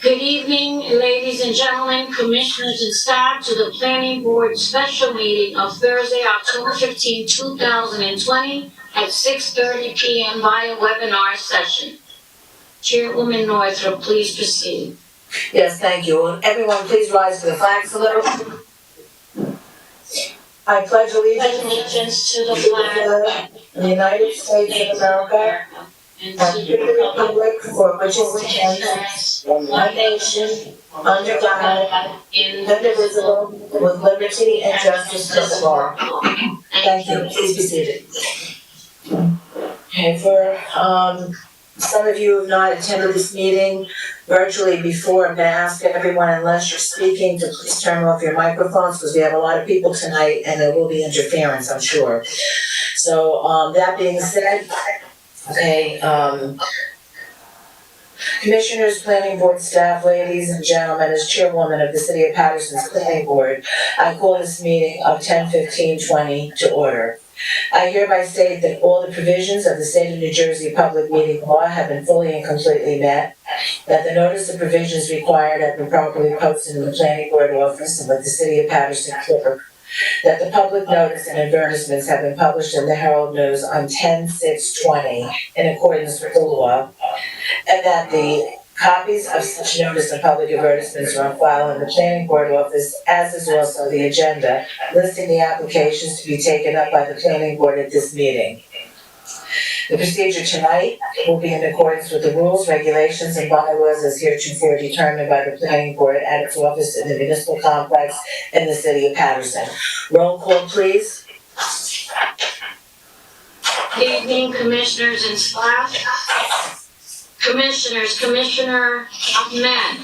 Good evening, ladies and gentlemen, commissioners and staff, to the Planning Board special meeting of Thursday, October 15, 2020 at 6:30 p.m. via webinar session. Chairwoman Northrop, please proceed. Yes, thank you. Will everyone please rise to the flag salute? I pledge allegiance To the flag of the United States of America and to the republic for which it stands, one nation, under God, indivisible, with liberty and justice for all. Thank you. Please be seated. Okay, for some of you who have not attended this meeting virtually before, I'm going to ask everyone, unless you're speaking, to please turn off your microphones because we have a lot of people tonight and there will be interference, I'm sure. So that being said, okay, Commissioners, Planning Board staff, ladies and gentlemen, as Chairwoman of the City of Paterson's Planning Board, I call this meeting of 10/15/20 to order. I hereby state that all the provisions of the State of New Jersey Public Meeting Law have been fully and completely met, that the notice of provisions required have been properly posted in the Planning Board office and with the City of Paterson clerk, that the public notice and advertisements have been published in the Herald News on 10/6/20 in accordance with the law, and that the copies of such notice and public advertisements are on file in the Planning Board office, as is also the agenda listing the applications to be taken up by the Planning Board at this meeting. The procedure tonight will be in accordance with the rules, regulations, and bylaws as heretofore determined by the Planning Board at its office in the municipal complex in the City of Paterson. Roll call, please. Good evening, commissioners and staff. Commissioners, Commissioner Ahmed.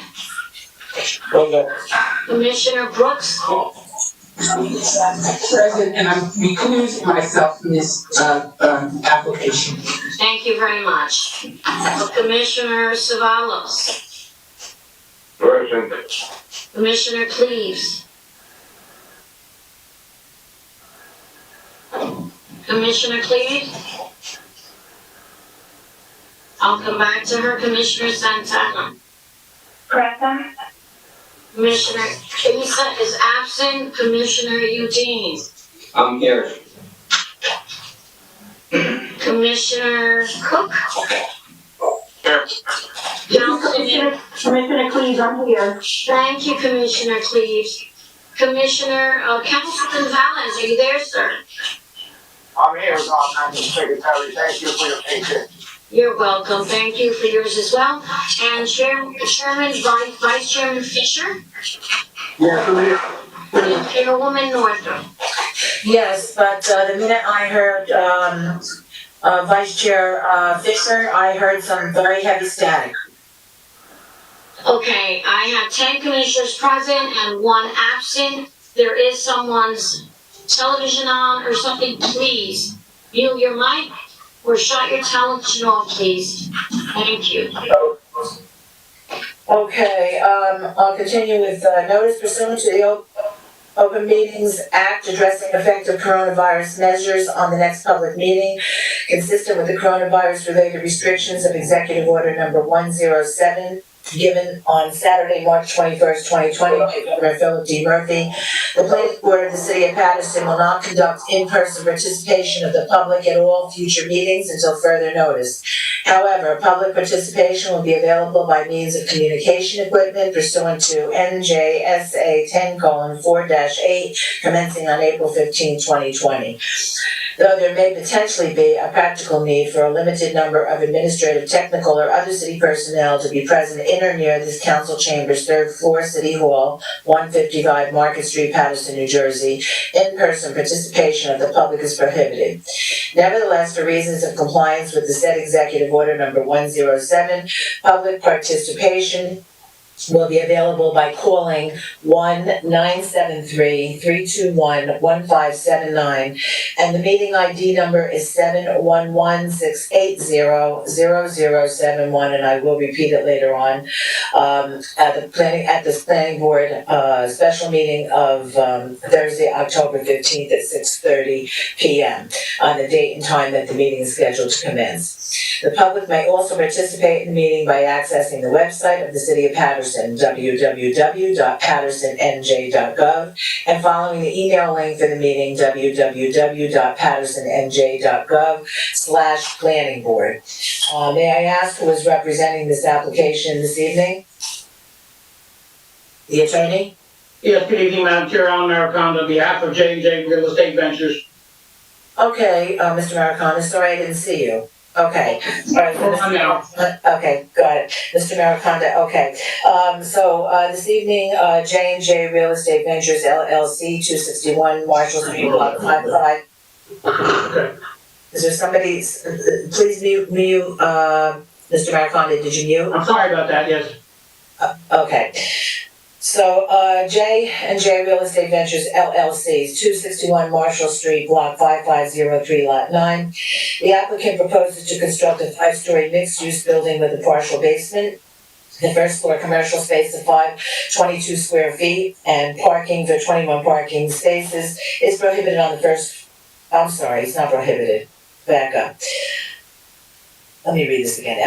Commissioner Brooks. Present, and I'm recusing myself from this application. Thank you very much. Commissioner Savalos. Present. Commissioner Cleaves. Commissioner Cleaves. I'll come back to her. Commissioner Santana. Present. Commissioner Isa is absent. Commissioner Eugene. I'm here. Commissioner Cook. Here. Commissioner Cleaves, I'm here. Thank you, Commissioner Cleaves. Commissioner, Councilman Valens, are you there, sir? I'm here, Madam Secretary. Thank you for your patience. You're welcome. Thank you for yours as well. And Vice Chairman Fisher? Yes, I'm here. Chairwoman Northrop? Yes, but the minute I heard Vice Chair Fisher, I heard some very heavy static. Okay, I have 10 commissioners present and 1 absent. There is someone's television on or something. Please mute your mic or shut your television off, please. Thank you. Okay, I'll continue with notice pursuant to the Open Meetings Act addressing effective coronavirus measures on the next public meeting, consistent with the coronavirus-related restrictions of Executive Order Number 107, given on Saturday, March 21st, 2020 by Governor Philip D. Murphy. The Planning Board of the City of Paterson will not conduct in-person participation of the public at all future meetings until further notice. However, public participation will be available by means of communication equipment pursuant to NJSA 10:4-8, commencing on April 15, 2020. Though there may potentially be a practical need for a limited number of administrative, technical, or other city personnel to be present in or near this council chamber's 3rd floor, City Hall, 155 Market Street, Paterson, New Jersey, in-person participation of the public is prohibited. Nevertheless, for reasons of compliance with the said Executive Order Number 107, public participation will be available by calling 1-973-321-1579, and the meeting ID number is 711-680-0071, and I will repeat it later on, at this planning board special meeting of Thursday, October 15th at 6:30 p.m. on the date and time that the meeting is scheduled to commence. The public may also participate in the meeting by accessing the website of the City of Paterson Paterson, www.patersonnj.gov, and following the email link for the meeting, www.patersonnj.gov/planning board. May I ask who is representing this application this evening? The attorney? Yes, good evening, Madam Chair. Alan Maricon on behalf of J&J Real Estate Ventures. Okay, Mr. Maricon, sorry I didn't see you. Okay, all right. I'm now. Okay, got it. Mr. Mariconda, okay. This evening, J&J Real Estate Ventures LLC, 261 Marshall Street, Block 55. Okay. Is there somebody, please mute, Mr. Mariconda, did you mute? I'm sorry about that, yes. Okay. So, J&J Real Estate Ventures LLC, 261 Marshall Street, Block 5503, Lot 9. The applicant proposes to construct a 5-story mixed-use building with a partial basement. The first floor commercial space of 522 square feet and parking for 21 parking spaces is prohibited on the first, I'm sorry, it's not prohibited. Back up. Let me read this again.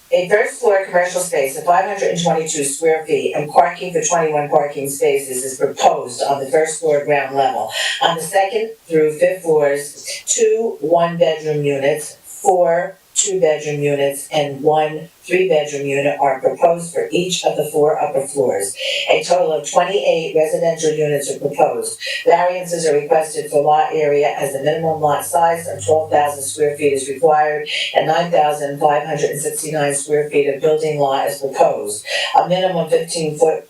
A first floor commercial space of 522 square feet and parking for 21 parking spaces is proposed on the first floor ground level. On the second through fifth floors, 2 one-bedroom units, 4 two-bedroom units, and 1 three-bedroom unit are proposed for each of the 4 upper floors. A total of 28 residential units are proposed. Variances are requested for lot area as the minimum lot size of 12,000 square feet is required and 9,569 square feet of building lot is proposed. A minimum 15-foot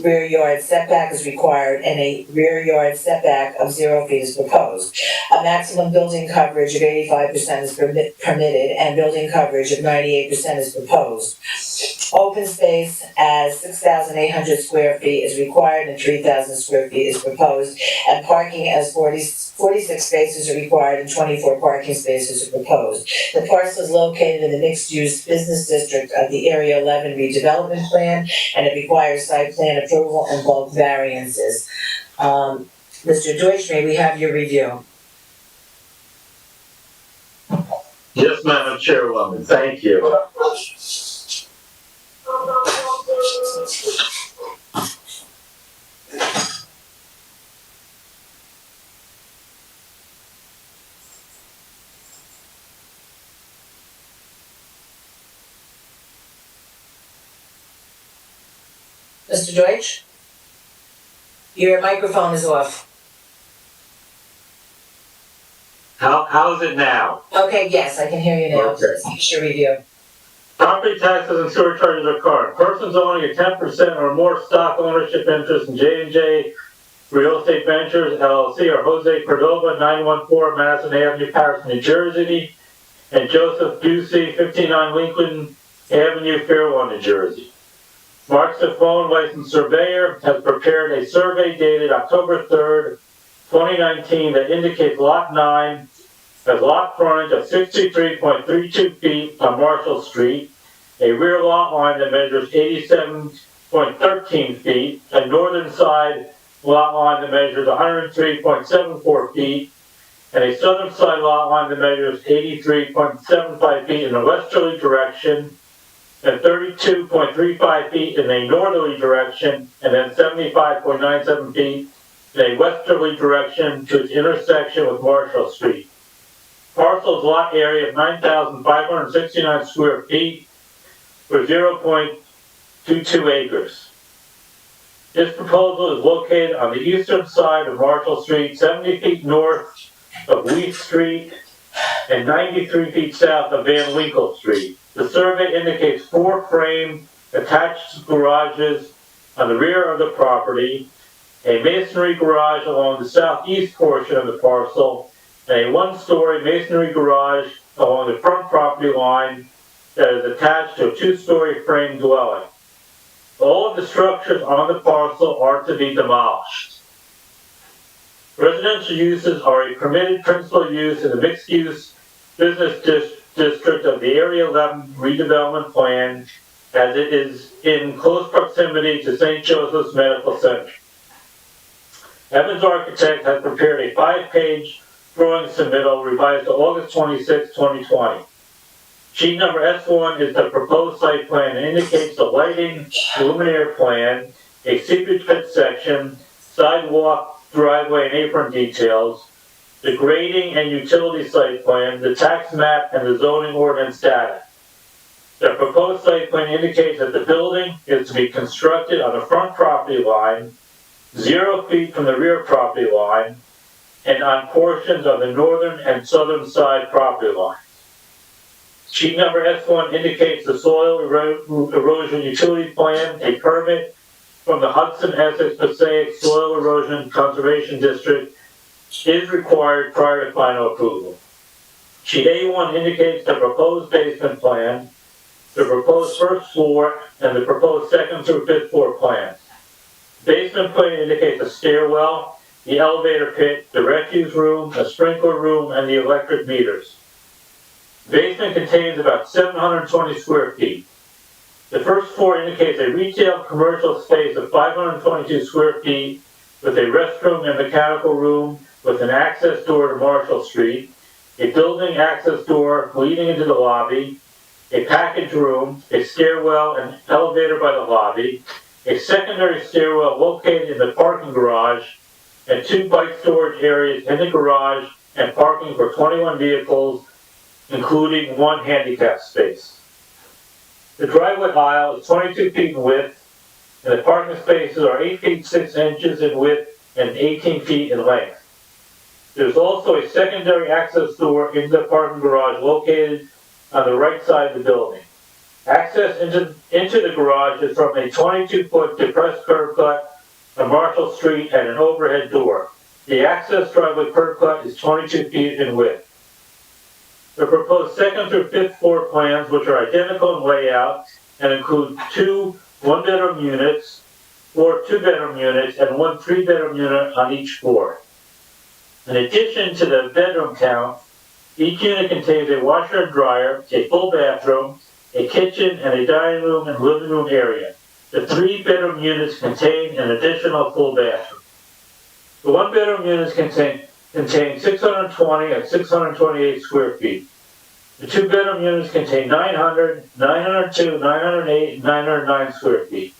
rear yard setback is required and a rear yard setback of 0 feet is proposed. A maximum building coverage of 85% is permitted and building coverage of 98% is proposed. Open space as 6,800 square feet is required and 3,000 square feet is proposed, and parking as 46 spaces are required and 24 parking spaces are proposed. The parcel is located in the mixed-use business district of the Area 11 redevelopment plan, and it requires site plan approval and bulk variances. Mr. Deutsch, may we have your review? Yes, Madam Chairwoman, thank you. Mr. Deutsch? Your microphone is off. How is it now? Okay, yes, I can hear you now. Okay. Here's your review. Property taxes and sewer charges are current. Persons owning a 10% or more stock ownership interest in J&J Real Estate Ventures LLC are Jose Cordova, 914 Madison Avenue, Paterson, New Jersey, and Joseph Ducey, 59 Lincoln Avenue, Fairlawn, New Jersey. Mark Stephone, licensed surveyor, has prepared a survey dated October 3rd, 2019 that indicates Lot 9 has lot frontage of 63.32 feet on Marshall Street, a rear lot line that measures 87.13 feet, a northern side lot line that measures 103.74 feet, and a southern side lot line that measures 83.75 feet in a westerly direction, and 32.35 feet in a northerly direction, and then 75.97 feet in a westerly direction to its intersection with Marshall Street. Parcel's lot area of 9,569 square feet for 0.22 acres. This proposal is located on the eastern side of Marshall Street, 70 feet north of Wheat Street and 93 feet south of Van Winkle Street. The survey indicates 4 frame attached garages on the rear of the property, a masonry garage along the southeast portion of the parcel, and a 1-story masonry garage along the front property line that is attached to a 2-story frame dwelling. All of the structures on the parcel are to be demolished. Residential uses are a permitted principal use in the mixed-use business district of the Area 11 redevelopment plan, as it is in close proximity to St. Joseph's Medical Center. Evans Architect has prepared a 5-page drawing submittal revised to August 26, 2020. Sheet number S1 is the proposed site plan and indicates the lighting, luminaire plan, a seepage pit section, sidewalk, driveway, and apron details, the grading and utility site plan, the tax map, and the zoning ordinance data. The proposed site plan indicates that the building is to be constructed on the front property line, 0 feet from the rear property line, and on portions of the northern and southern side property line. Sheet number S1 indicates the soil erosion utility plan, a permit from the Hudson Essex Passaic Soil Erosion Conservation District is required prior to final approval. Sheet A1 indicates the proposed basement plan, the proposed first floor, and the proposed second through fifth floor plans. Basement plan indicates a stairwell, the elevator pit, the refuse room, a sprinkler room, and the electric meters. Basement contains about 720 square feet. The first floor indicates a retail commercial space of 522 square feet with a restroom and mechanical room with an access door to Marshall Street, a building access door leading into the lobby, a package room, a stairwell and elevator by the lobby, a secondary stairwell located in the parking garage, and 2 bike storage areas in the garage and parking for 21 vehicles, including 1 handicap space. The driveway aisle is 22 feet in width, and the parking spaces are 8 feet 6 inches in width and 18 feet in length. There's also a secondary access door into the parking garage located on the right side of the building. Access into the garage is from a 22-foot depressed curb cut on Marshall Street and an overhead door. The access driveway curb cut is 22 feet in width. The proposed second through fifth floor plans, which are identical in layout and include 2 one-bedroom units, 4 two-bedroom units, and 1 three-bedroom unit on each floor. In addition to the bedroom count, each unit contains a washer and dryer, a full bathroom, a kitchen, and a dining room and living room area. The 3-bedroom units contain an additional full bathroom. The 1-bedroom units contain 620 and 628 square feet. The 2-bedroom units contain 900, 902, 908, and 909 square feet.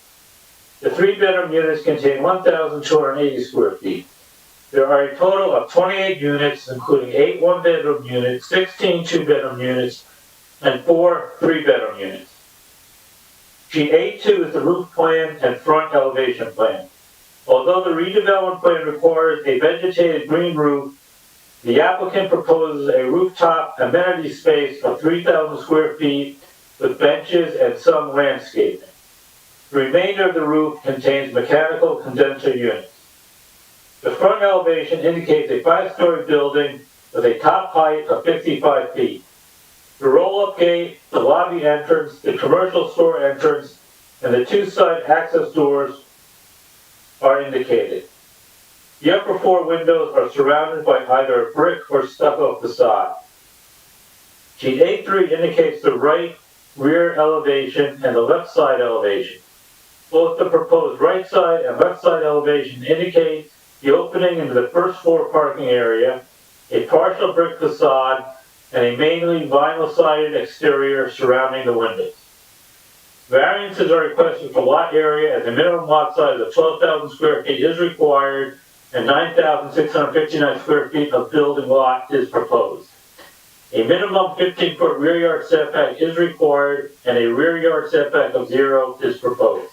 The 3-bedroom units contain 1,280 square feet. There are a total of 28 units, including 8 one-bedroom units, 16 two-bedroom units, and 4 three-bedroom units. Sheet A2 is the roof plan and front elevation plan. Although the redevelopment plan requires a vegetated green roof, the applicant proposes a rooftop amenity space of 3,000 square feet with benches and some landscaping. The remainder of the roof contains mechanical condenser units. The front elevation indicates a 5-story building with a top height of 55 feet. The roll-up gate, the lobby entrance, the commercial store entrance, and the 2 side access doors are indicated. The upper 4 windows are surrounded by either a brick or stucco facade. Sheet A3 indicates the right rear elevation and the left side elevation. Both the proposed right side and left side elevation indicate the opening into the first floor parking area, a partial brick facade, and a mainly vinyl-sided exterior surrounding the windows. Variances are requested for lot area as a minimum lot size of 12,000 square feet is required and 9,659 square feet of building lot is proposed. A minimum 15-foot rear yard setback is required and a rear yard setback of 0 is proposed.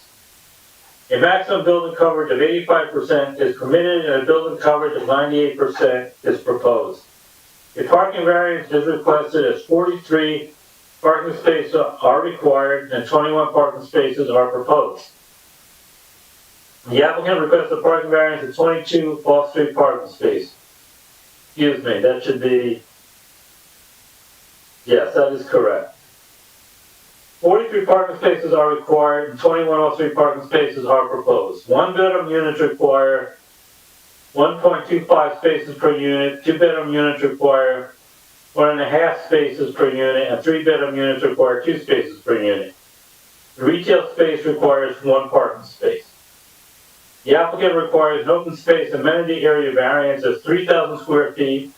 A maximum building coverage of 85% is permitted and a building coverage of 98% is proposed. A parking variance is requested as 43 parking spaces are required and 21 parking spaces are proposed. The applicant requests a parking variance of 22 off-street parking spaces. Excuse me, that should be, yes, that is correct. 43 parking spaces are required and 21 off-street parking spaces are proposed. 1-bedroom units require 1.25 spaces per unit, 2-bedroom units require 1.5 spaces per unit, and 3-bedroom units require 2 spaces per unit. The retail space requires 1 parking space. The applicant requires an open space amenity area variance of 3,000 square feet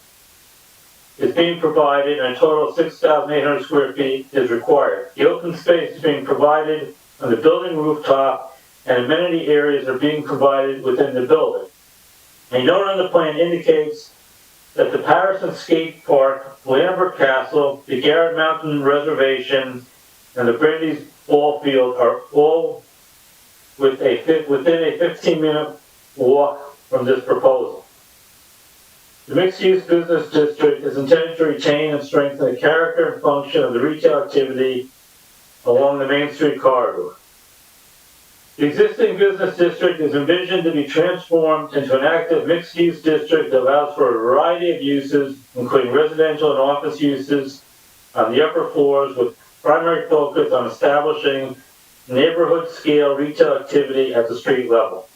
is being provided and a total of 6,800 square feet is required. The open space is being provided on the building rooftop and amenity areas are being provided within the building. A note on the plan indicates that the Paterson Skate Park, Lambert Castle, the Garrett Mountain Reservation, and the Brandy's Ball Field are all within a 15-minute walk from this proposal. The mixed-use business district is intended to retain and strengthen the character and function of the retail activity along the Main Street corridor. The existing business district is envisioned to be transformed into an active mixed-use district that allows for a variety of uses, including residential and office uses on the upper floors, with primary focus on establishing neighborhood-scale retail activity at the street level.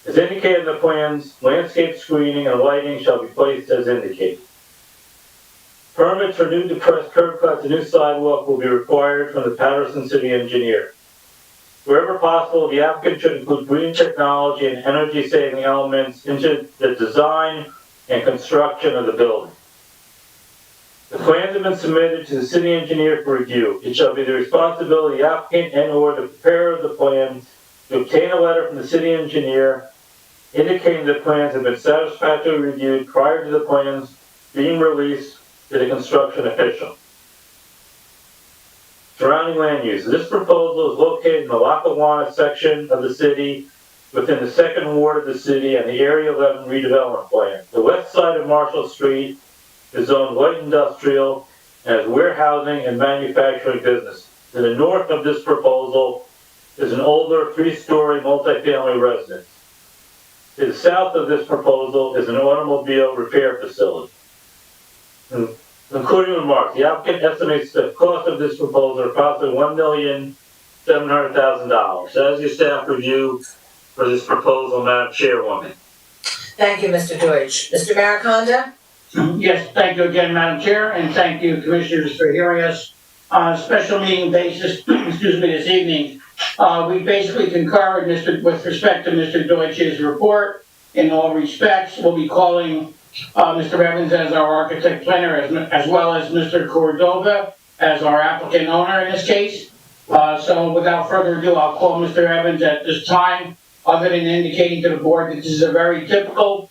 As indicated in the plans, landscape screening and lighting shall be placed as indicated. Permits for new depressed curb cuts and new sidewalk will be required from the Paterson City Engineer. Wherever possible, the applicant should include green technology and energy-saving elements into the design and construction of the building. The plans have been submitted to the city engineer for review. It shall be the responsibility of the applicant and/or the preparer of the plan to obtain a letter from the city engineer indicating the plans have been satisfactorily reviewed prior to the plans being released to the construction official. Surrounding land use. This proposal is located in the Lackawanna section of the city within the 2nd Ward of the city and the Area 11 redevelopment plan. The west side of Marshall Street is zoned light industrial and has warehousing and manufacturing business. To the north of this proposal is an older 3-story multifamily residence. To the south of this proposal is an automobile repair facility. Concluding remarks, the applicant estimates the cost of this proposal approximately $1,700,000. That is your staff review for this proposal, Madam Chairwoman. Thank you, Mr. Deutsch. Mr. Mariconda? Yes, thank you again, Madam Chair, and thank you, Commissioners, for hearing us on a special meeting basis, this evening. We basically concur with respect to Mr. Deutsch's report in all respects. We'll be calling Mr. Evans as our architect planner, as well as Mr. Cordova as our applicant owner in this case. So without further ado, I'll call Mr. Evans at this time, other than indicating to the board that this is a very typical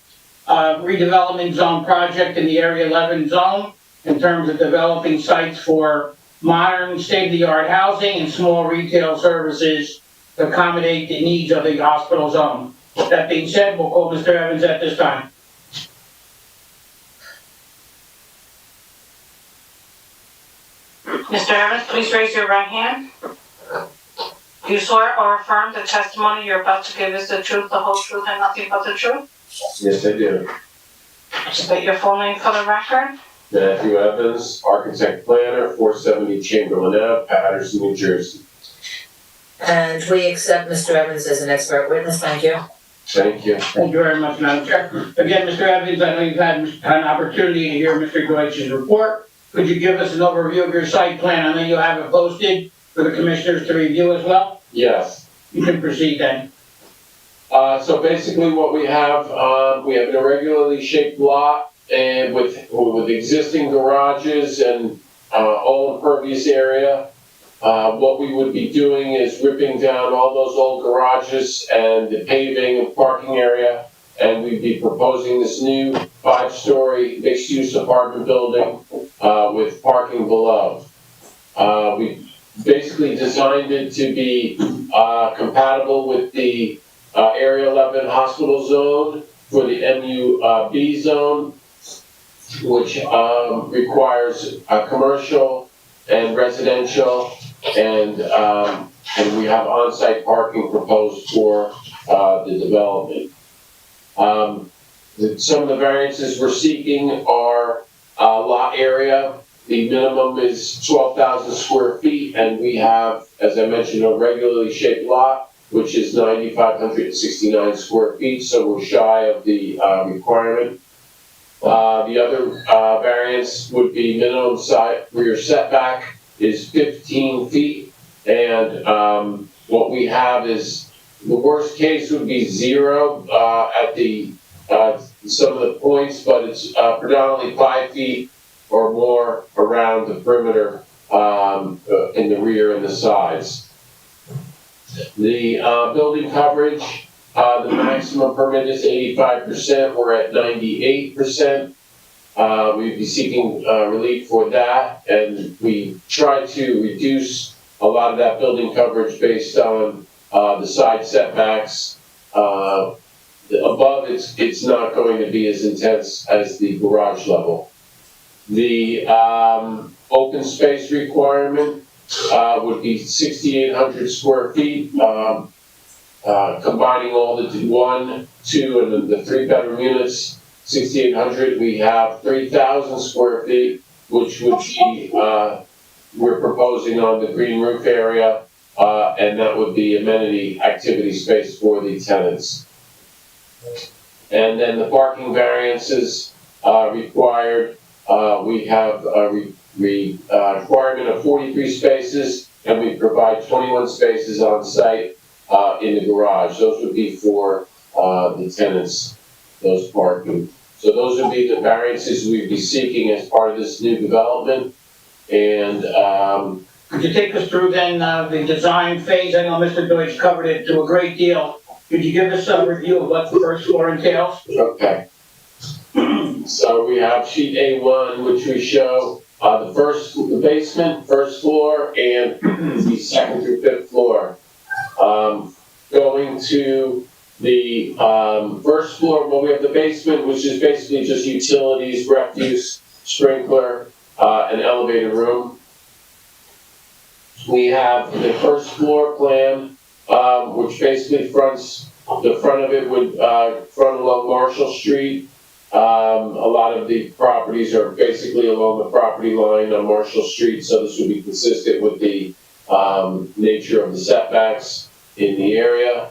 redevelopment zone project in the Area 11 zone in terms of developing sites for modern state-of-the-art housing and small retail services to accommodate the needs of the hospital zone. That being said, we'll call Mr. Evans at this time. Mr. Evans, please raise your right hand. Do you swear or affirm the testimony you're about to give is the truth, the whole truth, and nothing but the truth? Yes, I do. State your full name for the record. Matthew Evans, architect planner, 470 Chamberlain Ave, Paterson, New Jersey. And we accept Mr. Evans as an expert witness. Thank you. Thank you. Thank you very much, Madam Chair. Again, Mr. Evans, I know you've had an opportunity to hear Mr. Deutsch's report. Could you give us an overview of your site plan? I know you have it posted for the commissioners to review as well. Yes. You can proceed then. So basically what we have an irregularly shaped lot and with existing garages and all impervious area. What we would be doing is ripping down all those old garages and the paving and parking area, and we'd be proposing this new 5-story mixed-use apartment building with parking below. We basically designed it to be compatible with the Area 11 hospital zone for the MUB zone, which requires commercial and residential, and we have on-site parking proposed for the development. Some of the variances we're seeking are lot area. The minimum is 12,000 square feet, and we have, as I mentioned, a regularly shaped lot, which is 9,569 square feet, so we're shy of the requirement. The other variance would be minimum side rear setback is 15 feet, and what we have is the worst case would be 0 at the some of the points, but it's predominantly 5 feet or more around the perimeter, in the rear and the sides. The, building coverage, the maximum permit is 85%, we're at 98%. We'd be seeking, relief for that, and we try to reduce a lot of that building coverage based on, the side setbacks. Above, it's not going to be as intense as the garage level. The, open space requirement, would be 6,800 square feet, combining all the 1, 2, and the 3-bedroom units, 6,800. We have 3,000 square feet, which would be, we're proposing on the green roof area, and that would be amenity activity space for the tenants. And then the parking variances, required, we have a requirement of 43 spaces, and we provide 21 spaces on site, in the garage. Those would be for, the tenants, those parking. So those would be the variances we'd be seeking as part of this new development. And, Could you take us through then, the design phase? I know Mr. Deutsch covered it to a great deal. Could you give us a review of what the first floor entails? okay. So we have sheet A1, which we show, the basement, first floor, and the 2nd through 5th floor. Going to the, first floor, well, we have the basement, which is basically just utilities, refuse, sprinkler, an elevator room. We have the first floor plan, which basically the front of it would, front along Marshall Street. A lot of the properties are basically along the property line on Marshall Street, so this would be consistent with the, nature of the setbacks in the area.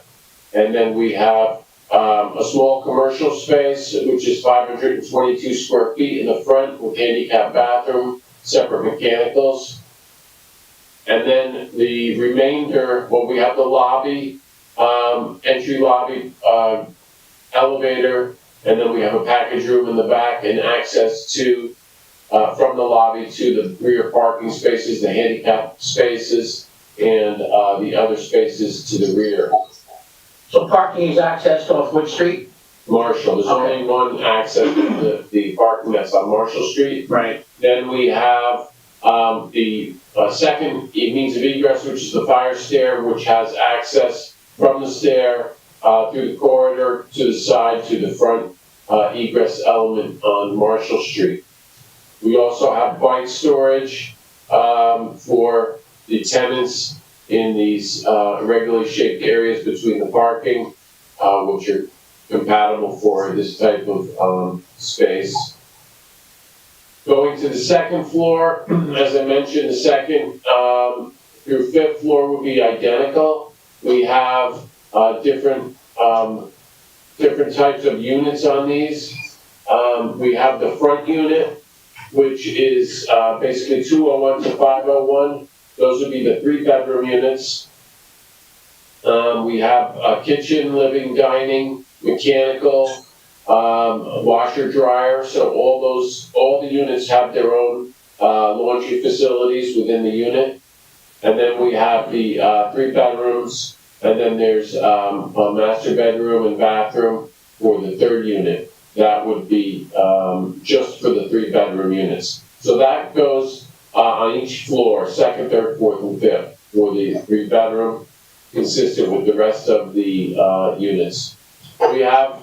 And then we have, a small commercial space, which is 522 square feet in the front with handicap bathroom, separate mechanicals. And then the remainder, well, we have the lobby, entry lobby, elevator, and then we have a package room in the back and access to, from the lobby to the rear parking spaces, the handicap spaces, and, the other spaces to the rear. So parking is accessed off which street? Marshall, there's only one access to the parking that's on Marshall Street. Right. Then we have, the, second means of egress, which is the fire stair, which has access from the stair, through the corridor to the side to the front, egress element on Marshall Street. We also have bike storage, for the tenants in these, irregularly shaped areas between the parking, which are compatible for this type of, space. Going to the 2nd floor, as I mentioned, the 2nd, through 5th floor would be identical. We have, different types of units on these. We have the front unit, which is, basically 201 to 501. Those would be the 3-bedroom units. We have a kitchen, living, dining, mechanical, washer, dryer. So all the units have their own, laundry facilities within the unit. And then we have the, 3 bedrooms, and then there's, a master bedroom and bathroom for the 3rd unit. That would be, just for the 3-bedroom units. So that goes, on each floor, 2nd, 3rd, 4th, and 5th, for the 3-bedroom, consistent with the rest of the, units. We have,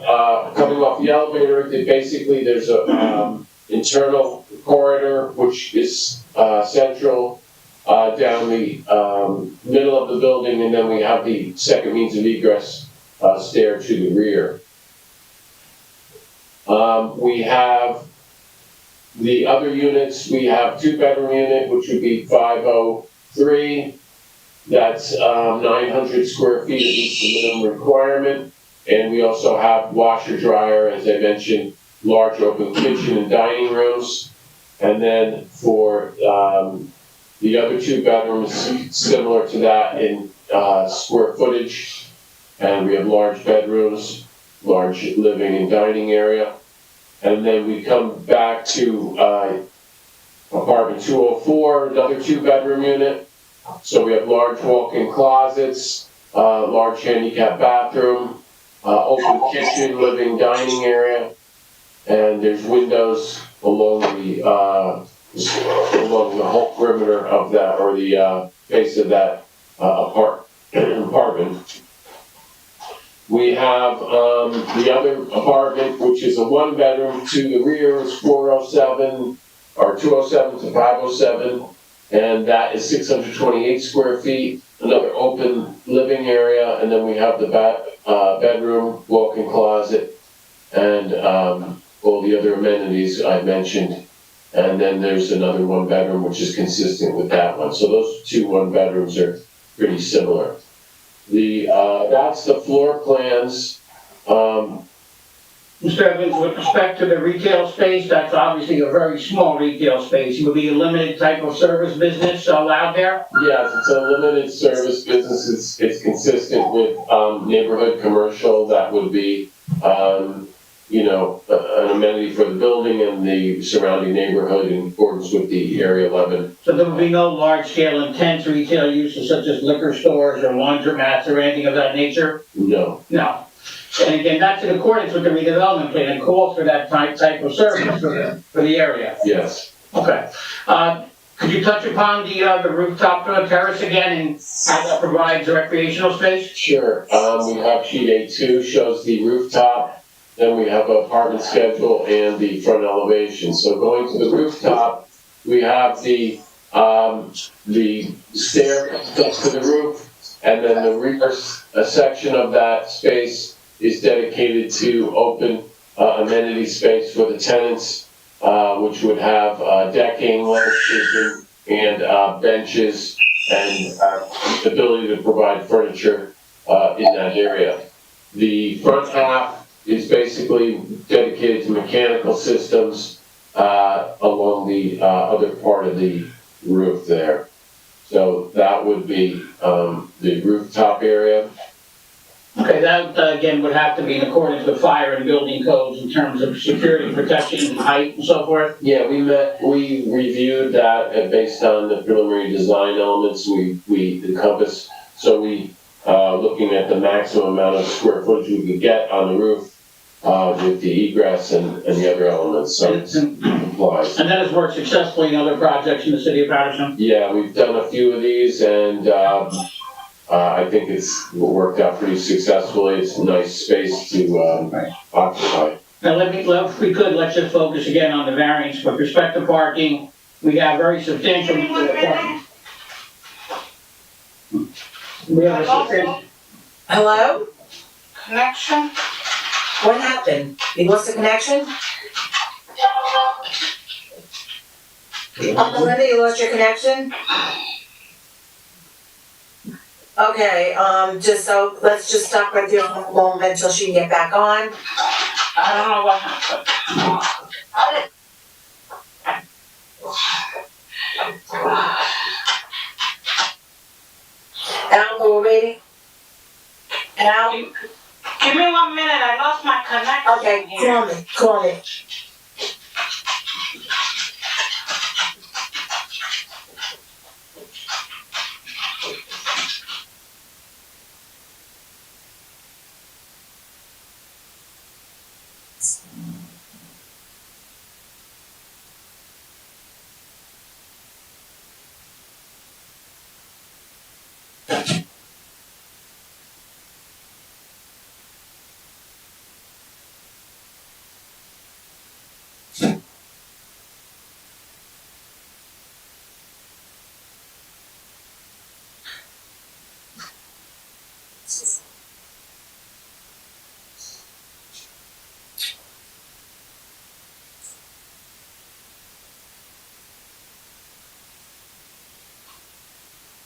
coming off the elevator, basically there's a, internal corridor, which is, central, down the, middle of the building, and then we have the second means of egress, stair to the rear. We have the other units. We have 2-bedroom unit, which would be 503. That's 900 square feet is the minimum requirement. And we also have washer, dryer, as I mentioned, large open kitchen and dining rooms. And then for the other 2 bedrooms, similar to that in square footage. And we have large bedrooms, large living and dining area. And then we come back to Apartment 204, another 2-bedroom unit. So we have large walk-in closets, large handicap bathroom, open kitchen, living, dining area, and there's windows along the whole perimeter of that, or the base of that apartment. We have the other apartment, which is a 1-bedroom. To the rear is 407, or 207 to 507, and that is 628 square feet. Another open living area, and then we have the bedroom, walk-in closet, and all the other amenities I mentioned. And then there's another 1-bedroom, which is consistent with that one. So those 2 1-bedrooms are pretty similar. That's the floor plans. Mr. Evans, with respect to the retail space, that's obviously a very small retail space. Will be a limited type of service business allowed there? Yes, it's a limited service business. It's consistent with neighborhood commercial. That would be, an amenity for the building and the surrounding neighborhood in accordance with the Area 11. So there will be no large-scale intense retail uses such as liquor stores or laundromats or anything of that nature? No. No. And again, that's in accordance with the redevelopment plan and calls for that type of service for the area? Yes. Okay. Could you touch upon the rooftop terrace again and how that provides recreational space? Sure. We have sheet A2 shows the rooftop. Then we have an apartment schedule and the front elevation. So going to the rooftop, we have the stair up to the roof, and then the rear section of that space is dedicated to open amenity space for the tenants, which would have decking, landscaping, and benches, and the ability to provide furniture in that area. The front half is basically dedicated to mechanical systems along the other part of the roof there. So that would be the rooftop area. Okay, that again would have to be in accordance with fire and building codes in terms of security, protection, and height and so forth? Yeah, we reviewed that, and based on the preliminary design elements we encompass. So we looking at the maximum amount of square footage we could get on the roof with the egress and the other elements, so it complies. And that has worked successfully in other projects in the city of Paterson? Yeah, we've done a few of these, and I think it's worked out pretty successfully. It's a nice space to occupy. Now if we could, let's just focus again on the variance. With respect to parking, we have very substantial parking. We have a substantial. Hello? Connection? What happened? You lost the connection? Linda, you lost your connection? Okay, let's just stop right there for a moment until she can get back on. I don't know what happened. Al, we're waiting. Al? Give me 1 minute, I lost my connection. Okay, here. call me.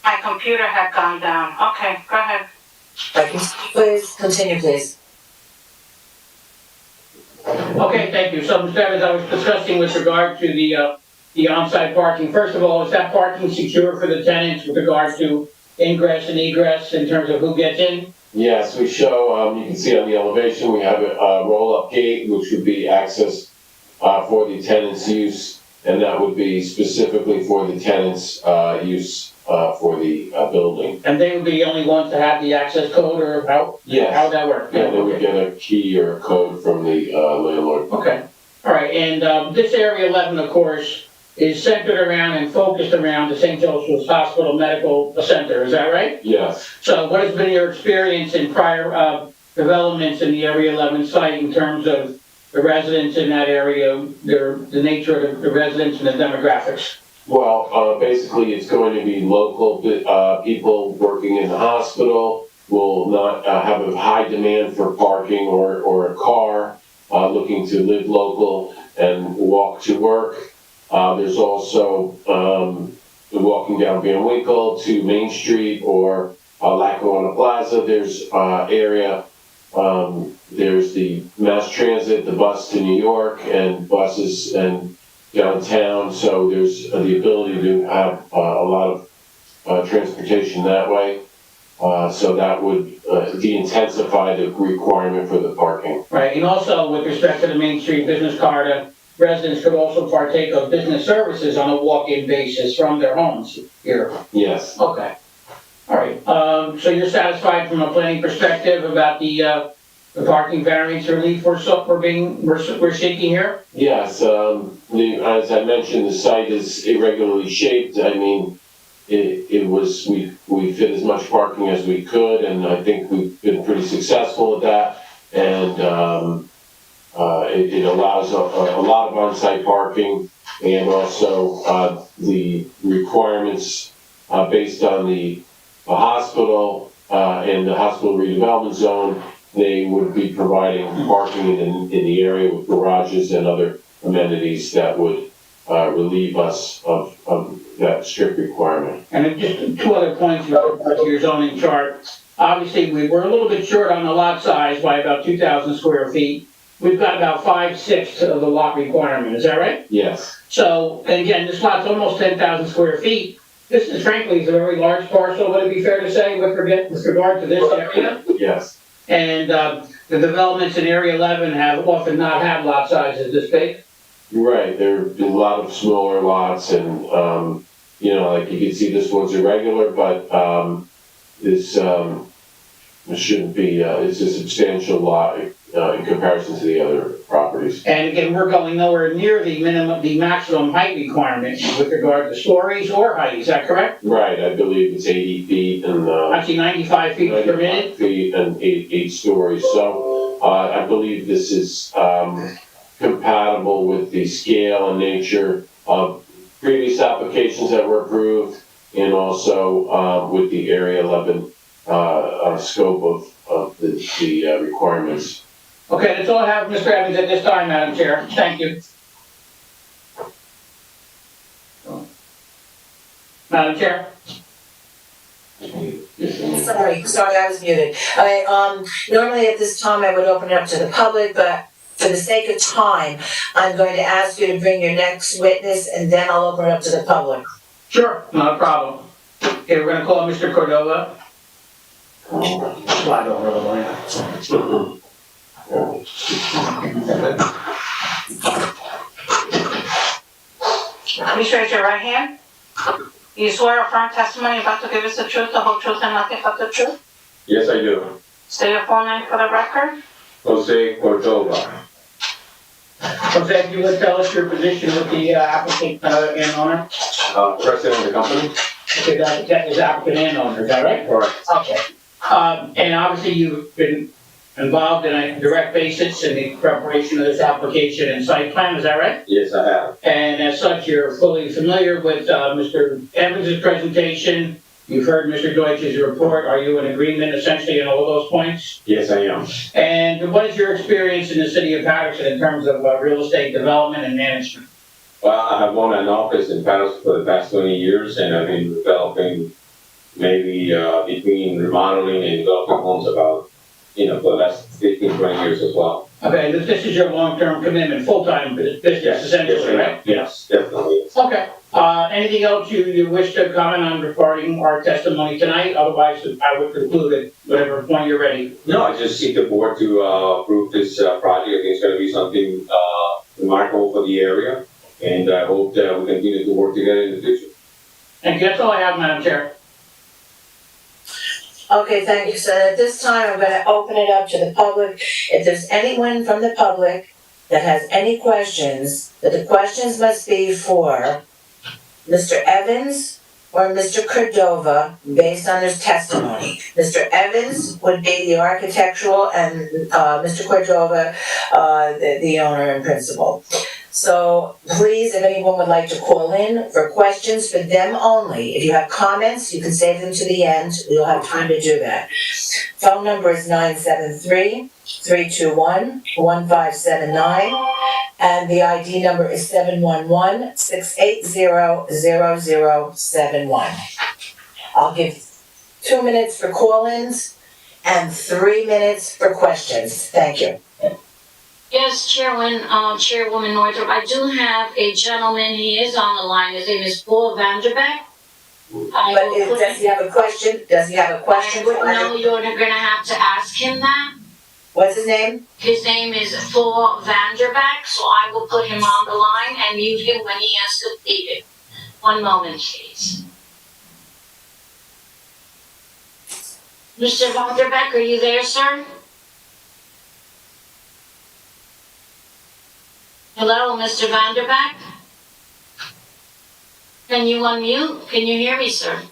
My computer had gone down. Okay, go ahead. Please, continue, please. Okay, thank you. So, Mr. Evans, I was discussing with regard to the on-site parking. First of all, is that parking secure for the tenants with regard to ingress and egress in terms of who gets in? Yes, we show, you can see on the elevation, we have a roll-up gate, which would be access for the tenant's use. and that would be specifically for the tenants' use for the building. And they would be the only ones to have the access code, or how would Yes, that work? yeah, they would get a key or a code from the landlord. Okay, all right, and this area 11, of course, is centered around and focused around the St. Joseph's Hospital Medical Center, is that right? Yes. So what has been your experience in prior developments in the Area 11 site in terms of the residents in that area, the nature of the residents and the demographics? Well, basically, it's going to be local people working in the hospital will not have a high demand for parking or a car, looking to live local and walk to work. There's also walking down Van Winkle to Main Street or Lackawanna Plaza. There's area, there's the mass transit, the bus to New York, and buses and downtown. So there's the ability to have a lot of transportation that way. So that would de-intensify the requirement for the parking. Right, and also with respect to the Main Street business corridor, residents could also partake of business services on a walk-in basis from their homes here. Yes. Okay. All right, so you're satisfied from a planning perspective about the parking variance relief we're seeking here? Yes, as I mentioned, the site is irregularly shaped. I mean, we fit as much parking as we could, and I think we've been pretty successful at that. And it allows a lot of on-site parking, and also the requirements based on the hospital and the hospital redevelopment zone. They would be providing parking in the area with garages and other amenities that would relieve us of that strict requirement. And then just two other points to your zoning chart. Obviously, we were a little bit short on the lot size by about 2,000 square feet. We've got about 5/6 of the lot requirement, is that right? Yes. So, and again, this lot's almost 10,000 square feet. This is frankly a very large parcel, would it be fair to say, with regard to this area? Yes. And the developments in Area 11 have often not had lot sizes this big. Right, there have been a lot of smaller lots, and like you can see, this one's irregular, but this shouldn't be. It's a substantial lot in comparison to the other properties. And again, we're going nowhere near the maximum height requirement with regard to stories or height. Is that correct? Right, I believe it's 80 feet and Actually, 95 feet per minute. feet and eight stories. So I believe this is compatible with the scale and nature of previous applications that were approved, and also with the Area 11 scope of the requirements. Okay, that's all I have, Mr. Evans, at this time, Madam Chair. Thank you. Madam Chair? Sorry, I was muted. Okay, normally at this time I would open it up to the public, but for the sake of time, I'm going to ask you to bring your next witness, and then I'll open it up to the public. Sure, not a problem. Okay, we're gonna call Mr. Cordova. Slide over the line. Please raise your right hand. You swear or affirm testimony you're about to give us the truth, the whole truth, and nothing but the truth? Yes, I do. State your full name for the record. Jose Cordova. Jose, if you would tell us your position with the applicant and owner? President of the company. Okay, that is applicant and owner, is that right? Correct. Okay. And obviously you've been involved in a direct basis in the preparation of this application and site plan, is that right? Yes, I have. And as such, you're fully familiar with Mr. Evans' presentation. You've heard Mr. Deutsch's report. Are you in agreement essentially on all those points? Yes, I am. And what is your experience in the city of Paterson in terms of real estate development and management? Well, I have owned an office in Paterson for the past 20 years, and I've been developing maybe between remodeling and developing homes about, for the last 15, 20 years as well. Okay, this is your long-term commitment, full-time business essentially, right? Yes, definitely. Okay. Anything else you wish to comment on regarding our testimony tonight? Otherwise, I would conclude at whatever point you're ready. No, I just seek the board to approve this project. I think it's going to be something remarkable for the area. And I hope that we continue to work together in the future. And that's all I have, Madam Chair. Okay, thank you. So at this time, I'm gonna open it up to the public. If there's anyone from the public that has any questions, but the questions must be for Mr. Evans or Mr. Cordova, based on his testimony. Mr. Evans would be the architectural and, Mr. Cordova, the owner and principal. So please, if anyone would like to call in for questions for them only, if you have comments, you can save them to the end, we'll have time to do that. Phone number is 973-321-1579, and the ID number is 711-680-0071. I'll give 2 minutes for call-ins and 3 minutes for questions. Thank you. Yes, Chairwoman Northrop, I do have a gentleman, he is on the line, his name is Paul Vanderbeck. Does he have a question? Does he have a question? I would know you're gonna have to ask him that. What's his name? His name is Paul Vanderbeck, so I will put him on the line and mute him when he has completed. One moment, please. Mr. Vanderbeck, are you there, sir? Hello, Mr. Vanderbeck? Can you unmute? Can you hear me, sir?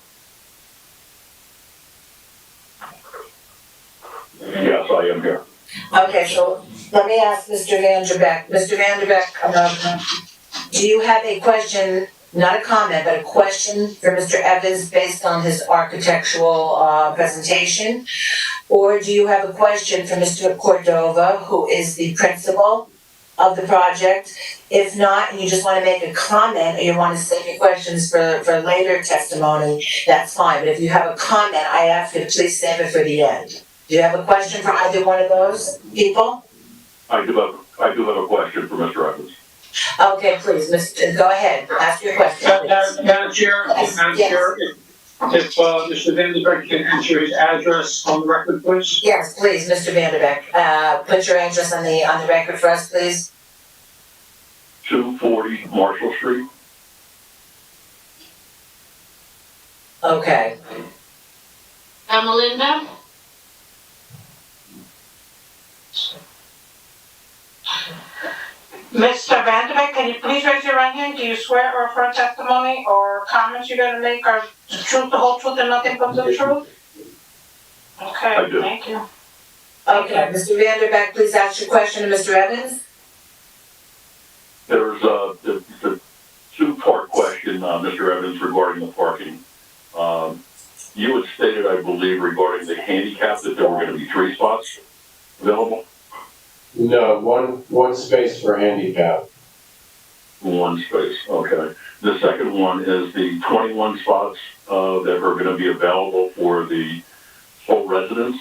Yes, I am here. Okay, so let me ask Mr. Vanderbeck. Mr. Vanderbeck, do you have a question, not a comment, but a question for Mr. Evans based on his architectural presentation? Or do you have a question for Mr. Cordova, who is the principal of the project? If not, and you just want to make a comment, or you want to save your questions for later testimony, that's fine. But if you have a comment, I ask you to please save it for the end. Do you have a question for either one of those people? I do have a question for Mr. Evans. Okay, please, go ahead, ask your question. Madam Chair, Yes, Madam yes. Chair, if Mr. Vanderbeck can enter his address on the record, please. Yes, please, Mr. Vanderbeck, put your address on the record for us, please. 240 Marshall Street. Okay. Melinda? Mr. Vanderbeck, can you please raise your right hand? Do you swear or affirm testimony or comments you're gonna make are the truth, the whole truth, and nothing but the truth? Okay, I do. thank you. Okay, Mr. Vanderbeck, please ask your question to Mr. Evans. There's the two-part question, Mr. Evans, regarding the parking. You had stated, I believe, regarding the handicap, that there were gonna be 3 spots available? No, one space for handicap. 1 space, okay. The second one is the 21 spots that are gonna be available for the full residents.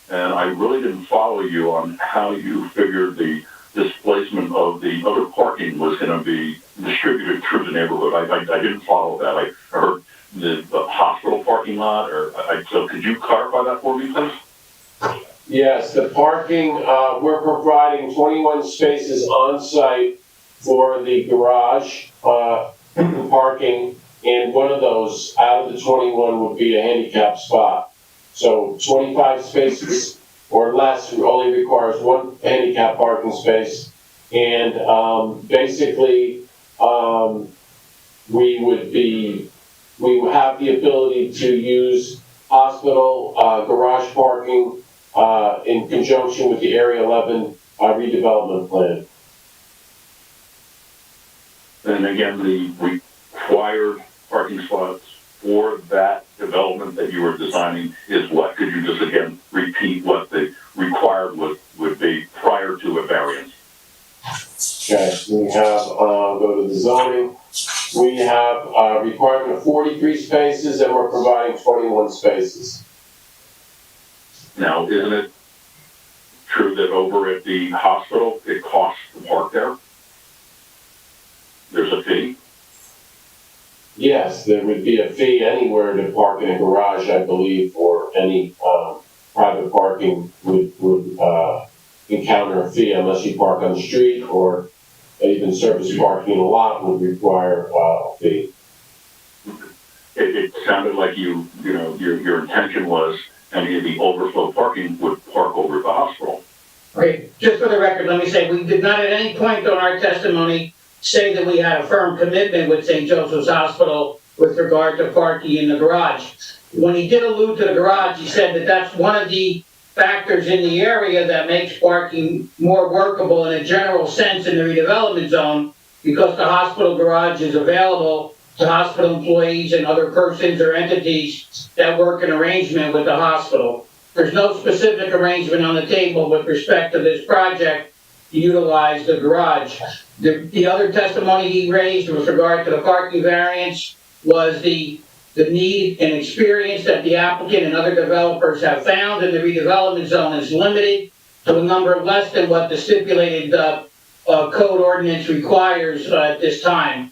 And I really didn't follow you on how you figured the displacement of the other parking was gonna be distributed through the neighborhood. I didn't follow that. I heard the hospital parking lot, so could you clarify that for me, please? Yes, the parking, we're providing 21 spaces on site for the garage, parking, and one of those out of the 21 would be a handicap spot. So 25 spaces or less only requires 1 handicap parking space. And, basically, we would have the ability to use hospital, garage parking, in conjunction with the Area 11 redevelopment plan. And again, the required parking spots for that development that you were designing is what? Could you just again repeat what the required would be prior to a variance? Okay, we have, go to the zoning. We have a requirement of 43 spaces and we're providing 21 spaces. Now, isn't it true that over at the hospital, it costs to park there? There's a fee? Yes, there would be a fee anywhere to park in a garage, I believe, or any, private parking would encounter a fee unless you park on the street or even surface parking in a lot would require a fee. It sounded like your intention was any of the overflow parking would park over at the hospital. Okay, just for the record, let me say, we did not at any point on our testimony say that we had a firm commitment with St. Joseph's Hospital with regard to parking in the garage. When he did allude to the garage, he said that that's one of the factors in the area that makes parking more workable in a general sense in the redevelopment zone, because the hospital garage is available to hospital employees and other persons or entities that work in arrangement with the hospital. There's no specific arrangement on the table with respect to this project to utilize the garage. The other testimony he raised with regard to the parking variance was the need and experience that the applicant and other developers have found in the redevelopment zone is limited to a number less than what the stipulated code ordinance requires at this time.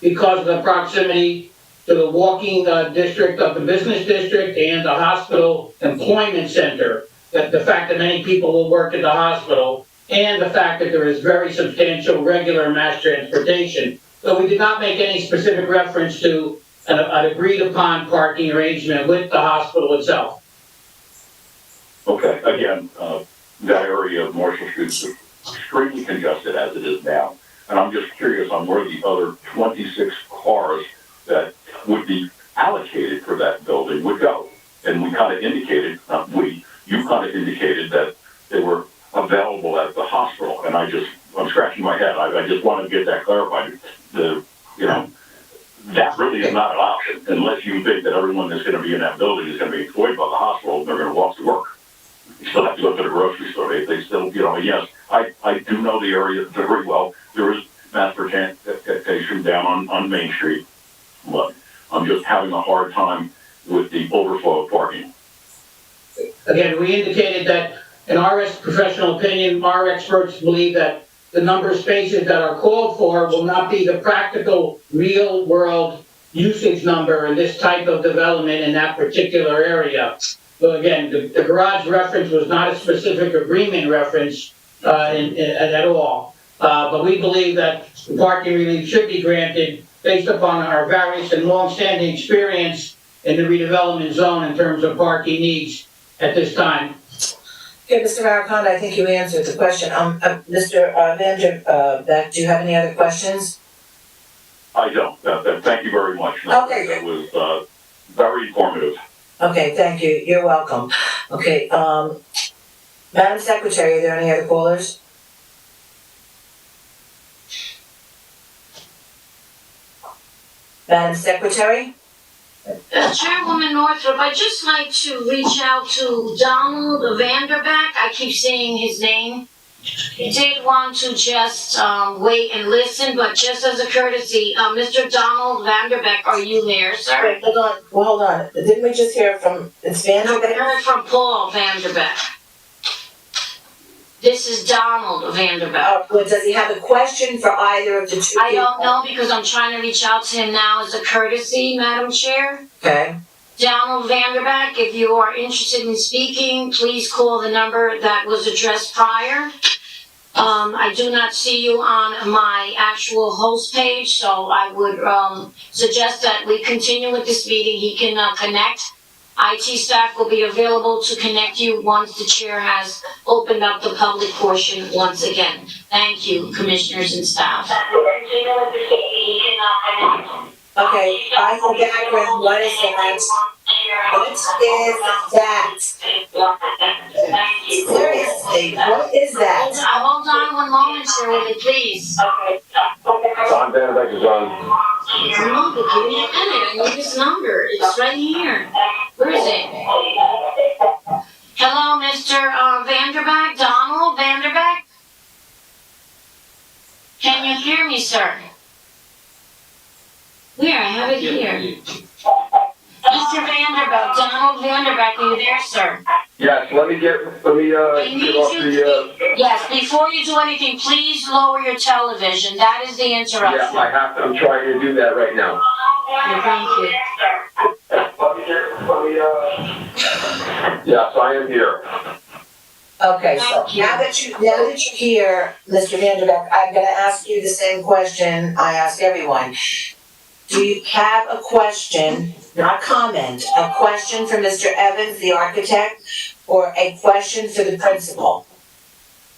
Because of the proximity to the walking district of the business district and the hospital employment center, that the fact that many people will work at the hospital, and the fact that there is very substantial regular mass transportation. So we did not make any specific reference to an agreed upon parking arrangement with the hospital itself. Okay, again, that area of Marshall Street is extremely congested as it is now. And I'm just curious on where the other 26 cars that would be allocated for that building would go. And we kind of indicated, you kind of indicated that they were available at the hospital. And I'm scratching my head. I just want to get that clarified. That really is not an option unless you think that everyone that's going to be in that building is going to be employed by the hospital and they're going to walk to work. You still have to go to the grocery store. They still, yes, I do know the area very well. There is mass transportation down on Main Street, but I'm just having a hard time with the overflow of parking. Again, we indicated that in our professional opinion, our experts believe that the number of spaces that are called for will not be the practical, real-world usage number in this type of development in that particular area. So again, the garage reference was not a specific agreement reference at all. But we believe that the parking relief should be granted based upon our various and long-standing experience in the redevelopment zone in terms of parking needs at this time. Okay, Mr. Maricona, I think you answered the question. Mr. Vanderbeck, do you have any other questions? I don't. Thank you very much. Okay. That was very informative. Okay, thank you. You're welcome. Okay, Madam Secretary, are there any other callers? Madam Secretary? Chairwoman Northrup, I'd just like to reach out to Donald Vanderbeck. I keep saying his name. He did want to just wait and listen, but just as a courtesy, Mr. Donald Vanderbeck, are you there, sir? Wait, hold on. Well, hold on. Didn't we just hear from, it's No, we Vanderbeck? heard from Paul Vanderbeck. This is Donald Vanderbeck. Well, does he have a question for either of the two? I don't know because I'm trying to reach out to him now as a courtesy, Madam Chair. Okay. Donald Vanderbeck, if you are interested in speaking, please call the number that was addressed prior. I do not see you on my actual host page, so I would suggest that we continue with this meeting. He can connect. IT staff will be available to connect you once the chair has opened up the public portion once again. Thank you, commissioners and staff. Okay, I forgot, what is that? What is that? Seriously, what is that? Hold on one moment, Shirley, please. Don Vanderbeck is on. No, but give me a minute. I need his number. It's right here. Where is it? Hello, Mr. Vanderbeck, Donald Vanderbeck? Can you hear me, sir? Where? I have it here. Mr. Vanderbeck, Donald Vanderbeck, are you there, sir? Yes, let me get off the, Yes, before you do anything, please lower your television. That is the interruption. yeah, I have to, I'm trying to do that right now. Okay, thank you. Yes, I am here. Okay, so Thank you. now that you're here, Mr. Vanderbeck, I'm gonna ask you the same question I ask everyone. Do you have a question, not comment, a question for Mr. Evans, the architect, or a question for the principal?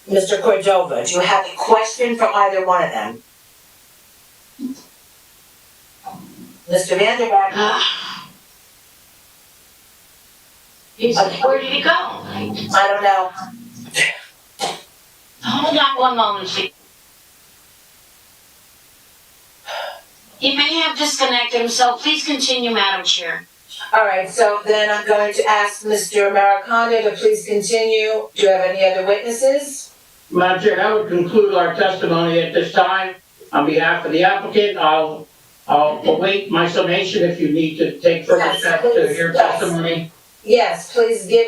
Mr. Cordova, do you have a question for either one of them? Mr. Vanderbeck? Where did he go? I don't know. Hold on one moment, please. He may have disconnected himself. Please continue, Madam Chair. All right, so then I'm going to ask Mr. Americano to please continue. Do you have any other witnesses? Madam Chair, that would conclude our testimony at this time. On behalf of the applicant, I'll await my summation if you need to take further Yes, steps to please, your yes. testimony. Yes, please give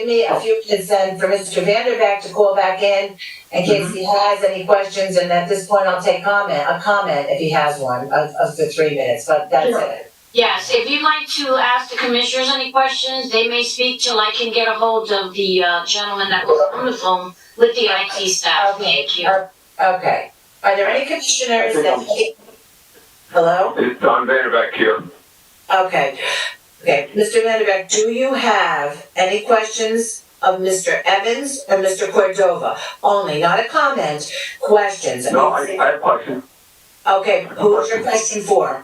me a few minutes then for Mr. Vanderbeck to call back in case he has any questions, and at this point I'll take a comment if he has one of the 3 minutes, but that's Sure. it. Yes, if you'd like to ask the commissioners any questions, they may speak till I can get a hold of the gentleman that was on the phone with the IT staff. Thank you. Okay. Are there any commissioners that... Hello? It's Don Vanderbeck here. Okay. Okay, Mr. Vanderbeck, do you have any questions of Mr. Evans or Mr. Cordova? Only, not a comment, questions. No, I have a question. Okay, who is your question for?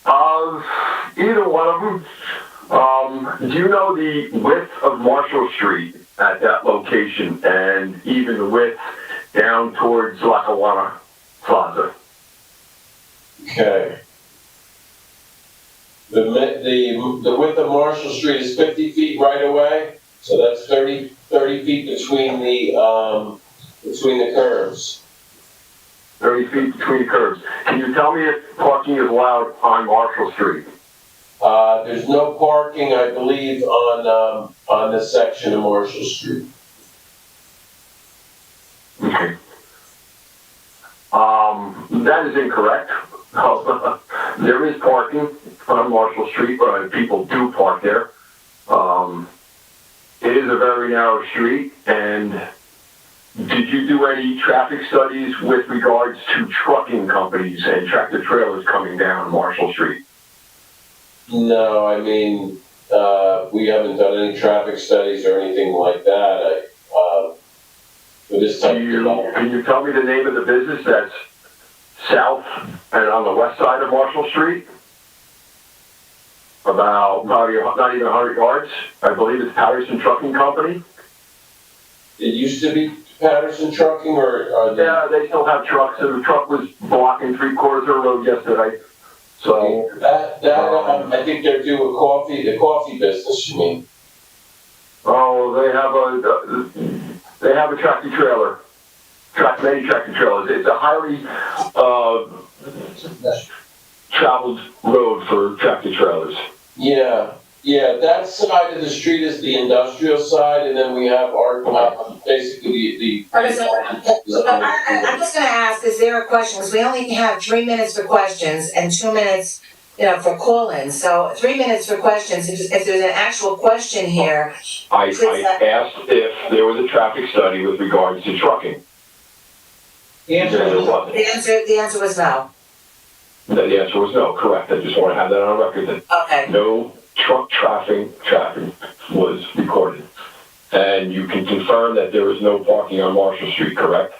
Either one of them. Do you know the width of Marshall Street at that location and even the width down towards Lackawanna Plaza? Okay. The width of Marshall Street is 50 feet right away, so that's 30 feet between the curves. 30 feet between the curbs. Can you tell me if parking is allowed on Marshall Street? There's no parking, I believe, on this section of Marshall Street. Okay. That is incorrect. There is parking on Marshall Street, but people do park there. It is a very narrow street, and did you do any traffic studies with regards to trucking companies and tractor trailers coming down Marshall Street? No, I mean, we haven't done any traffic studies or anything like that. For this type of development. Can you tell me the name of the business that's south and on the west side of Marshall Street? About not even 100 yards. I believe it's Paterson Trucking Company. It used to be Paterson Trucking, or Yeah, they still have trucks, and the truck was blocking 3/4 of the road yesterday. So I think they're doing the coffee business, you mean? oh, they have a tractor trailer. Many tractor trailers. It's a highly traveled road for tractor trailers. Yeah, that side of the street is the industrial side, and then we have our, basically the. I'm just gonna ask, is there a question, because we only have 3 minutes for questions and 2 minutes, for call-ins, so 3 minutes for questions, if there's an actual question here. I asked if there was a traffic study with regards to trucking. The answer There is wasn't. The answer was no. The answer was no, correct. I just want to have that on record that Okay. no truck traffic was recorded. And you can confirm that there was no parking on Marshall Street, correct?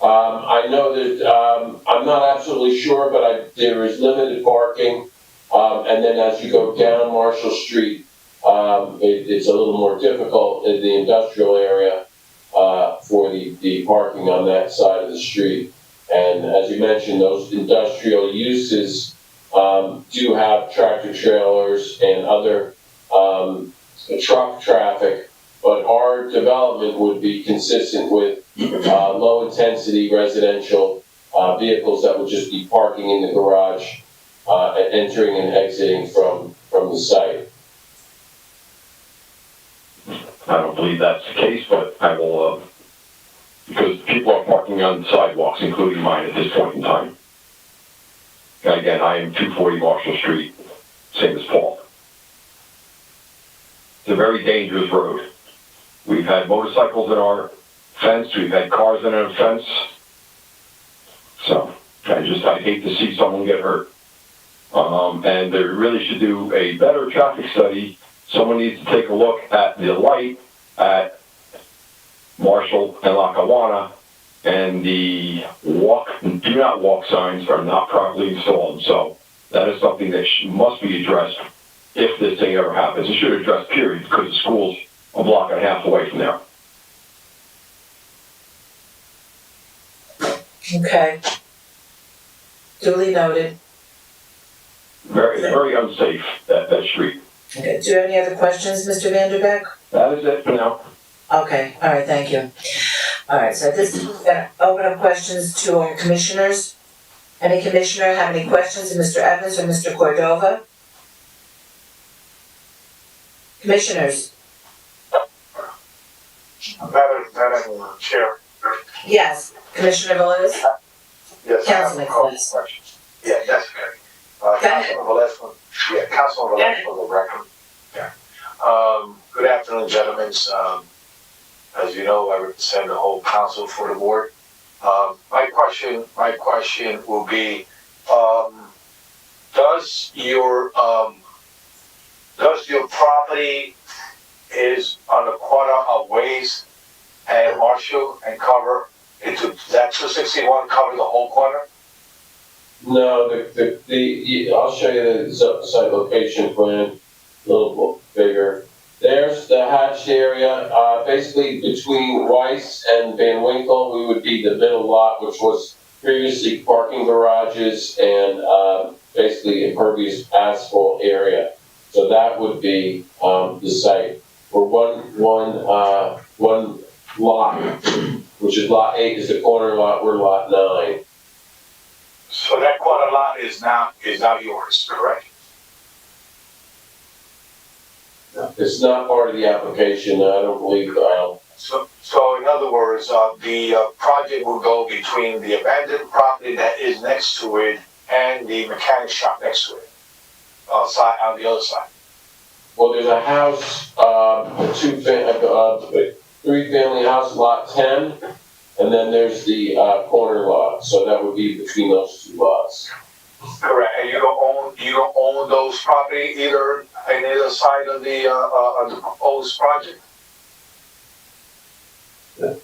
I know that, I'm not absolutely sure, but there is limited parking. And then as you go down Marshall Street, it's a little more difficult in the industrial area, for the parking on that side of the street. And as you mentioned, those industrial uses, do have tractor trailers and other, truck traffic, but our development would be consistent with low-intensity residential vehicles that would just be parking in the garage and entering and exiting from the site. I don't believe that's the case, but I will, because people are parking on sidewalks, including mine at this point in time. And again, I am 240 Marshall Street, same as Paul. It's a very dangerous road. We've had motorcycles in our fence, we've had cars in our fence. So, I hate to see someone get hurt. And they really should do a better traffic study. Someone needs to take a look at the light at Marshall and Lackawanna, and the do not walk signs are not properly installed. So that is something that must be addressed if this thing ever happens. It should address period, because the school's a block and a half away from there. Okay. Duly noted. Very, very unsafe, that street. Okay, do you have any other questions, Mr. Vanderbeck? That is it for now. Okay, all right, thank you. All right, so at this time, we're gonna open up questions to our commissioners. Any commissioner have any questions of Mr. Evans or Mr. Cordova? Commissioners? Madam Chair. Yes, Commissioner Velez? Yes, I have a Councilman couple Velez. questions. Yeah, that's okay. ahead. Councilman Velez for the record. Yeah. Good afternoon, gentlemen. As you know, I represent the whole council for the board. My question will be, does your property is on the corner of Ways and Marshall and cover into that 261 cover the whole corner? No, I'll show you the site location plan, a little bigger. There's the hatched area, basically between Weiss and Van Winkle, we would be the middle lot, which was previously parking garages and, basically impervious asphalt area. So that would be, the site. For one lot, which is lot 8 is the corner lot, we're lot 9. So that corner lot is now yours, correct? It's not part of the application, I don't believe, So in other words, the project will go between the abandoned property that is next to it and the mechanic shop next to it, on the other side. well, there's a house, a 3-family house, lot 10, and then there's the, corner lot, so that would be between those two lots. Correct, and you don't own those property either on either side of the proposed project? The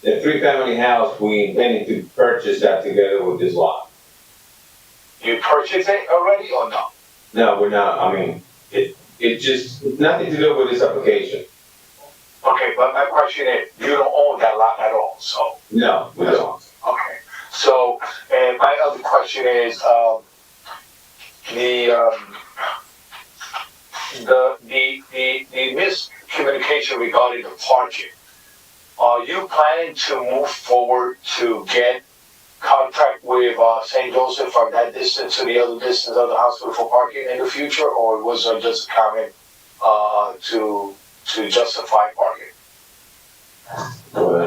3-family house, we intended to purchase that together with this lot. You purchased it already or no? No, we're not, I mean, it just, nothing to do with this application. Okay, but my question is, you don't own that lot at all, so. No, we don't. Okay, so, and my other question is, the miscommunication regarding the parking. Are you planning to move forward to get contract with St. Joseph from that distance to the other distance of the hospital for parking in the future, or was it just a comment to justify parking? No,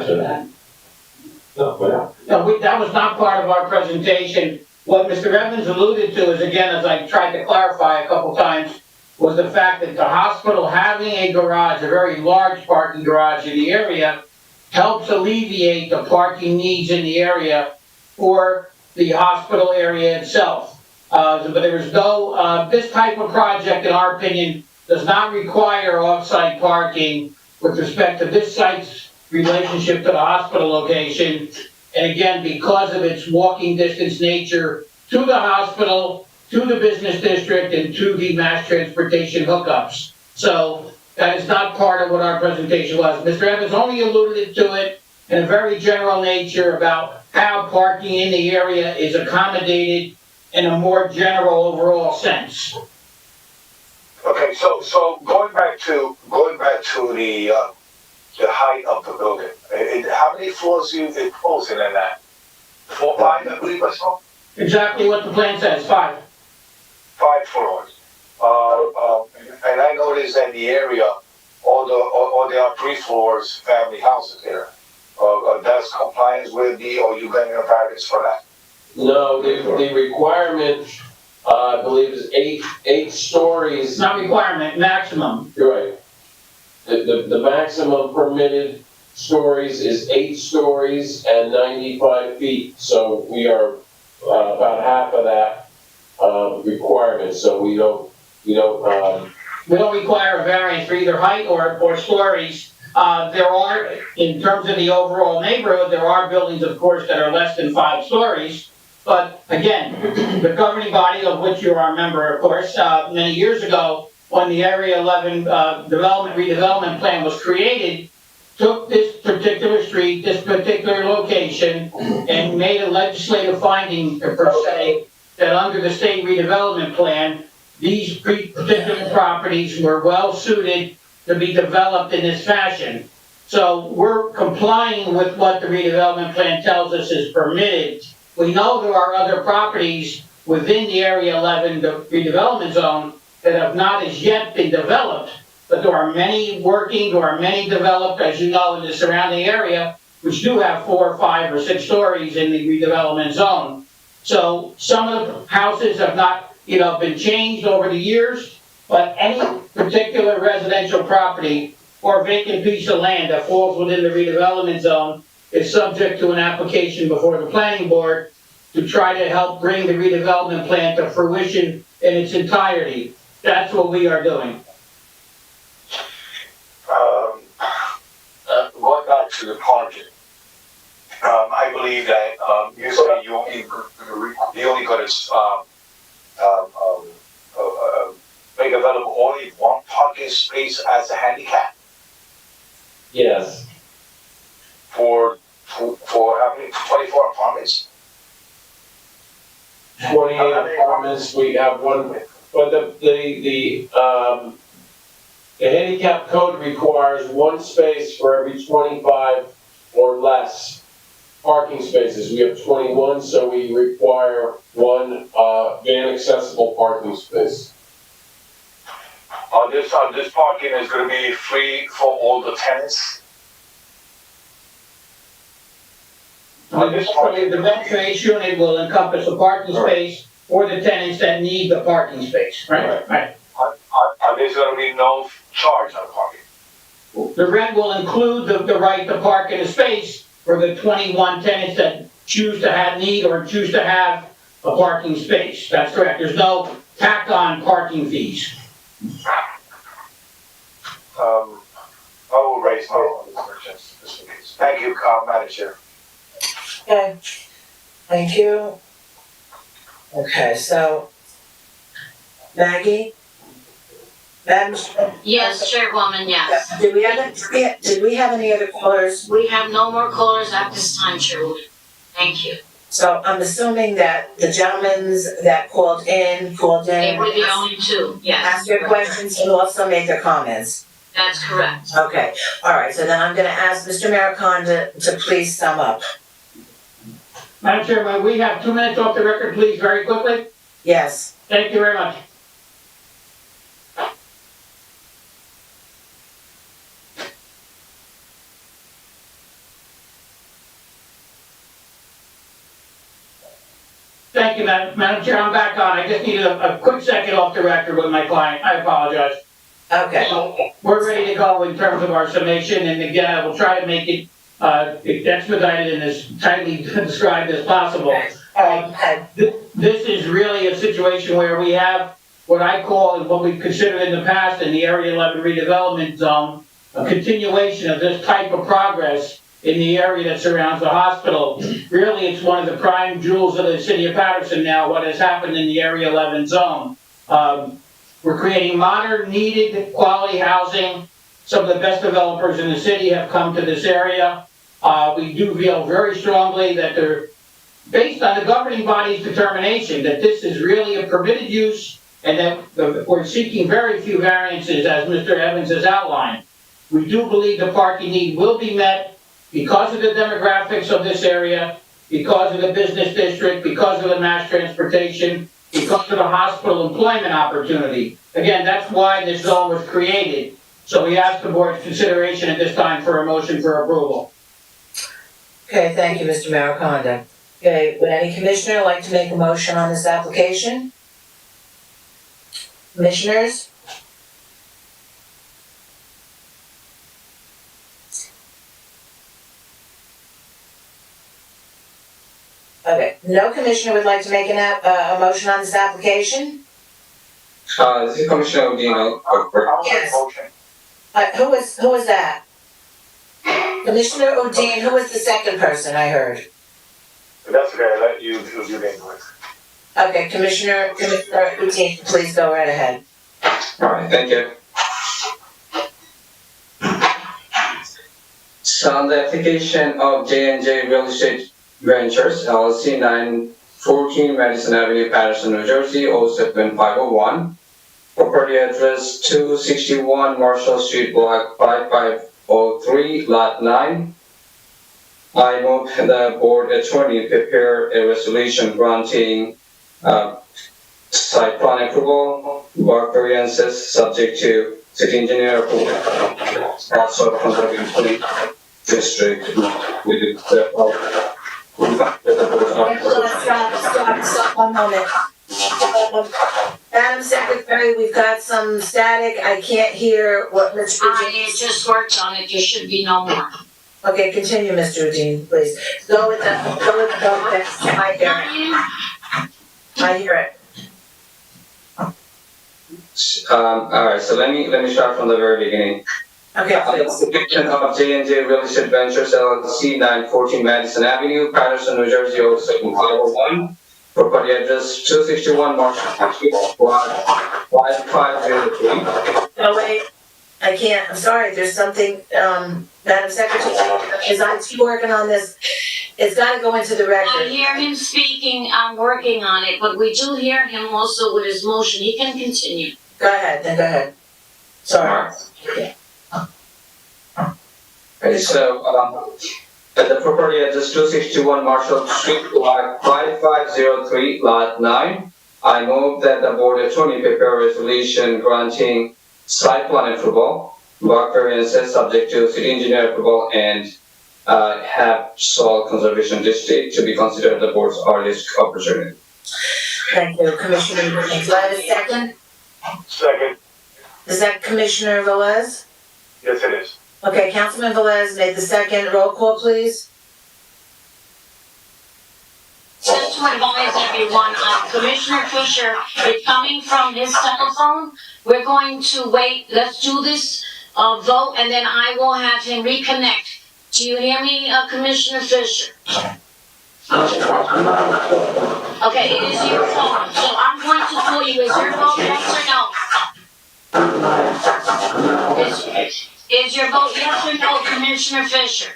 that was not part of our presentation. What Mr. Evans alluded to is, again, as I tried to clarify a couple times, was the fact that the hospital having a garage, a very large parking garage in the area, helps alleviate the parking needs in the area for the hospital area itself. But there is no, this type of project, in our opinion, does not require off-site parking with respect to this site's relationship to the hospital location. And again, because of its walking distance nature to the hospital, to the business district, and to the mass transportation hookups. So that is not part of what our presentation was. Mr. Evans only alluded to it in a very general nature about how parking in the area is accommodated in a more general overall sense. Okay, so going back to the height of the building, how many floors you proposing in that? 4, 5, I believe or so? Exactly what the plan says, 5. 5 floors. And I noticed that in the area, all there are 3 floors, family houses there. That's compliance with or you getting a variance for that? No, the requirement, I believe is 8 stories. It's not requirement, maximum. Right. the maximum permitted stories is 8 stories and 95 feet. So we are about half of that requirement, so we don't We don't require a variance for either height or stories. There are, in terms of the overall neighborhood, there are buildings, of course, that are less than 5 stories. But again, the governing body, of which you are a member, of course, many years ago, when the Area 11 redevelopment plan was created, took this particular street, this particular location, and made a legislative finding, per se, that under the state redevelopment plan, these particular properties were well suited to be developed in this fashion. So we're complying with what the redevelopment plan tells us is permitted. We know there are other properties within the Area 11 redevelopment zone that have not as yet been developed, but there are many working, there are many developed, as you know, in the surrounding area, which do have 4, 5, or 6 stories in the redevelopment zone. So some of the houses have not, been changed over the years, but any particular residential property or vacant piece of land that falls within the redevelopment zone is subject to an application before the planning board to try to help bring the redevelopment plan to fruition in its entirety. That's what we are doing. Going back to the parking, I believe that you say you only got to make available only one parking space as a handicap yes. for how many? 24 apartments. 28 apartments, we have one, but the handicap code requires 1 space for every 25 or less parking spaces. We have 21, so we require 1 van accessible parking space. This parking is going to be free for all the tenants. The ventilation unit will encompass a parking space for the tenants that need the parking space, right? Right. There's going to be no charge on parking. The rent will include the right to park in a space for the 21 tenants that choose to have need or choose to have a parking space. That's correct. There's no tack-on parking fees. I will raise my own questions just in case. Thank you, Madam Chair. Okay, thank you. Okay, so Maggie? Madam Chair? Yes, Chairwoman, yes. Did we have any other callers? We have no more callers at this time, Chairwoman. Thank you. So I'm assuming that the gentlemen that called in. They were the only 2, yes. Asked their questions and also made their comments. That's correct. Okay, all right, so then I'm gonna ask Mr. Mariconda to please sum up. Madam Chairman, we have 2 minutes off the record, please, very quickly. Yes. Thank you very much. Thank you, Madam Chair, I'm back on. I just needed a quick second off the record with my client. I apologize. Okay, So, we're ready to go in terms of our summation, and again, I will try to make it expedited and as tightly described as possible. This is really a situation where we have what I call, and what we've considered in the past in the Area 11 redevelopment zone, a continuation of this type of progress in the area that surrounds the hospital. Really, it's one of the prime jewels of the city of Paterson now, what has happened in the Area 11 zone. We're creating modern, needed, quality housing. Some of the best developers in the city have come to this area. We do feel very strongly that they're based on the governing body's determination that this is really a permitted use and that we're seeking very few variances, as Mr. Evans has outlined. We do believe the parking need will be met because of the demographics of this area, because of the business district, because of the mass transportation, because of the hospital employment opportunity. Again, that's why this zone was created. So we ask the board's consideration at this time for a motion for approval. okay, thank you, Mr. Mariconda. Okay, would any commissioner like to make a motion on this application? Commissioners? Okay, no commissioner would like to make a motion on this application? This is Commissioner Odino. I'll make Yes. a motion. Who was that? Commissioner Odine, who was the second person I heard? That's okay, I'll let you do the English. Okay, Commissioner Odine, please go right ahead. Alright, thank you. So on the application of J&J Real Estate Ventures LLC, 914 Madison Avenue, Paterson, New Jersey, 07501. Property address 261 Marshall Street, Block 5503, Lot 9. I move the board attorney prepare a resolution granting site plan approval, work variances subject to city engineer approval, also conservation district with Stop 1 moment. Madam Secretary, we've got some static, I can't hear what Mr. Udine. I just worked on it, there should be no more. Okay, continue, Mr. Udine, please. Go with the vote that's, I hear it. Alright, so let me start from the very beginning. Okay, please. Application of J&J Real Estate Ventures LLC, 914 Madison Avenue, Paterson, New Jersey, 07501. Property address 261 Marshall Street, Block 5503. No, wait, I can't, I'm sorry, there's something, Madam Secretary, as I keep working on this, it's gotta go into the I record. hear him speaking, I'm working on it, but we do hear him also with his motion, he can continue. Go ahead. Sorry. Okay, so, the property address 261 Marshall Street, Block 5503, Lot 9. I move that the board attorney prepare a resolution granting site plan approval, work variances subject to city engineer approval, and have soil conservation district to be considered the board's earliest opportunity. Thank you, Commissioner, do I have a second? Second, Is that Commissioner Velez? yes it is. Okay, Councilman Velez made the second, roll call please. Just to advise everyone, Commissioner Fisher is coming from his telephone. We're going to wait, let's do this, vote, and then I will have him reconnect. Do you hear me, Commissioner Fisher? Okay, it is your phone, so I'm going to call you, is your vote yes or no? Is your vote yes or no, Commissioner Fisher?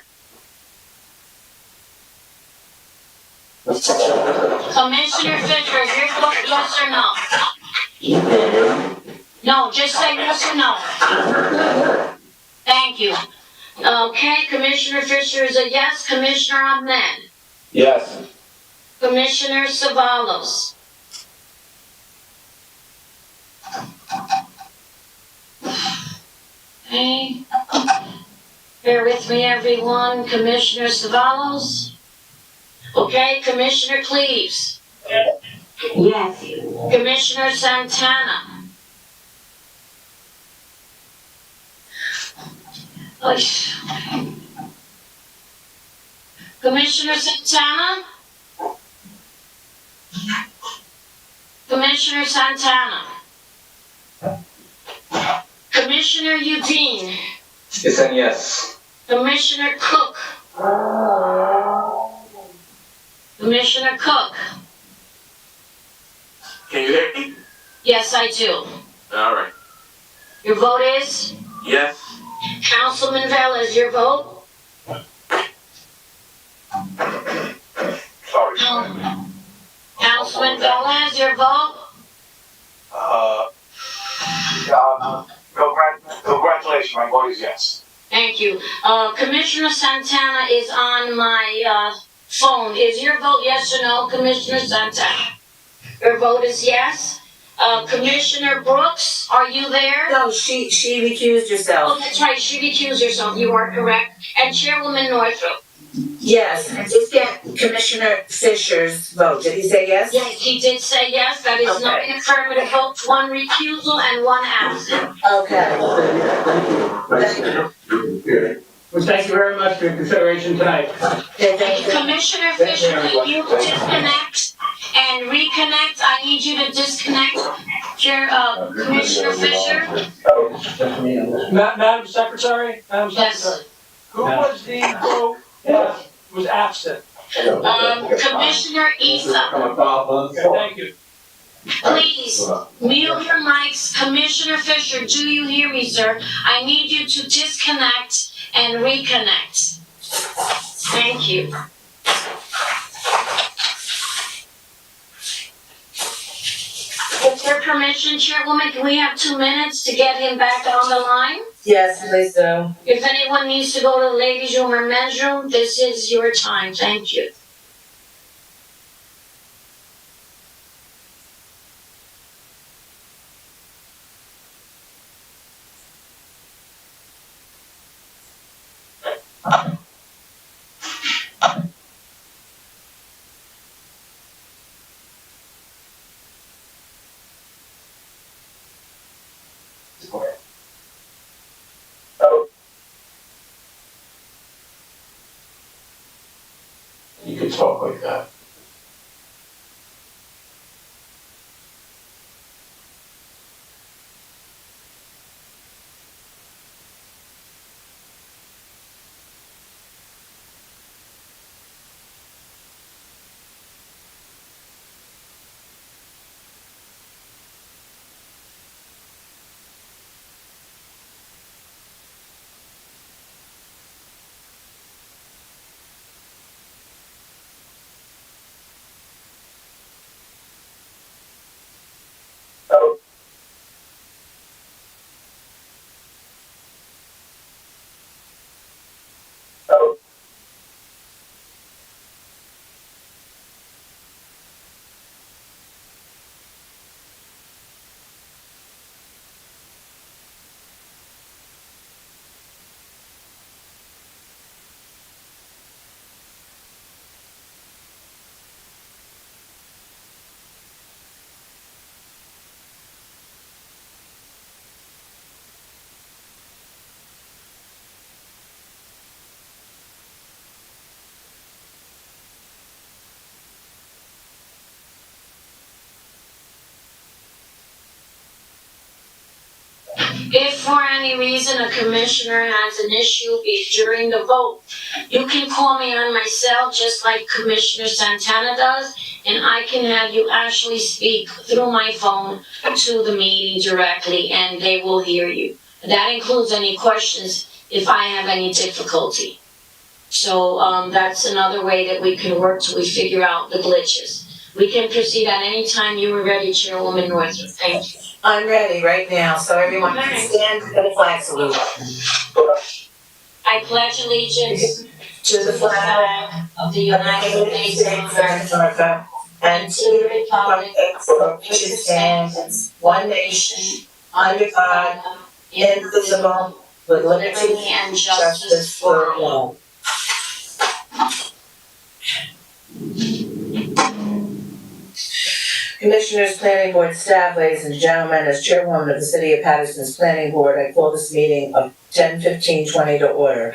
Commissioner Fisher, is your vote yes or no? No, just say yes or no. Thank you. Okay, Commissioner Fisher is a yes, Commissioner Ahmed, Yes. Commissioner Savalos. Okay. Bear with me, everyone. Commissioner Savalos. Okay, Commissioner Cleaves. Yes. Commissioner Santana. Oish. Commissioner Santana? Commissioner Santana? Commissioner Udine? It's a yes. Commissioner Cook? Commissioner Cook? Can you hear me? Yes, I do. All right. Your vote is? Yes. Councilman Velez, your vote? Sorry. No. Councilman Velez, your vote? Congratulations, my vote is yes. Thank you. Commissioner Santana is on my, phone. Is your vote yes or no, Commissioner Santana? Your vote is yes. Commissioner Brooks, are you there? No, she recused Oh, herself. that's right, she recused herself, you are correct. And Chairwoman Northrop? Yes, just get Commissioner Fisher's vote, did he say yes? Yes, he did say yes, that is 9 affirmative votes, 1 recusal and 1 absent. Okay. Thank you. We thank you very much for your consideration tonight. Okay, thank you. Commissioner Fisher, can you disconnect and reconnect? I need you to disconnect. Commissioner Fisher? Madam Secretary, Yes. who was the vote that was absent? Commissioner Issa, Thank you. please, mute your mics. Commissioner Fisher, do you hear me, sir? I need you to disconnect and reconnect. Thank you. With your permission, Chairwoman, can we have 2 minutes to get him back on the line? Yes, please do. If anyone needs to go to the ladies' room or men's room, this is your time. Thank you. You could talk like that. If for any reason a commissioner has an issue during the vote, you can call me on my cell just like Commissioner Santana does, and I can have you actually speak through my phone to the meeting directly, and they will hear you. That includes any questions if I have any difficulty. So that's another way that we can work till we figure out the glitches. We can proceed at any time you are ready, Chairwoman Northrup. Thank you. I'm ready right now, so everyone can stand for the flag salute. I pledge allegiance To the flag of the United States of America America and to the republic for which it stands, one nation, under God, indivisible, with liberty and justice for all. Commissioners, Planning Board staff, ladies and gentlemen, as Chairwoman of the City of Paterson's Planning Board, I call this meeting of 10:15:20 to order.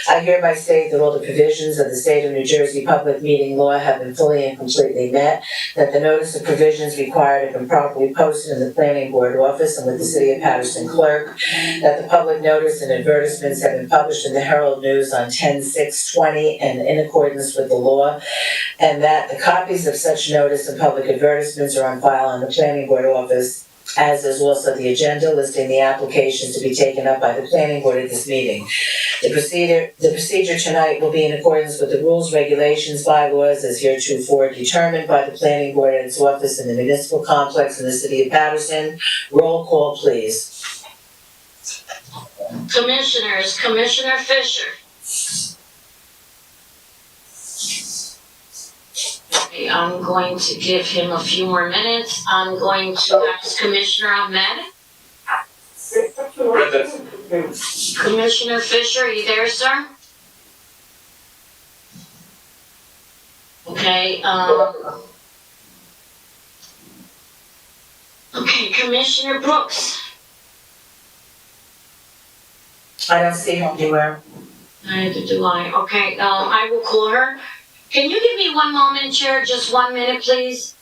I hereby state that all the provisions of the State of New Jersey Public Meeting Law have been fully and completely met, that the notice of provisions required have been properly posted in the Planning Board office and with the City of Paterson clerk, that the public notice and advertisements have been published in the Herald News on 10/6/20 and in accordance with the law, and that the copies of such notice and public advertisements are on file in the Planning Board office, as is also the agenda listing the applications to be taken up by the Planning Board at this meeting. The procedure tonight will be in accordance with the rules, regulations, bylaws as heretofore determined by the Planning Board at its office in the municipal complex in the City of Paterson. Roll call, please. Commissioners, Commissioner Fisher. Okay, I'm going to give him a few more minutes. I'm going to ask Commissioner Ahmed. Commissioner Fisher, are you there, sir? Okay, okay, Commissioner Brooks. I don't see him anywhere. Neither do I. Okay, I will call her. Can you give me one moment, Chair? Just 1 minute, please?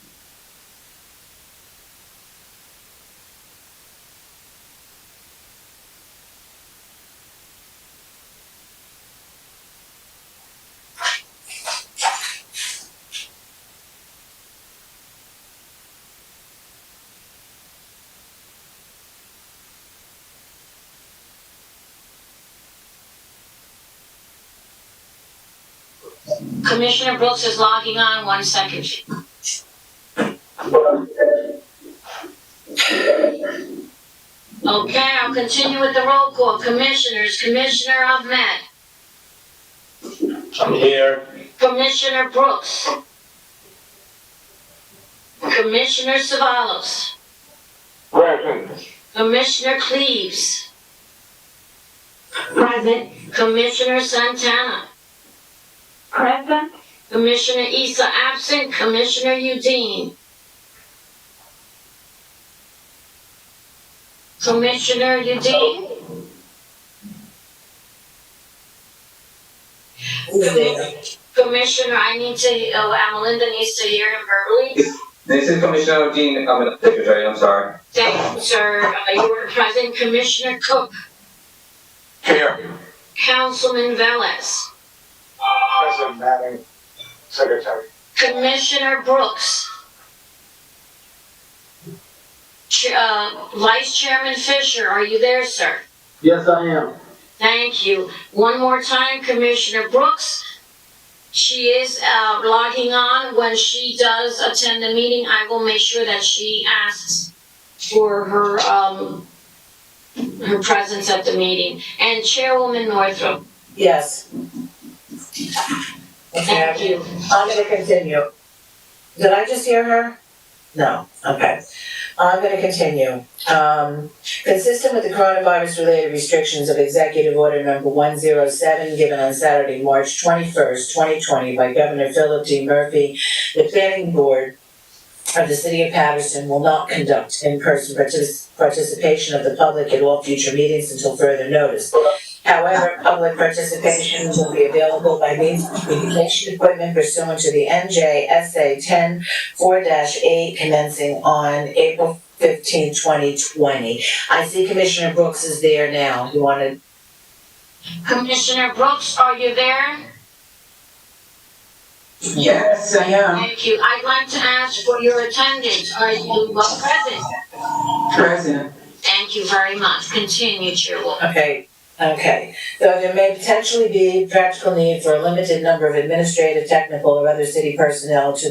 Commissioner Brooks is logging on. 1 second. Okay, I'll continue with the roll call. Commissioners, Commissioner Ahmed, I'm here. Commissioner Brooks, Commissioner Savalos, Present. Commissioner Cleaves, Present. Commissioner Santana, Present. Commissioner Issa absent, Commissioner Udine. Commissioner Udine, Commissioner, Amalinda needs to hear him verbally. This is Commissioner Dean, I'm the secretary, I'm sorry. Thank you, sir. You were present. Commissioner Cook, Here. Councilman Velez, Present, Madam Secretary. Commissioner Brooks, Vice Chairman Fisher, are you there, sir? Yes, I am. Thank you. One more time, Commissioner Brooks. She is logging on. When she does attend the meeting, I will make sure that she asks for her presence at the meeting. And Chairwoman Northrop, Yes. thank Okay, you. I'm gonna continue. Did I just hear her? No, okay. I'm gonna continue. Consistent with the coronavirus-related restrictions of Executive Order Number 107, given on Saturday, March 21st, 2020 by Governor Philip D. Murphy, the Planning Board of the City of Paterson will not conduct in-person participation of the public at all future meetings until further notice. However, public participation will be available by means of communication equipment pursuant to the NJSA 10-4-8 commencing on April 15, 2020. I see Commissioner Brooks is there now. You wanna, Commissioner Brooks, are you there? Yes, I am Thank you. I'd like to ask for your attendance. Are you present? present. Thank you very much. Continue, Chairwoman. Okay. Though there may potentially be practical need for a limited number of administrative, technical, or other city personnel to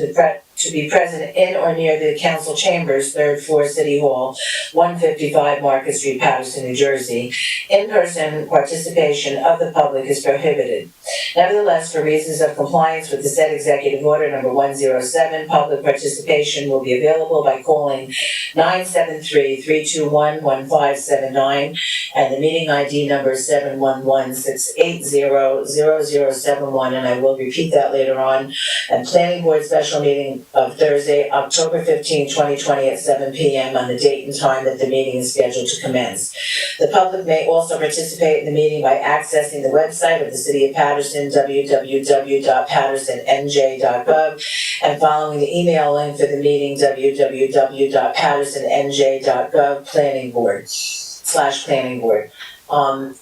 be present in or near the council chambers, third floor, City Hall, 155 Market Street, Paterson, New Jersey, in-person participation of the public is prohibited. Nevertheless, for reasons of compliance with the said Executive Order Number 107, public participation will be available by calling 973-321-1579 and the meeting ID number is 711-680-0071, and I will repeat that later on. And Planning Board special meeting of Thursday, October 15, 2020 at 7 p.m. on the date and time that the meeting is scheduled to commence. The public may also participate in the meeting by accessing the website of the City of Paterson, www.patersonnj.gov, and following the email link for the meeting, www.patersonnj.gov, Planning Board. /Planning Board.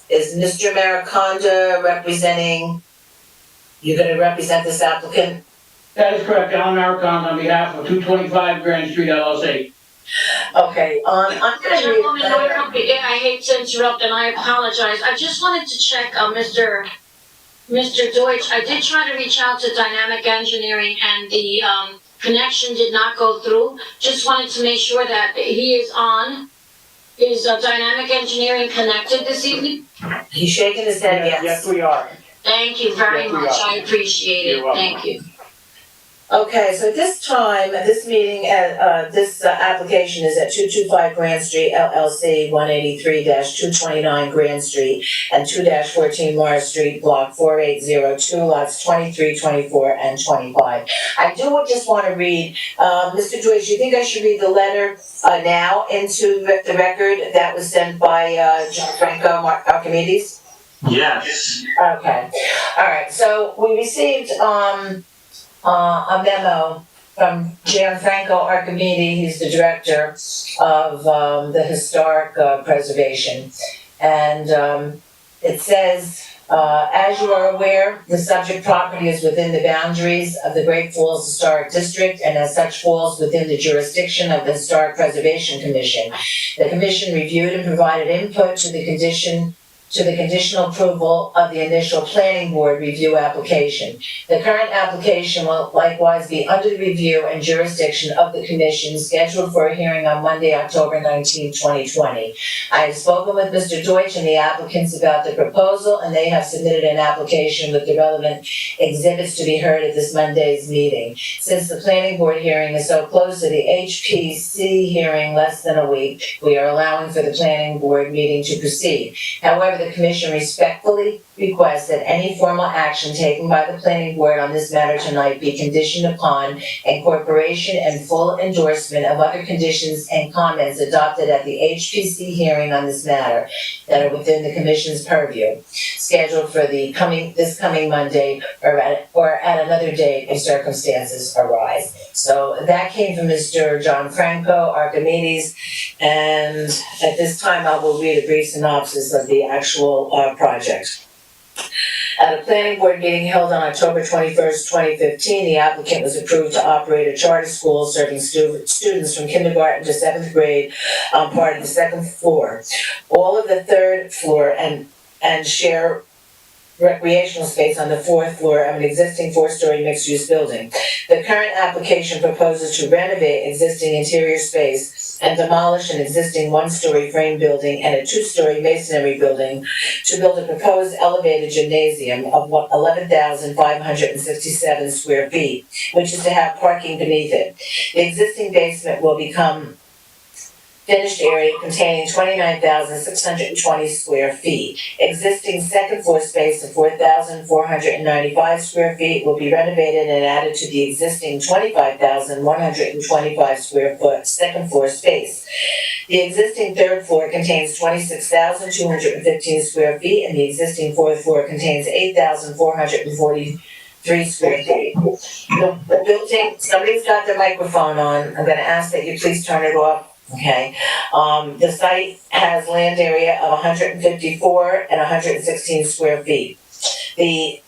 Is Mr. Mariconda representing, you're gonna represent this applicant? That is correct. Alan Maricon on behalf of 225 Grand Street LLC. Okay, I'm gonna Chairwoman read, Northrop, I hate to interrupt and I apologize. I just wanted to check, Mr. Deutsch. I did try to reach out to Dynamic Engineering and the connection did not go through. Just wanted to make sure that he is on. Is Dynamic Engineering connected this evening? he's shaking his head, yes. Yes, we are. Thank you very Yes, we much. are. I appreciate it. You're welcome. Thank you. Okay, so at this time, this meeting, this application is at 225 Grand Street LLC, 183-229 Grand Street, and 2-14 Morris Street, Block 4802, lots 23, 24, and 25. I do just want to read, Mr. Deutsch, you think I should read the letter now into the record that was sent by Gianfranco Archimedes? Yes. Okay, all right, so we received, a memo from Gianfranco Archimedes, he's the director of, the historic, preservation. And, it says, as you are aware, the subject property is within the boundaries of the Great Falls Historic District and as such falls within the jurisdiction of the Historic Preservation Commission. The commission reviewed and provided input to the conditional approval of the initial planning board review application. The current application will likewise be under the review and jurisdiction of the commission scheduled for a hearing on Monday, October 19, 2020. I have spoken with Mr. Deutsch and the applicants about the proposal, and they have submitted an application with the relevant exhibits to be heard at this Monday's meeting. Since the planning board hearing is so close to the HPC hearing less than a week, we are allowing for the planning board meeting to proceed. However, the commission respectfully requests that any formal action taken by the planning board on this matter tonight be conditioned upon incorporation and full endorsement of other conditions and comments adopted at the HPC hearing on this matter that are within the commission's purview, scheduled for this coming Monday or at another date if circumstances arise. So that came from Mr. Gianfranco Archimedes, and at this time I will read a brief synopsis of the actual project. At a planning board meeting held on October 21st, 2015, the applicant was approved to operate a charter school serving students from kindergarten to 7th grade on part of the second floor, all of the third floor, and share recreational space on the fourth floor of an existing 4-story mixed-use building. The current application proposes to renovate existing interior space and demolish an existing 1-story frame building and a 2-story masonry building to build a proposed elevated gymnasium of 11,567 square feet, which is to have parking beneath it. The existing basement will become finished area containing 29,620 square feet. Existing second floor space of 4,495 square feet will be renovated and added to the existing 25,125 square foot second floor space. The existing third floor contains 26,215 square feet and the existing fourth floor contains 8,443 square feet. The building, somebody's got their microphone on. I'm gonna ask that you please turn it off. Okay, the site has land area of 154 and 116 square feet. The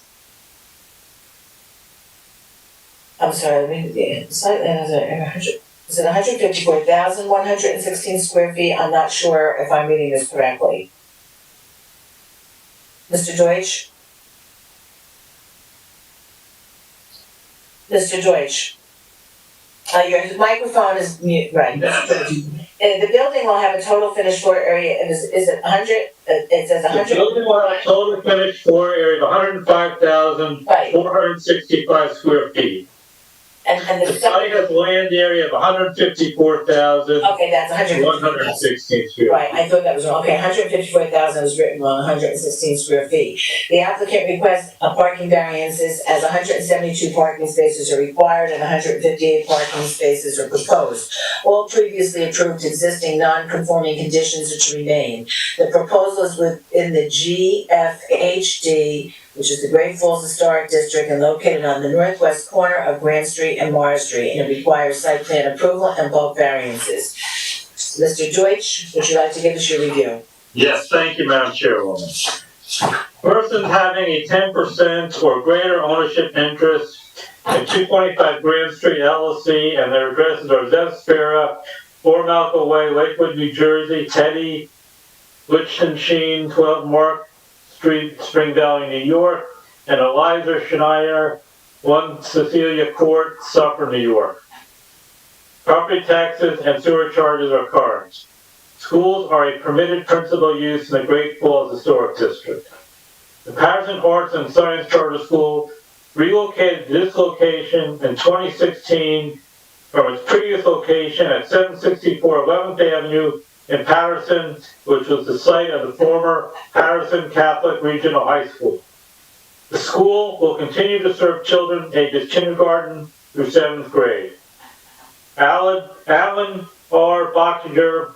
site land is 154,116 square feet? I'm not sure if I'm reading this correctly. Mr. Deutsch? Mr. Deutsch? Your microphone is mute, right? The building will have a total finished floor area, is it 100, it says 100? The building will have a total finished floor area of 105,465 square feet. And The site has land area of 154,000. Okay, that's 116 square. Right, I thought that was wrong. Okay, 154,000 was written wrong, 116 square feet. The applicant requests a parking variances as 172 parking spaces are required and 158 parking spaces are proposed. All previously approved existing non-conforming conditions are to remain. The proposal is within the GFHD, which is the Great Falls Historic District and located on the northwest corner of Grand Street and Mars Street, and it requires site plan approval and bulk variances. Mr. Deutsch, would you like to give us your review? Yes, thank you, Madam Chairwoman. Persons having a 10% or greater ownership interest in 225 Grand Street LLC and their addresses are Zev Spera, 4 Malco Way, Lakewood, New Jersey, Teddy Lichtenstein, 12 Mark Street, Spring Valley, New York, and Eliza Schneider, 1 Cecilia Court, Suffolk, New York. Property taxes and sewer charges are current. Schools are a permitted principal use in the Great Falls Historic District. The Paterson Arts and Science Charter School relocated to this location in 2016 from its previous location at 764 11th Avenue in Paterson, which was the site of the former Paterson Catholic Regional High School. The school will continue to serve children ages kindergarten through 7th grade. Alan R. Boxinger,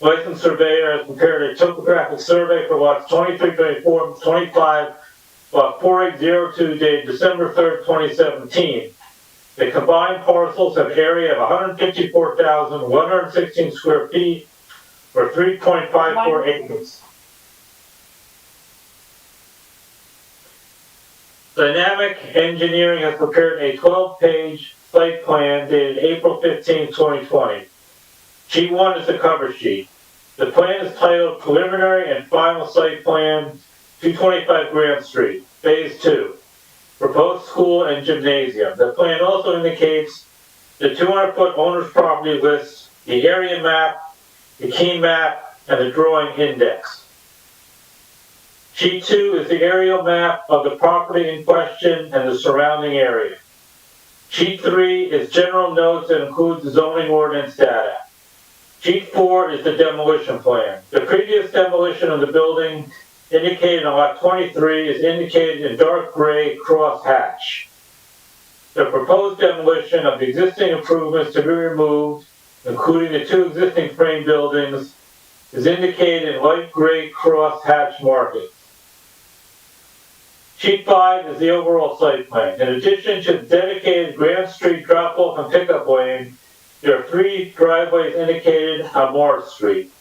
licensed surveyor has prepared a topographic survey for lots 23, 24, 25, lot 4802 dated December 3rd, 2017. The combined parcels have area of 154,116 square feet, or 3.54 acres. Dynamic Engineering has prepared a 12-page site plan dated April 15, 2020. Sheet 1 is the cover sheet. The plan is titled Preliminary and Final Site Plan, 225 Grant Street, Phase 2, Proposed School and Gymnasium. The plan also indicates the 200-foot owner's property list, the area map, the key map, and the drawing index. Sheet 2 is the aerial map of the property in question and the surrounding area. Sheet 3 is general notes that includes zoning ordinance data. Sheet 4 is the demolition plan. The previous demolition of the building indicated on lot 23 is indicated in dark gray cross hatch. The proposed demolition of the existing improvements to be removed, including the 2 existing frame buildings, is indicated in light gray cross hatch markings. Sheet 5 is the overall site plan. In addition to the dedicated Grand Street drop-off and pickup lane, there are 3 driveways indicated on Morris Street.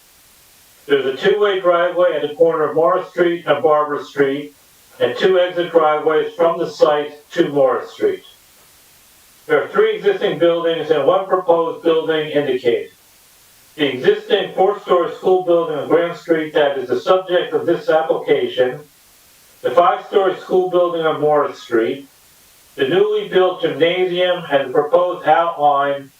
There's a 2-way driveway at the corner of Morris Street and Barber Street, and 2 exit driveways from the site to Morris Street. There are 3 existing buildings and 1 proposed building indicated. The existing 4-story school building on Grand Street that is the subject of this application, the 5-story school building on Morris Street, the newly built gymnasium, and the proposed outline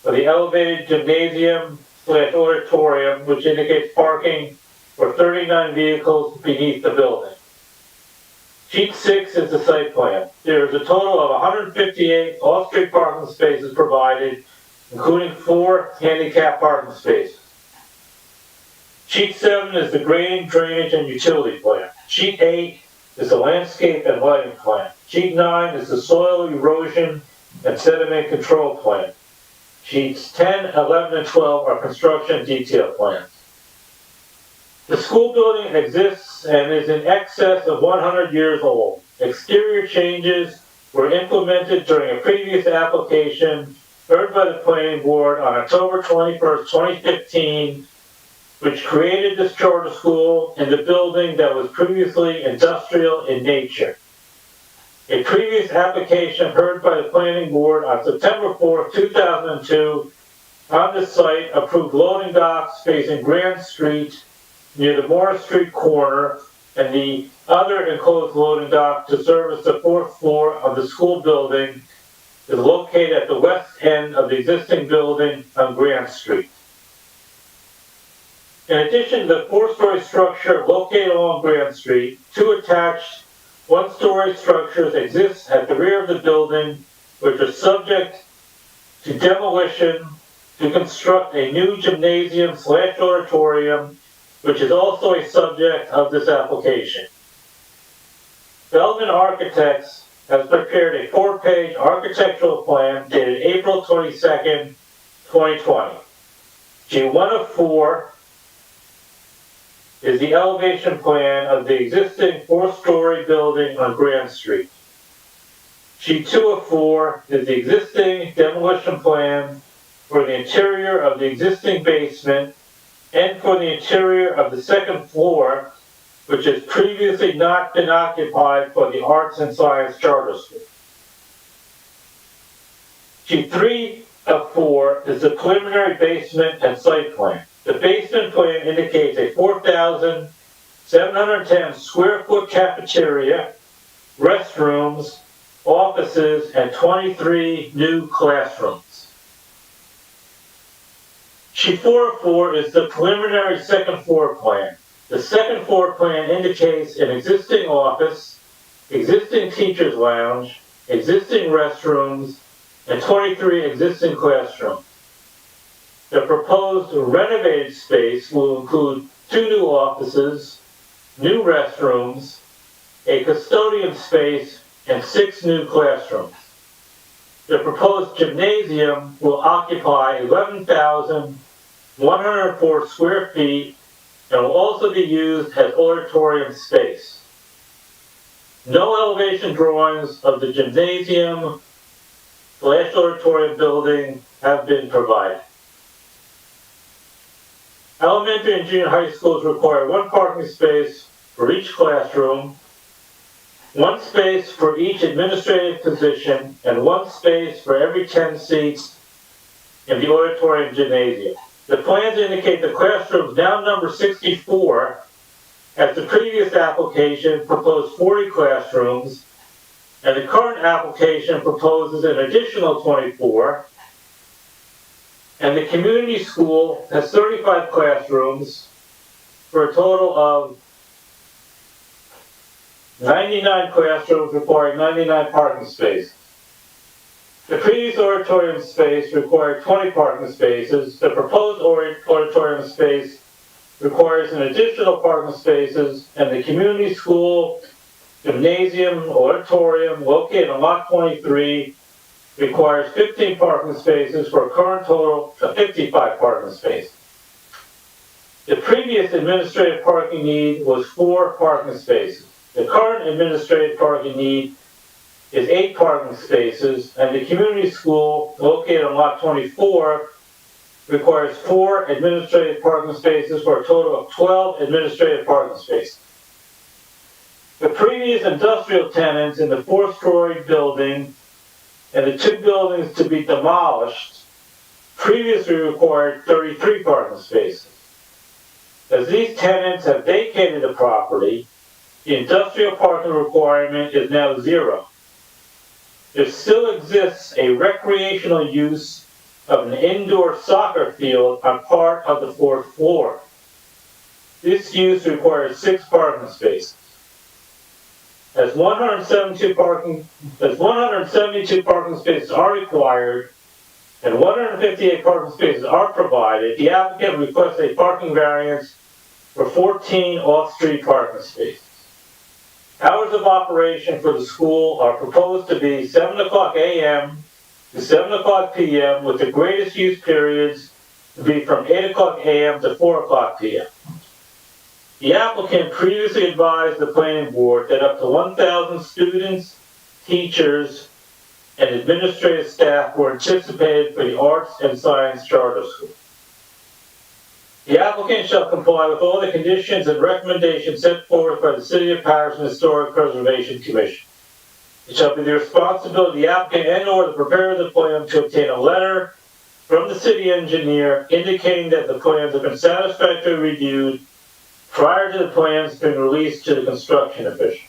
of the elevated gymnasium/auditorium, which indicates parking for 39 vehicles beneath the building. Sheet 6 is the site plan. There is a total of 158 off-street parking spaces provided, including 4 handicap parking spaces. Sheet 7 is the grading, drainage, and utility plan. Sheet 8 is the landscape and lighting plan. Sheet 9 is the soil erosion and sediment control plan. Sheets 10, 11, and 12 are construction detail plans. The school building exists and is in excess of 100 years old. Exterior changes were implemented during a previous application heard by the planning board on October 21st, 2015, which created this charter school in the building that was previously industrial in nature. A previous application heard by the planning board on September 4th, 2002, on the site approved loading docks facing Grand Street near the Morris Street corner, and the other enclosed loading dock to service the 4th floor of the school building is located at the west end of the existing building on Grand Street. In addition to the 4-story structure located along Grand Street, 2 attached 1-story structures exist at the rear of the building, which are subject to demolition to construct a new gymnasium/auditorium, which is also a subject of this application. Feldman Architects has prepared a 4-page architectural plan dated April 22nd, 2020. G1 of 4 is the elevation plan of the existing 4-story building on Grand Street. Sheet 2 of 4 is the existing demolition plan for the interior of the existing basement and for the interior of the 2nd floor, which has previously not been occupied for the Arts and Science Charter School. Sheet 3 of 4 is the preliminary basement and site plan. The basement plan indicates a 4,710 square foot cafeteria, restrooms, offices, and 23 new classrooms. Sheet 4 of 4 is the preliminary 2nd floor plan. The 2nd floor plan indicates an existing office, existing teacher's lounge, existing restrooms, and 23 existing classrooms. The proposed renovated space will include 2 new offices, new restrooms, a custodian space, and 6 new classrooms. The proposed gymnasium will occupy 11,100 104 square feet and will also be used as auditorium space. No elevation drawings of the gymnasium / auditorium building have been provided. Elementary and junior high schools require 1 parking space for each classroom, 1 space for each administrative position, and 1 space for every 10 seats in the auditorium gymnasium. The plans indicate the classrooms now number 64, as the previous application proposed 40 classrooms, and the current application proposes an additional 24, and the community school has 35 classrooms for a total of 99 classrooms requiring 99 parking spaces. The previous auditorium space required 20 parking spaces. The proposed auditorium space requires an additional parking spaces, and the community school gymnasium auditorium located on lot 23 requires 15 parking spaces for a current total of 55 parking spaces. The previous administrative parking need was 4 parking spaces. The current administrative parking need is 8 parking spaces, and the community school located on lot 24 requires 4 administrative parking spaces for a total of 12 administrative parking spaces. The previous industrial tenants in the 4-story building and the 2 buildings to be demolished previously required 33 parking spaces. As these tenants have vacated the property, the industrial parking requirement is now 0. There still exists a recreational use of an indoor soccer field on part of the 4th floor. This use requires 6 parking spaces. As 172 parking spaces are required and 158 parking spaces are provided, the applicant requests a parking variance for 14 off-street parking spaces. Hours of operation for the school are proposed to be 7 o'clock a.m. to 7 o'clock p.m. with the greatest use periods to be from 8 o'clock a.m. to 4 o'clock p.m. The applicant previously advised the planning board that up to 1,000 students, teachers, and administrative staff were anticipated for the Arts and Science Charter School. The applicant shall comply with all the conditions and recommendations set forth by the City of Paterson Historic Preservation Commission. It shall be the responsibility of the applicant and/or the preparer of the plan to obtain a letter from the city engineer indicating that the plans have been satisfactorily reviewed prior to the plans being released to the construction official.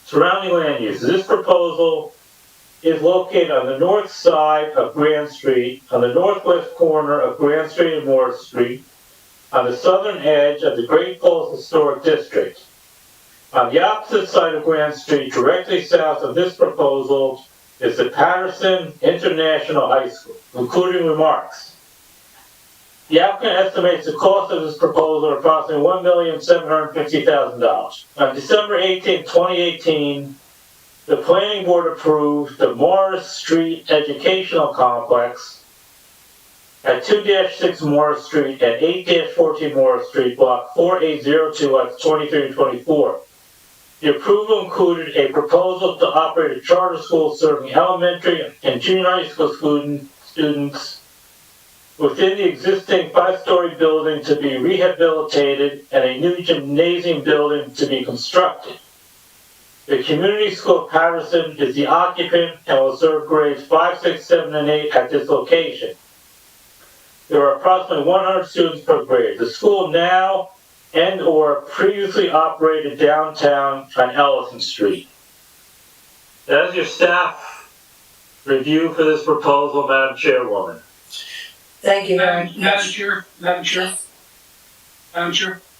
Surrounding land uses. This proposal is located on the north side of Grand Street, on the northwest corner of Grand Street and Morris Street, on the southern edge of the Great Falls Historic District. On the opposite side of Grand Street, directly south of this proposal, is the Paterson International High School. Concluding remarks. The applicant estimates the cost of this proposal at approximately $1,750,000. On December 18, 2018, the planning board approved the Morris Street Educational Complex at 2-6 Morris Street and 8-14 Morris Street, block 4802, lots 23 and 24. The approval included a proposal to operate a charter school serving elementary and junior high school students within the existing 5-story building to be rehabilitated and a new gymnasium building to be constructed. The Community School of Paterson is the occupant and will serve grades 5, 6, 7, and 8 at this location. There are approximately 100 students per grade. The school now and/or previously operated downtown on Ellison Street. That is your staff review for this proposal, Madam Chairwoman. Thank you very much. Madam Chair.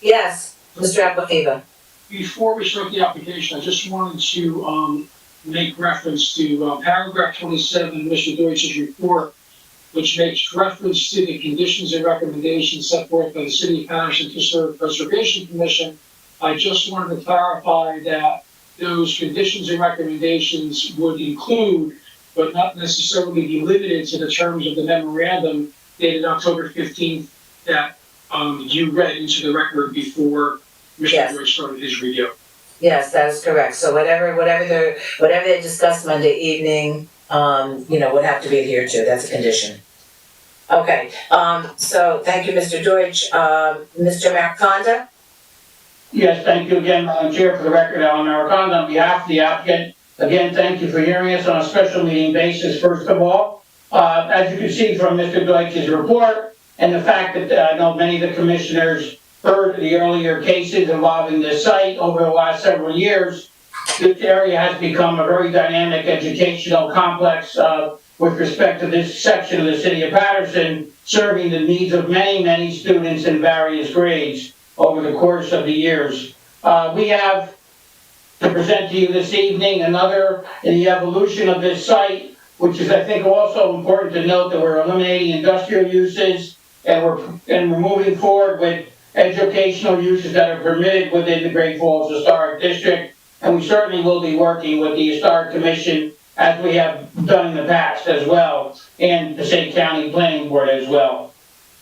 Yes, Mr. Applehaven. Before we start the application, I just wanted to make reference to paragraph 27 of Mr. Deutsch's report, which makes reference to the conditions and recommendations set forth by the City of Paterson Historic Preservation Commission. I just wanted to clarify that those conditions and recommendations would include, but not necessarily be limited to, the terms of the memorandum dated October 15th that you read into the record before Yes. Mr. Deutsch started his review. Yes, that is correct. So whatever they discussed Monday evening, would have to be adhered to. That's a condition. Okay, so thank you, Mr. Deutsch. Mr. Mariconda? Yes, thank you again, Madam Chair. For the record, Alan Mariconda, on behalf of the applicant, again, thank you for hearing us on a special meeting basis, first of all. As you can see from Mr. Deutsch's report, and the fact that I know many of the commissioners heard the earlier cases involving this site over the last several years, this area has become a very dynamic educational complex with respect to this section of the city of Paterson, serving the needs of many, many students in various grades over the course of the years. We have to present to you this evening another in the evolution of this site, which is, I think, also important to note that we're eliminating industrial uses and we're moving forward with educational uses that are permitted within the Great Falls Historic District. And we certainly will be working with the Historic Commission as we have done in the past as well, and the Passaic County Planning Board as well.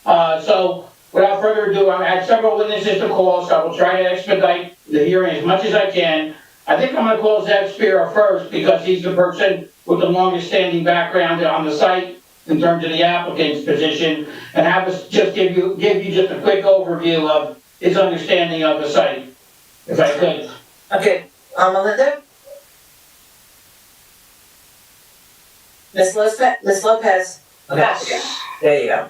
So without further ado, I had several witnesses to call, so I will try to expedite the hearing as much as I can. I think I'm going to call Zeb Spira first because he's the person with the longest standing background on the site in terms of the applicant's position, and have us just give you just a quick overview of his understanding of the site, if I could. Okay, Melinda? Ms. Lopez? Okay. Yes. There you go.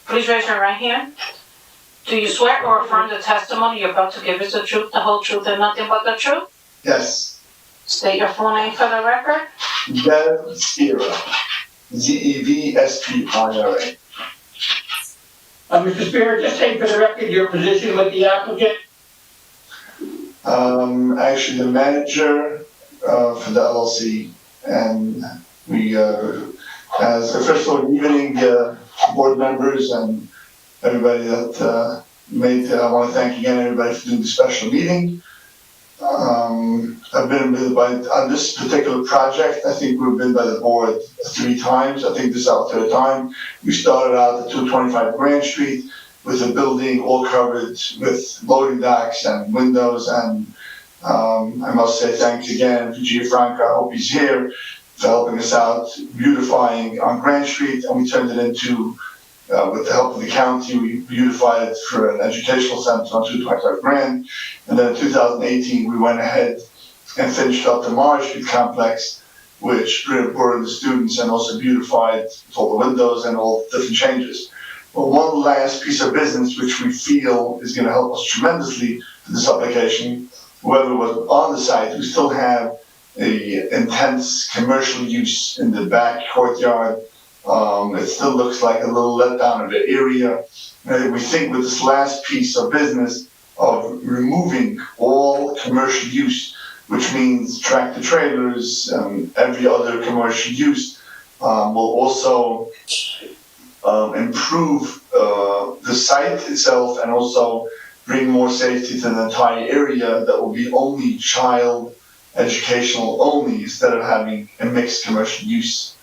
Please raise your right hand. Do you swear or affirm the testimony you're about to give is the truth, the whole truth, and nothing but the truth? Yes. State your full name for the record. Zeb Spira. Zevspira. Mr. Spira, just state for the record your position with the applicant. Actually the manager for the LLC, and we, as first of all, good evening, board members and everybody that I want to thank again everybody for doing the special meeting. I've been on this particular project, I think we've been by the board 3 times. I think this is our 3rd time. We started out at 225 Grand Street with a building all covered with loading docks and windows, and I must say thanks again to Gianfranco, I hope he's here, for helping us out beautifying on Grand Street, and we turned it into, with the help of the county, we beautified it for an educational center on 225 Grand. And then in 2018, we went ahead and finished up the Mars Street complex, which brought in the students and also beautified with all the windows and all the different changes. But one last piece of business which we feel is going to help us tremendously for this application, whoever was on the site, we still have a intense commercial use in the back courtyard. It still looks like a little letdown of the area. We think with this last piece of business of removing all commercial use, which means tractor trailers and every other commercial use, will also improve the site itself and also bring more safety to the entire area that will be only child educational only instead of having a mixed commercial use.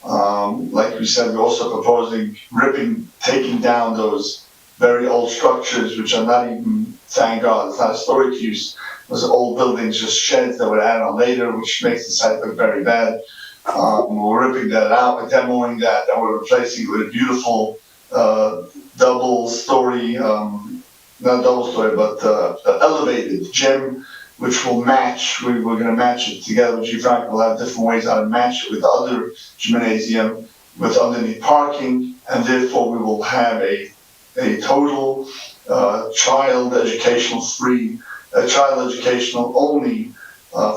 Like we said, we're also proposing taking down those very old structures, which are not even, thank God, it's not historic use. Those old buildings, just sheds that were added on later, which makes the site look very bad. We're ripping that out, we're demoing that, and we're replacing it with a beautiful double-story, not double-story, but elevated gym, which will match. We're going to match it together with Gianfranco. We'll have different ways how to match it with the other gymnasium, with underneath parking, and therefore we will have a total child educational only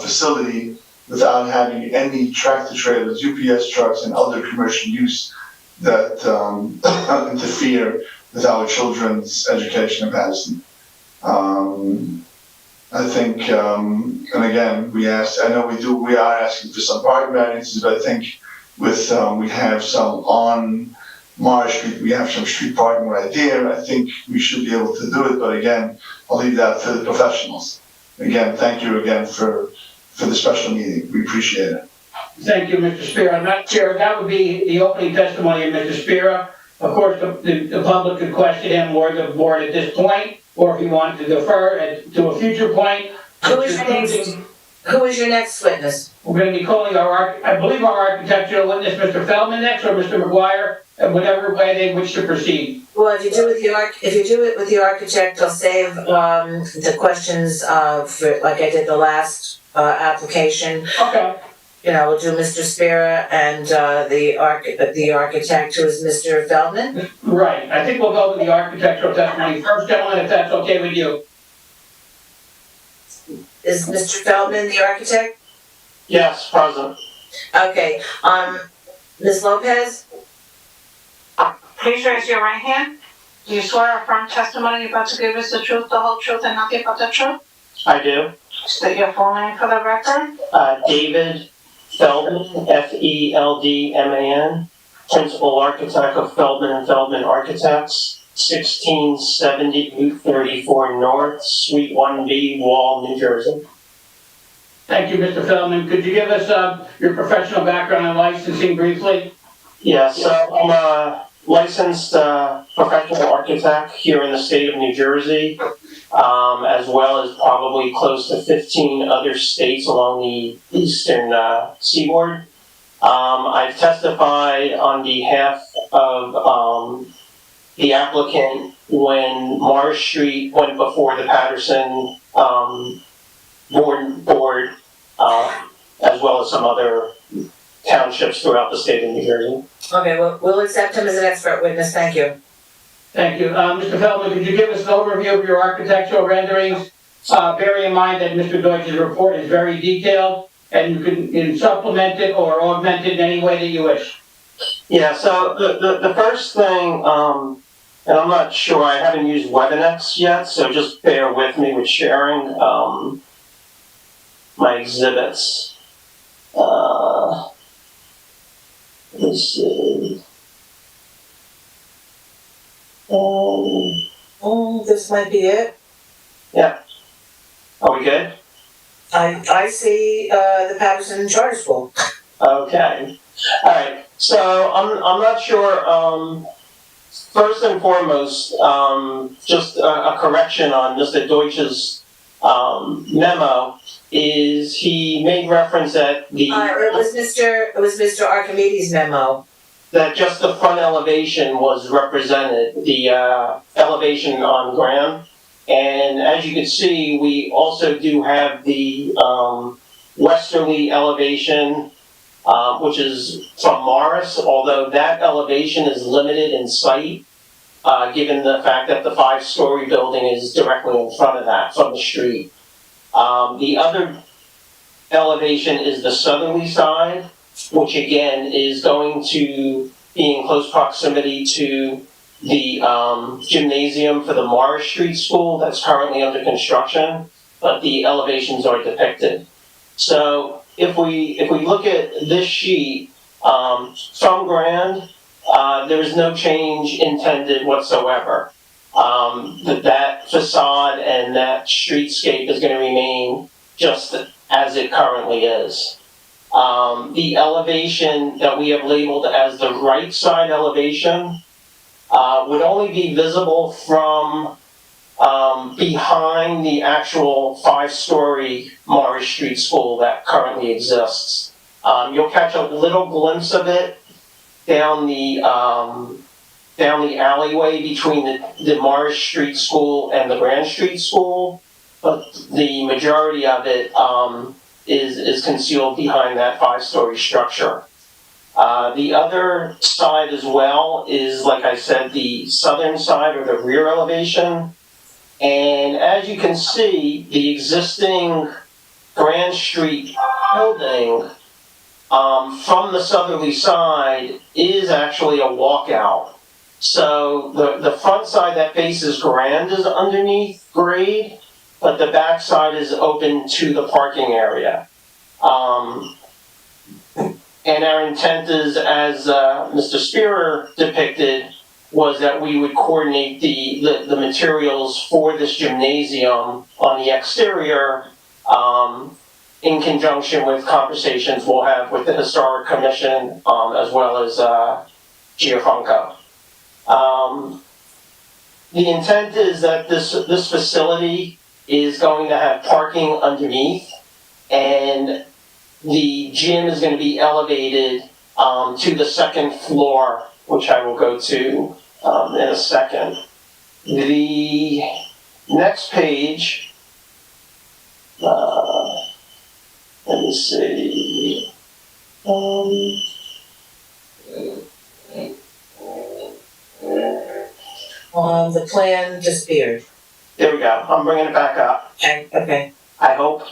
facility without having any tractor trailers, UPS trucks, and other commercial use that interfere with our children's education in Paterson. I think, and again, we are asking for some park variances, but I think with, we have some on Mars Street, we have some street parking right there. I think we should be able to do it, but again, I'll leave that for the professionals. Again, thank you again for the special meeting. We appreciate it. Thank you, Mr. Spira. Madam Chair, that would be the opening testimony of Mr. Spira. Of course, the public could question him or the board at this point, or if you want to defer to a future point. Who is your next witness? We're going to be calling I believe our architectural witness, Mr. Feldman next, or Mr. McGuire, and whatever way they wish to proceed. Well, if you do it with the architect, I'll save, the questions, for, like I did the last, application. Okay. You know, we'll do Mr. Spira and, the architect, who is Mr. Feldman. Right. I think we'll go with the architectural testimony first, gentlemen, if that's okay with you. Is Mr. Feldman the architect? Yes, present. Okay, Ms. Lopez? Please raise your right hand. Do you swear or affirm testimony you're about to give is the truth, the whole truth, and nothing but the truth? I do. State your full name for the record. David Feldman, Feldman, Principal Architect of Feldman and Feldman Architects, 1670 Route 34 North, Suite 1B, Wall, New Jersey. Thank you, Mr. Feldman. Could you give us your professional background and licensing briefly? Yes, so I'm a licensed professional architect here in the state of New Jersey, as well as probably close to 15 other states along the eastern seaboard. I've testified on behalf of the applicant when Morris Street went before the Paterson board, as well as some other townships throughout the state of New Jersey. Okay, well, we'll accept him as an expert witness, thank you. Thank you. Mr. Feldman, could you give us an overview of your architectural renderings? Bearing in mind that Mr. Deutsch's report is very detailed, and you can supplement it or augment it in any way that you wish. Yeah, so the first thing, and I'm not sure, I haven't used WebEx yet, so just bear with me with sharing my exhibits. Let's see. This might be it. Yeah. Are we good? I see, the Paterson Charter School. Okay. All right. So I'm not sure. First and foremost, just a correction on Mr. Deutsch's memo is he made reference that It was Mr. Archimedes' memo. that just the front elevation was represented, the elevation on Graham. And as you can see, we also do have the westerly elevation, which is from Morris, although that elevation is limited in sight, given the fact that the 5-story building is directly in front of that from the street. The other elevation is the southerly side, which again is going to be in close proximity to the gymnasium for the Morris Street School that's currently under construction, but the elevations are depicted. So if we look at this sheet, from Grand, there is no change intended whatsoever. That facade and that streetscape is going to remain just as it currently is. The elevation that we have labeled as the right side elevation would only be visible from behind the actual 5-story Morris Street School that currently exists. You'll catch a little glimpse of it down the alleyway between the Morris Street School and the Grand Street School, but the majority of it is concealed behind that 5-story structure. The other side as well is, like I said, the southern side or the rear elevation. And as you can see, the existing Grand Street building from the southerly side is actually a walkout. So the front side that faces Grand is underneath grade, but the back side is open to the parking area. And our intent is, as Mr. Spearer depicted, was that we would coordinate the materials for this gymnasium on the exterior in conjunction with conversations we'll have with the Historic Commission, as well as, Giafonco. The intent is that this facility is going to have parking underneath, and the gym is gonna be elevated, to the second floor, which I will go to, in a second. The next page, let me see. The plan disappeared. There we go. I'm bringing it back up. Okay. I hope.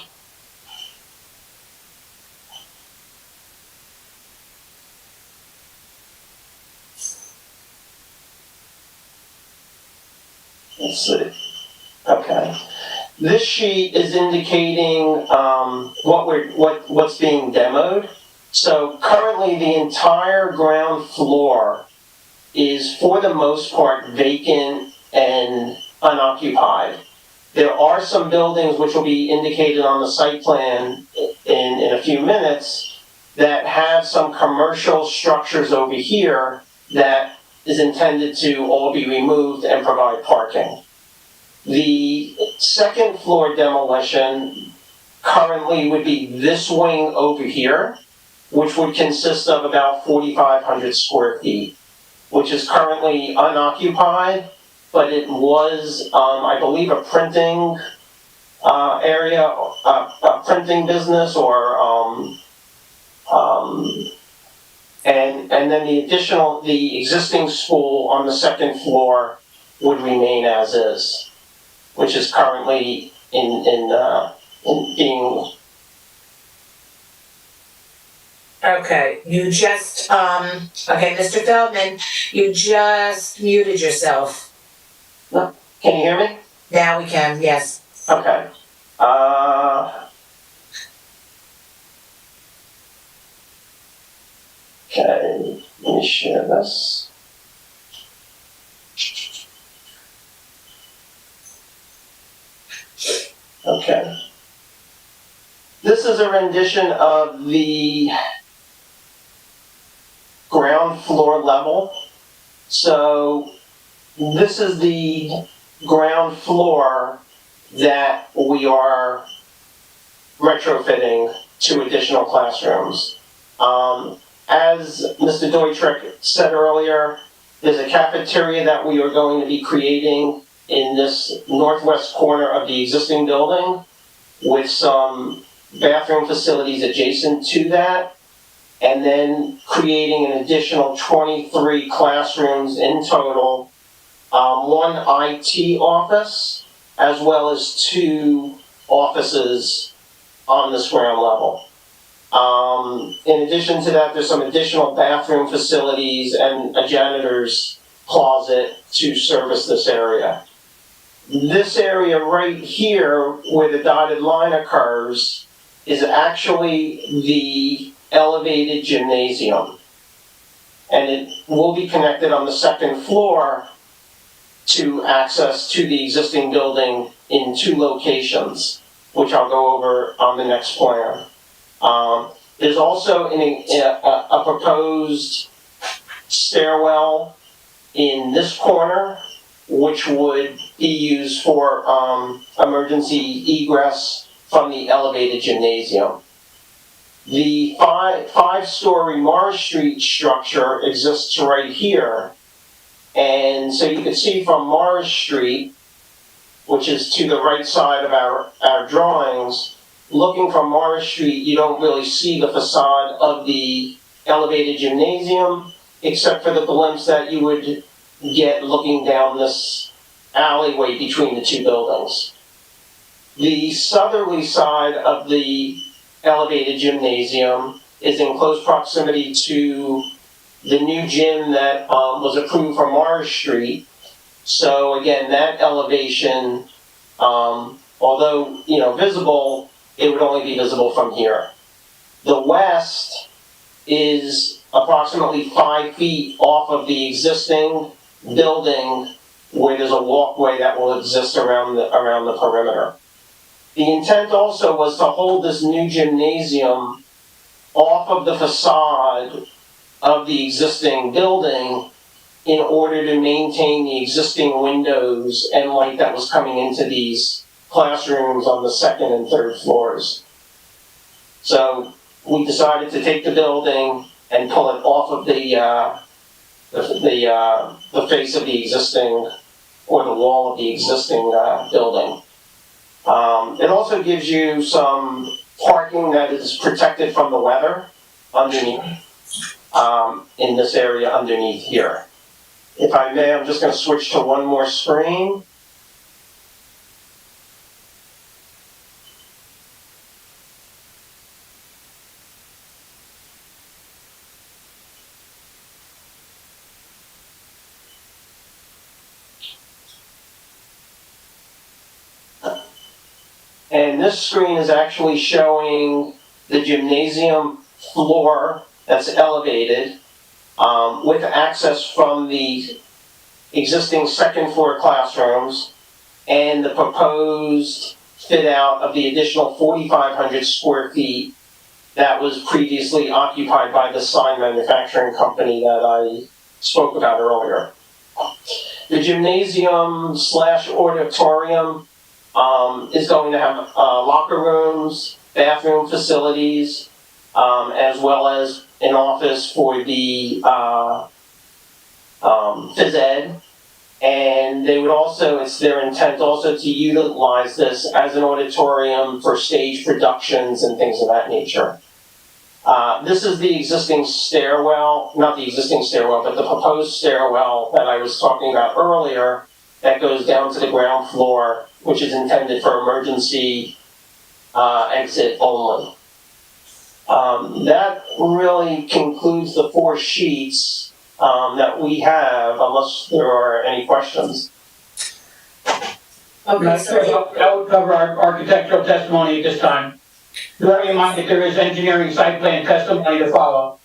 Let's see. Okay. This sheet is indicating what's being demoed. So currently the entire ground floor is for the most part vacant and unoccupied. There are some buildings which will be indicated on the site plan in a few minutes that have some commercial structures over here that is intended to all be removed and provide parking. The second floor demolition currently would be this wing over here, which would consist of about 4,500 square feet, which is currently unoccupied, but it was, I believe, a printing area, a printing business, or and then the existing school on the second floor would remain as is, which is currently in being. Okay, you just, okay, Mr. Feldman, you just muted yourself. Can you hear me? Now we can, yes. Okay. Okay, let me share this. Okay. This is a rendition of the ground floor level. So this is the ground floor that we are retrofitting to additional classrooms. As Mr. Deutrich said earlier, there's a cafeteria that we are going to be creating in this northwest corner of the existing building with some bathroom facilities adjacent to that, and then creating an additional 23 classrooms in total, one IT office, as well as 2 offices on this ground level. In addition to that, there's some additional bathroom facilities and a janitor's closet to service this area. This area right here, where the dotted line occurs, is actually the elevated gymnasium. And it will be connected on the second floor to access to the existing building in 2 locations, which I'll go over on the next plan. There's also a proposed stairwell in this corner, which would be used for emergency egress from the elevated gymnasium. The five-story Morris Street structure exists right here. And so you can see from Morris Street, which is to the right side of our drawings, looking from Morris Street, you don't really see the facade of the elevated gymnasium, except for the glimpse that you would get looking down this alleyway between the 2 buildings. The southerly side of the elevated gymnasium is in close proximity to the new gym that was approved for Morris Street. So again, that elevation, although visible, it would only be visible from here. The west is approximately 5 feet off of the existing building, where there's a walkway that will exist around the perimeter. The intent also was to hold this new gymnasium off of the facade of the existing building in order to maintain the existing windows and light that was coming into these classrooms on the second and third floors. So we decided to take the building and pull it off of the face of the existing, or the wall of the existing building. It also gives you some parking that is protected from the weather underneath, in this area underneath here. If I may, I'm just going to switch to one more screen. And this screen is actually showing the gymnasium floor that's elevated, with access from the existing second floor classrooms and the proposed fit out of the additional 4,500 square feet that was previously occupied by the sign manufacturing company that I spoke about earlier. The gymnasium / auditorium is going to have locker rooms, bathroom facilities, as well as an office for the phys ed. And they would also, it's their intent also to utilize this as an auditorium for stage productions and things of that nature. This is the existing stairwell, not the existing stairwell, but the proposed stairwell that I was talking about earlier that goes down to the ground floor, which is intended for emergency exit only. That really concludes the 4 sheets that we have, unless there are any questions. Okay, so, That would cover our architectural testimony at this time. Bear in mind that there is engineering site plan testimony to follow.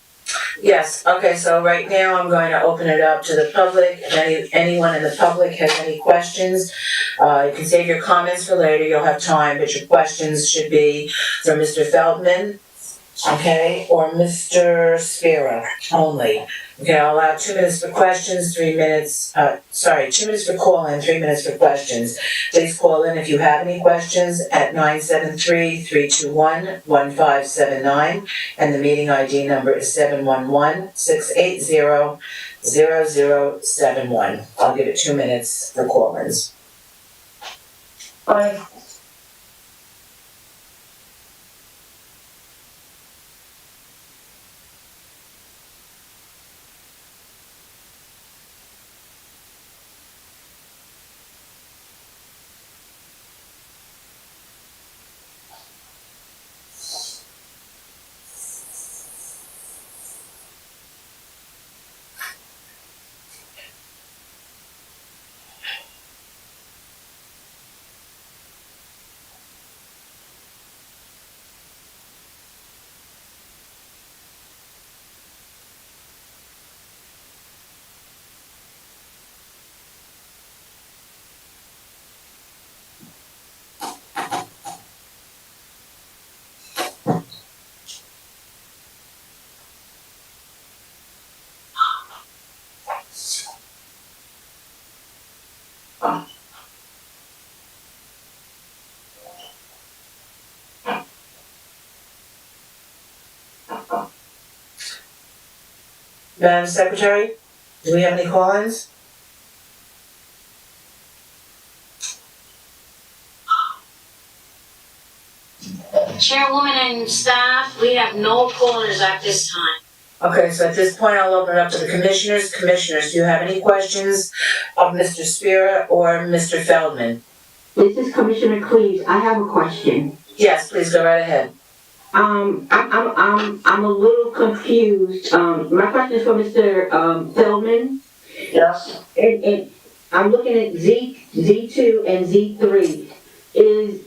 yes, okay, so right now I'm going to open it up to the public. If anyone in the public has any questions, you can save your comments for later, you'll have time, but your questions should be for Mr. Feldman, okay, or Mr. Spira only. Okay, I'll allow 2 minutes for questions, 3 minutes, 2 minutes for call-in, 3 minutes for questions. Please call in if you have any questions at 973-321-1579, and the meeting ID number is 711-680-0071. I'll give it 2 minutes for call-ins. Bye. Madam Secretary, do we have any call-ins? Chairwoman and staff, we have no callers at this time. Okay, so at this point, I'll open it up to the commissioners. Commissioners, do you have any questions of Mr. Spira or Mr. Feldman? This is Commissioner Cleves. I have a question. Yes, please go right ahead. I'm a little confused. My question is for Mr. Feldman. Yes? And I'm looking at Z2 and Z3. Is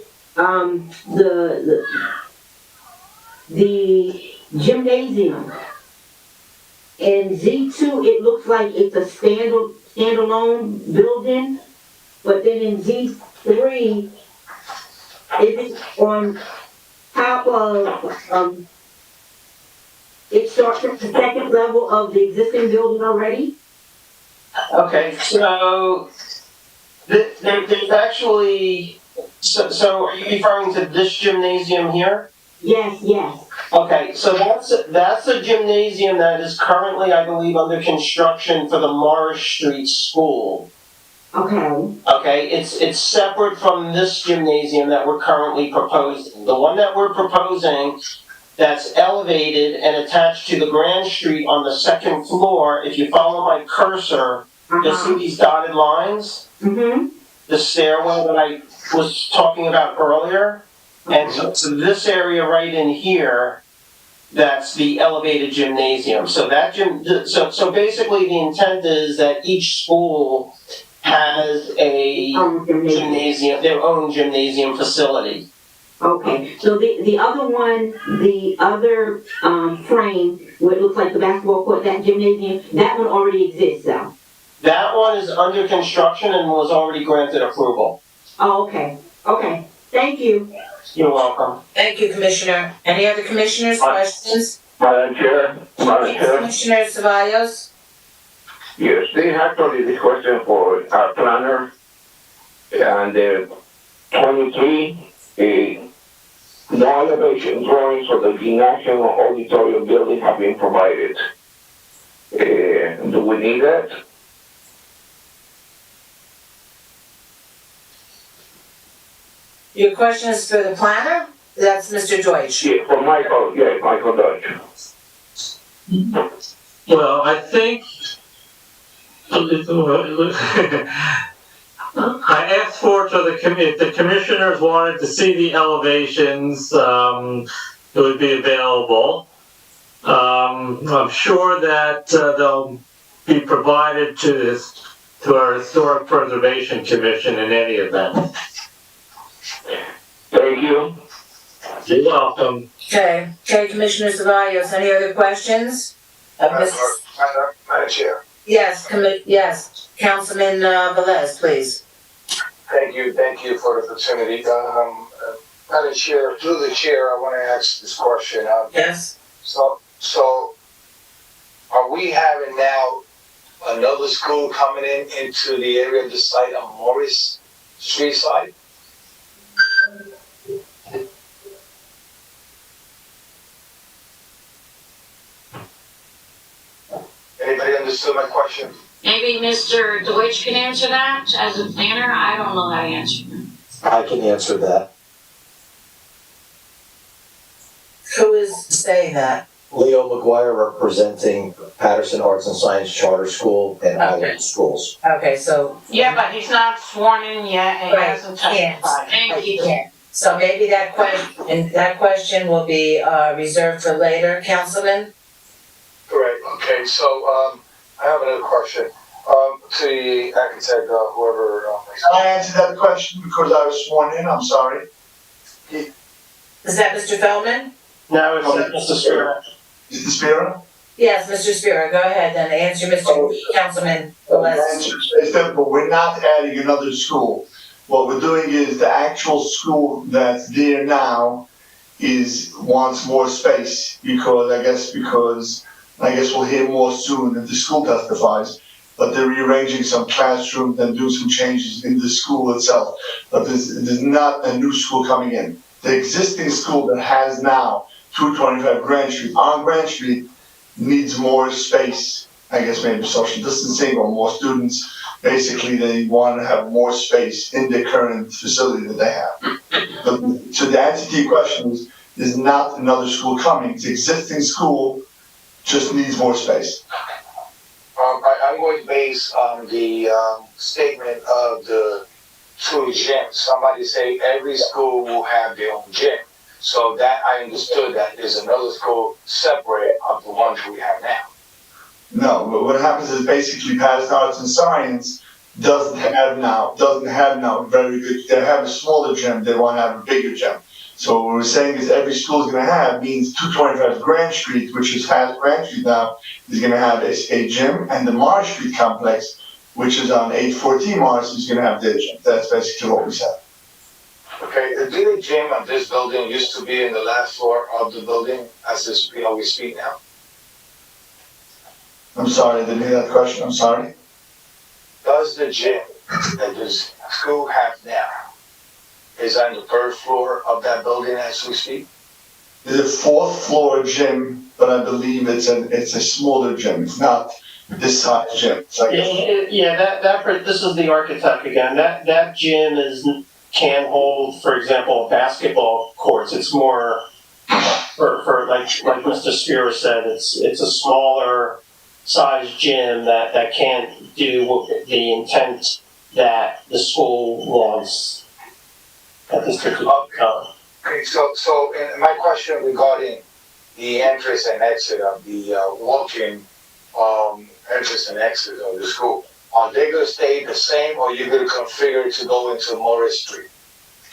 the gymnasium in Z2, it looks like it's a standalone building, but then in Z3, is it on top of, it starts at the second level of the existing building already? Okay, so there's actually, so are you referring to this gymnasium here? Yes, yes. Okay, so that's a gymnasium that is currently, I believe, under construction for the Morris Street School. Okay. Okay, it's separate from this gymnasium that we're currently proposing. The one that we're proposing that's elevated and attached to the Grand Street on the second floor, if you follow my cursor, you'll see these dotted lines. Mm-hmm. The stairwell that I was talking about earlier. And so this area right in here, that's the elevated gymnasium. So that so basically the intent is that each school has a gymnasium, their own gymnasium facility. Okay, so the other one, the other, frame, where it looks like the basketball court, that gymnasium, that one already exists though? That one is under construction and was already granted approval. Oh, okay, okay, thank you. You're welcome. Thank you, Commissioner. Any other commissioners, questions? Madam Chair, Commissioner Cevallos? yes, this actually this question for our planner and 23, no elevation drawings for the Gymnasium auditorium building have been provided. Do we need that? Your question is for the planner? That's Mr. Deutsch. Yeah, for Michael Deutsch. Well, I think I asked so if the commissioners wanted to see the elevations, it would be available. I'm sure that they'll be provided to our Historic Preservation Commission in any event. Thank you. You're welcome. Okay, Commissioner Cevallos, any other questions? Madam Chair. Yes, Councilman Velez, please. Thank you for the opportunity. Madam Chair, through the chair, I want to ask this question. Yes. So, are we having now another school coming into the area of the site on Morris Street side? Anybody understood my question? Maybe Mr. Deutsch can answer that as a planner. I don't know how to answer that. I can answer that. Who is saying that? Leo McGuire representing Paterson Arts and Science Charter School and Highland Schools. Okay, so. Yeah, but he's not sworn in yet and Right, hasn't testified. Thank you. So maybe that question will be reserved for later, Councilman? Correct. Okay, so I have another question. To the architect, whoever. I answered that question because I was sworn in, I'm sorry. Is that Mr. Feldman? No, it's Mr. Spira. Mr. Spira? Yes, Mr. Spira, go ahead and answer Mr. Councilman Velez. It's simple, we're not adding another school. What we're doing is the actual school that's there now wants more space because I guess we'll hear more soon if the school testifies. But they're rearranging some classrooms and doing some changes in the school itself. But there's not a new school coming in. The existing school that has now 225 Grand Street, on Grand Street, needs more space. I guess maybe social distancing or more students. Basically, they want to have more space in the current facility that they have. But, so the answer to your question is, there's not another school coming. It's existing school, just needs more space. I'm going to base on the statement of the two gyms. Somebody say every school will have their own gym. So that I understood that there's another school separate of the ones we have now. No, but what happens is basically Paterson Arts and Science doesn't have now very good, they have a smaller gym, they want to have a bigger gym. So what we're saying is every school is going to have means 225 Grand Street, which has Grand Street now, is going to have a gym, and the Morris Street complex, which is on 814 Morris, is going to have their gym. That's basically what we said. Okay, the gym of this building used to be in the last floor of the building as this, we speak now. I'm sorry, I didn't hear that question, I'm sorry. Does the gym that this school have now is on the third floor of that building as we speak? It's a fourth floor gym, but I believe it's a smaller gym, it's not this size gym. It's like This is the architect again, that gym can hold, for example, basketball courts. It's more for like Mr. Spear said, it's a smaller size gym that can't do the intent that the school wants at this particular time. Okay, so my question regarding the entrance and exit of the walk-in entrance and exit of the school, are they gonna stay the same, or you're gonna configure to go into Morris Street?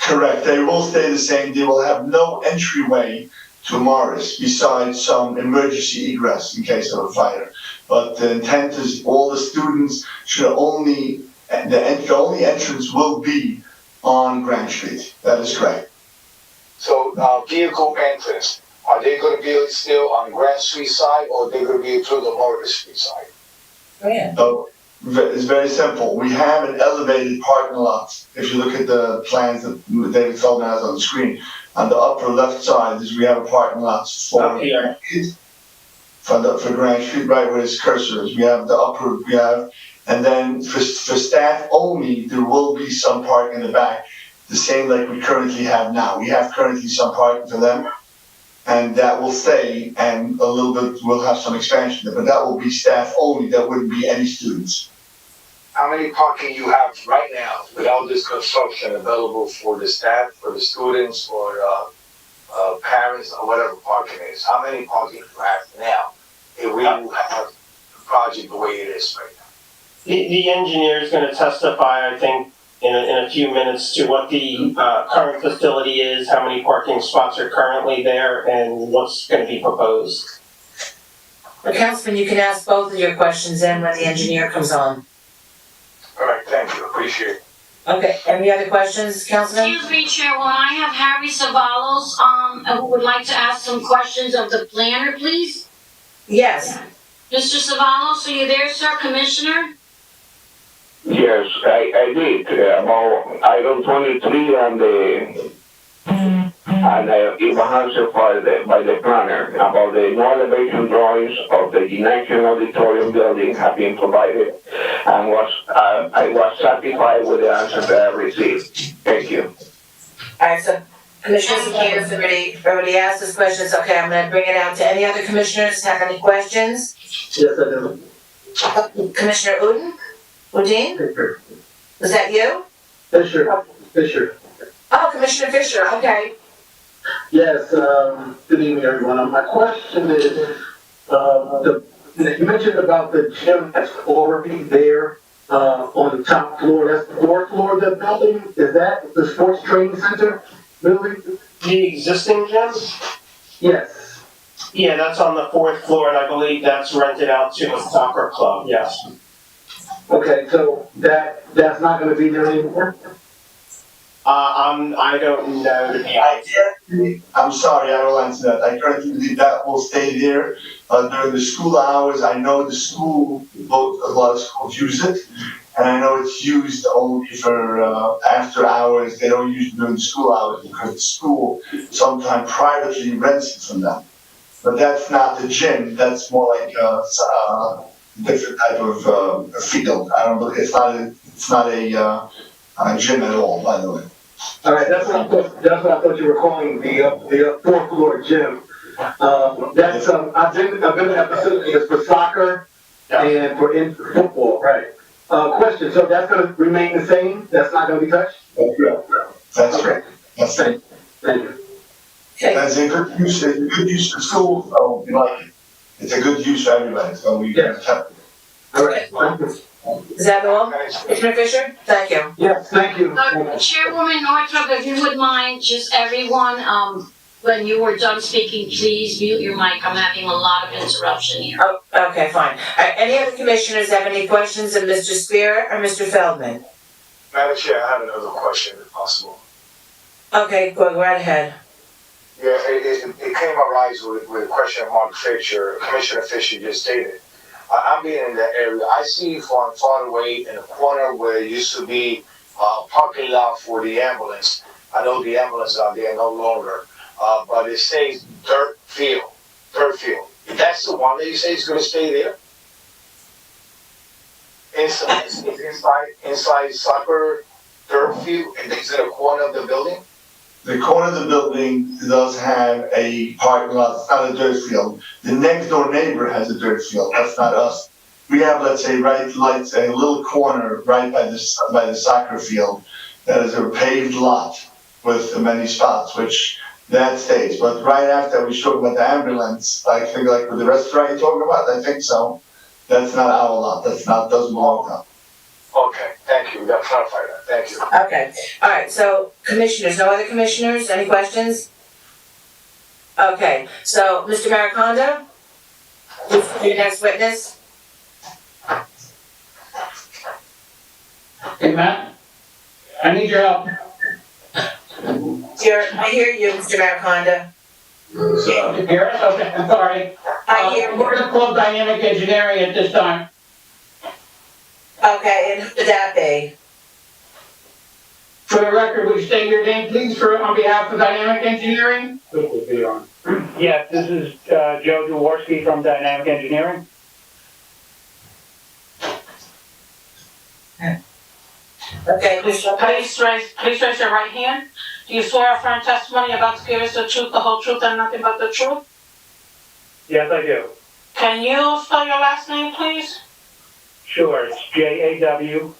Correct, they will stay the same, they will have no entryway to Morris besides some emergency egress in case of a fire. But the intent is all the students should only, the only entrance will be on Grand Street, that is correct. So vehicle entrance, are they gonna be still on Grand Street side, or are they gonna be through the Morris Street side? So, it's very simple. We have an elevated parking lot. If you look at the plans that David Feldman has on the screen, on the upper left side is we have a parking lot for Grand Street, right where his cursor is. We have the upper, and then for staff only, there will be some parking in the back, the same like we currently have now. We have currently some parking for them, and that will stay, and a little bit, we'll have some expansion there, but that will be staff only, that wouldn't be any students. How many parking you have right now without this construction available for the staff, for the students, or parents, or whatever parking is? How many parking you have now if we have the project the way it is right now? The engineer is going to testify, I think, in a few minutes to what the current facility is, how many parking spots are currently there, and what's going to be proposed. Well, Councilman, you can ask both of your questions then when the engineer comes on. All right, thank you, appreciate it. Okay, any other questions, Councilman? Excuse me, Chairwoman, I have Harry Savalos, who would like to ask some questions of the planner, please. Yes. Mr. Savalos, are you there, sir, Commissioner? Yes, I did. About item 23 and it was answered by the planner about the no elevation drawings of the Gymnasium auditorium building have been provided, and I was satisfied with the answer that I received. Thank you. All right, so Commissioner Zakiris already asked this question, so okay, I'm gonna bring it out to any other commissioners, have any questions? Yes, I do. Commissioner Udine? Fisher. Was that you? Fisher. Oh, Commissioner Fisher, okay. Yes, good evening, everyone. My question is, you mentioned about the gym that's already there, on the top floor, that's the fourth floor of the building? Is that the sports training center building? The existing gym? Yes. Yeah, that's on the fourth floor, and I believe that's rented out to a soccer club, yes. Okay, so that's not gonna be there anymore? I don't know to be honest. I'm sorry, I will answer that. I currently believe that will stay there during the school hours. I know the school, a lot of schools use it, and I know it's used only for after hours. They don't use it during the school hours because the school sometimes privately rents it from them. But that's not the gym. That's more like a different type of field. I don't know. It's not a gym at all, by the way. All right, that's what I thought you were calling the fourth floor gym. That's I've been in that facility. It's for soccer and for football, right? Question. So that's going to remain the same. That's not going to be touched. That's right. That's right. Thank you. Okay. That's a good use. It's a good use for school. So we like it. It's a good use for everybody. So we have it. All right. Is that all? Commissioner Fisher? Thank you. Yes, thank you. Chairwoman Northrop, if you would mind, just everyone, when you were done speaking, please mute your mic. I'm having a lot of interruption here. Oh, okay, fine. Any other commissioners have any questions of Mr. Spear or Mr. Feldman? Madam Chair, I have another question if possible. Okay, go right ahead. Yeah, it came arise with a question Mark Fisher, Commissioner Fisher just stated. I'm being in that area. I see from far away in the corner where it used to be a parking lot for the ambulance. I know the ambulance out there no longer, but it says dirt field. If that's the one that you say is going to stay there? Inside soccer dirt field, and it's in the corner of the building? The corner of the building does have a parking lot, it's not a dirt field. The next door neighbor has a dirt field, that's not us. We have, let's say, a little corner right by the soccer field that is a paved lot with many spots, which that stays. But right after we talk about the ambulance, I think like with the restaurant you're talking about, I think so. That's not our lot, doesn't belong to us. Okay, thank you, that clarified that, thank you. Okay, all right, so commissioners, no other commissioners, any questions? Okay, so Mr. Maricondo, your next witness. Hey, Matt, I need your help. I hear you, Mr. Maricondo. You hear us? Okay, I'm sorry. I hear We're gonna call Dynamic Engineering at this time. Okay, and who would that be? For the record, would you state your name, please, on behalf of Dynamic Engineering? Yes, this is Joe Jaworski from Dynamic Engineering. Okay, Please raise your right hand. Do you swear or affirm testimony about to give us the truth, the whole truth, and nothing but the truth? Yes, I do. Can you spell your last name, please? Sure, it's Jaworski.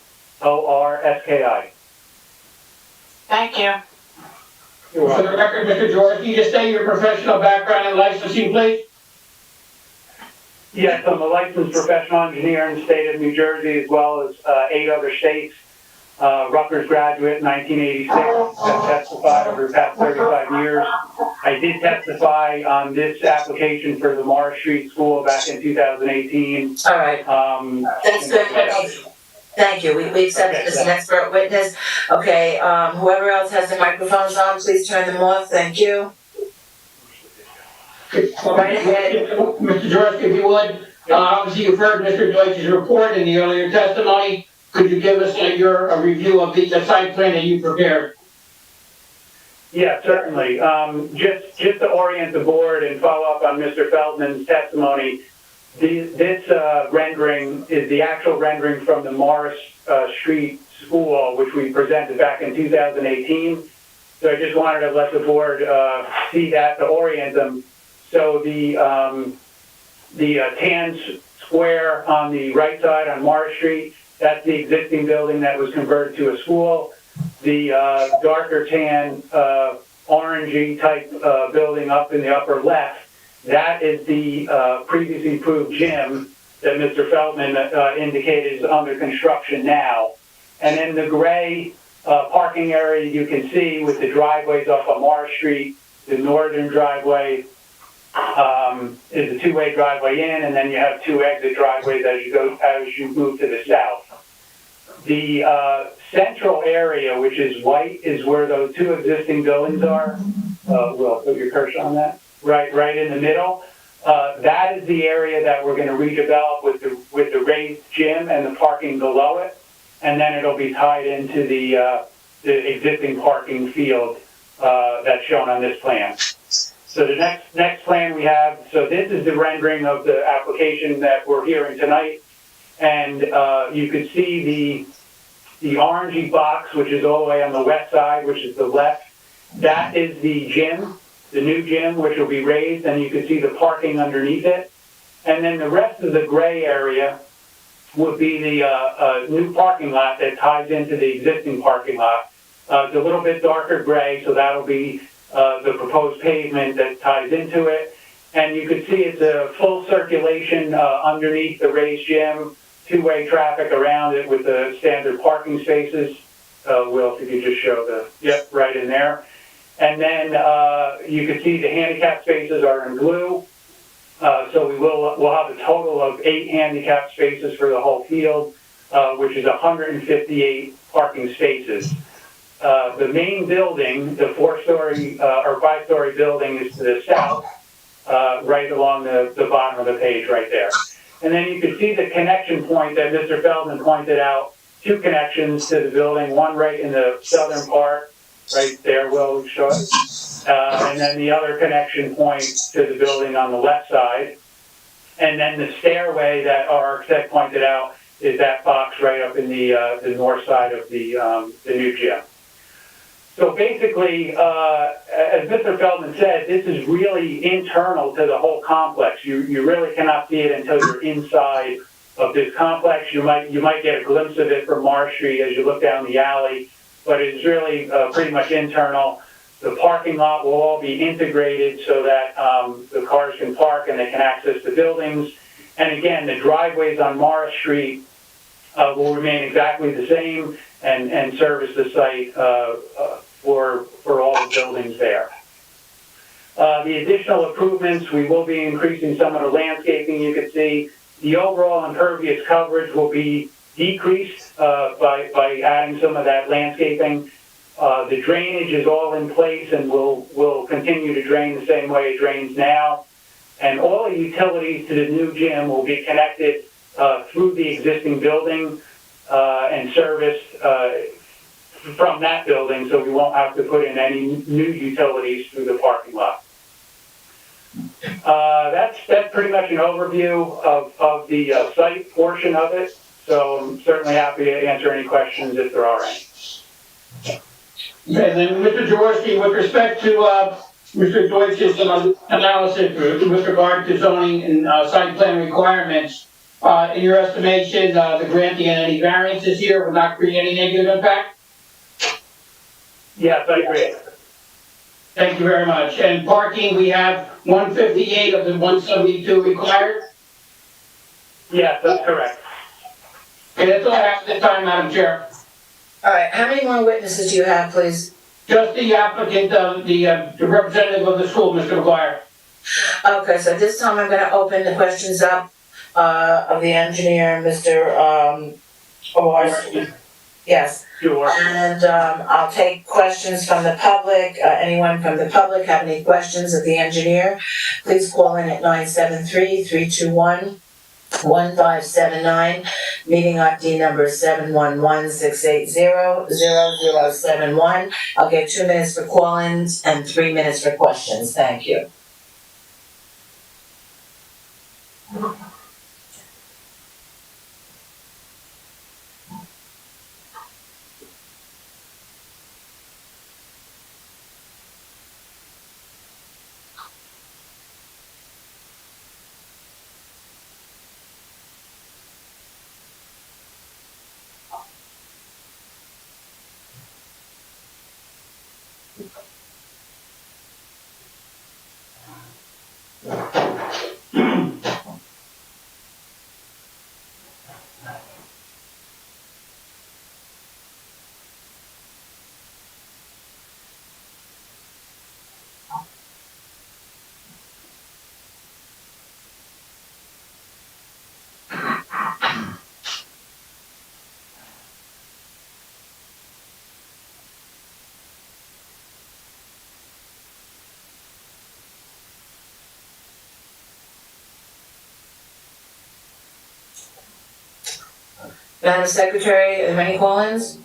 Thank you. For the record, Mr. George, can you just state your professional background and licensing, please? Yes, I'm a licensed professional engineer in the state of New Jersey as well as 8 other states. Rutgers graduate in 1986, have testified over the past 35 years. I did testify on this application for the Morris Street School back in 2018. All right. That's good. Thank you. We accept this as an expert witness. Okay, whoever else has their microphones on, please turn them off. Thank you. Right ahead. Mr. George, if you would, obviously you've heard Mr. Deutsch's report in the earlier testimony. Could you give us a review of the site plan that you prepared? Yeah, certainly. Just to orient the board and follow up on Mr. Feldman's testimony, this rendering is the actual rendering from the Morris Street School, which we presented back in 2018. So I just wanted to let the board see that to orient them. So the tan square on the right side on Morris Street, that's the existing building that was converted to a school. The darker tan, orangey type building up in the upper left, that is the previously approved gym that Mr. Feldman indicated is under construction now. And then the gray parking area you can see with the driveways up on Morris Street, the northern driveway is a two-way driveway in, and then you have 2 exit driveways as you move to the south. The central area, which is white, is where those 2 existing buildings are. Will, put your cursor on that. Right in the middle. That is the area that we're going to redevelop with the raised gym and the parking below it, and then it'll be tied into the existing parking field that's shown on this plan. So the next plan we have, so this is the rendering of the application that we're hearing tonight, and you could see the orangey box, which is all the way on the west side, which is the left. That is the gym, the new gym, which will be raised, and you can see the parking underneath it. And then the rest of the gray area would be the new parking lot that ties into the existing parking lot. It's a little bit darker gray, so that'll be the proposed pavement that ties into it. And you can see it's a full circulation underneath the raised gym, 2-way traffic around it with the standard parking spaces. Will, if you could just show right in there. And then you can see the handicap spaces are in blue. So we'll have a total of 8 handicap spaces for the whole field, which is 158 parking spaces. The main building, the 4-story or 5-story building, is to the south, right along the bottom of the page right there. And then you can see the connection point that Mr. Feldman pointed out, 2 connections to the building, one right in the southern part, right there, Will, show it. And then the other connection point to the building on the left side. And then the stairway that our architect pointed out is that box right up in the north side of the new gym. So basically, as Mr. Feldman said, this is really internal to the whole complex. You really cannot see it until you're inside of this complex. You might get a glimpse of it from Marsh Street as you look down the alley, but it's really pretty much internal. The parking lot will all be integrated so that the cars can park and they can access the buildings. And again, the driveways on Morris Street will remain exactly the same and service the site for all the buildings there. The additional improvements, we will be increasing some of the landscaping. You can see the overall impervious coverage will be decreased by adding some of that landscaping. The drainage is all in place and will continue to drain the same way it drains now. And all the utilities to the new gym will be connected through the existing building and serviced from that building, so we won't have to put in any new utilities through the parking lot. That's pretty much an overview of the site portion of it, so I'm certainly happy to answer any questions if there are any. And then Mr. Jaworski, with respect to Mr. Deutsch's analysis with regard to zoning and site plan requirements, in your estimation, the granting of any variances here will not create any negative impact? Yes, I agree. Thank you very much. And parking, we have 158 of the 172 required? Yes, that's correct. Okay, that's all I have at this time, Madam Chair. All right, how many more witnesses do you have, please? Just the applicant, the representative of the school, Mr. McGuire. Okay, so this time I'm gonna open the questions up, of the engineer, Mr. Jaworski. Yes. Sure. And, I'll take questions from the public. Anyone from the public have any questions of the engineer? Please call in at 973-321-1579. Meeting ID number 711-680-0071. I'll get 2 minutes for call-ins and 3 minutes for questions. Thank you. Madam Secretary, are there any call-ins?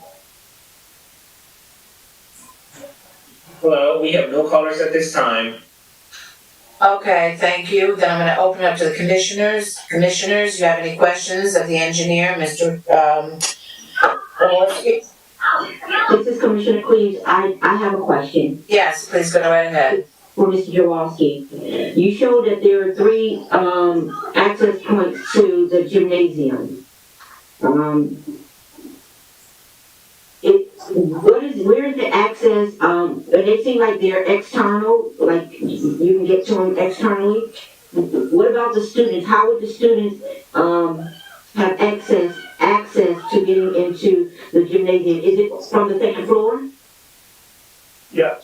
Hello, we have no callers at this time. Okay, thank you. Then I'm gonna open up to the commissioners. Commissioners, you have any questions of the engineer, Mr. Jaworski? This is Commissioner Cleaves. I have a question Yes, please go right ahead. for Mr. Jaworski. You showed that there are 3 access points to the gymnasium. Where is the access, and they seem like they're external, like you can get to them externally. What about the students? How would the students, have access to getting into the gymnasium? Is it from the second floor? Yeah,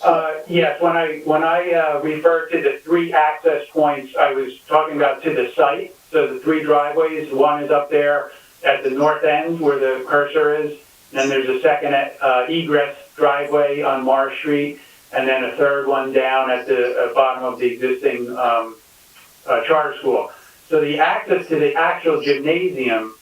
yes, when I referred to the 3 access points, I was talking about to the site. So the 3 driveways, one is up there at the north end where the cursor is, and there's a second egress driveway on Marsh Street, and then a third one down at the bottom of the existing charter school. So the access to the actual gymnasium,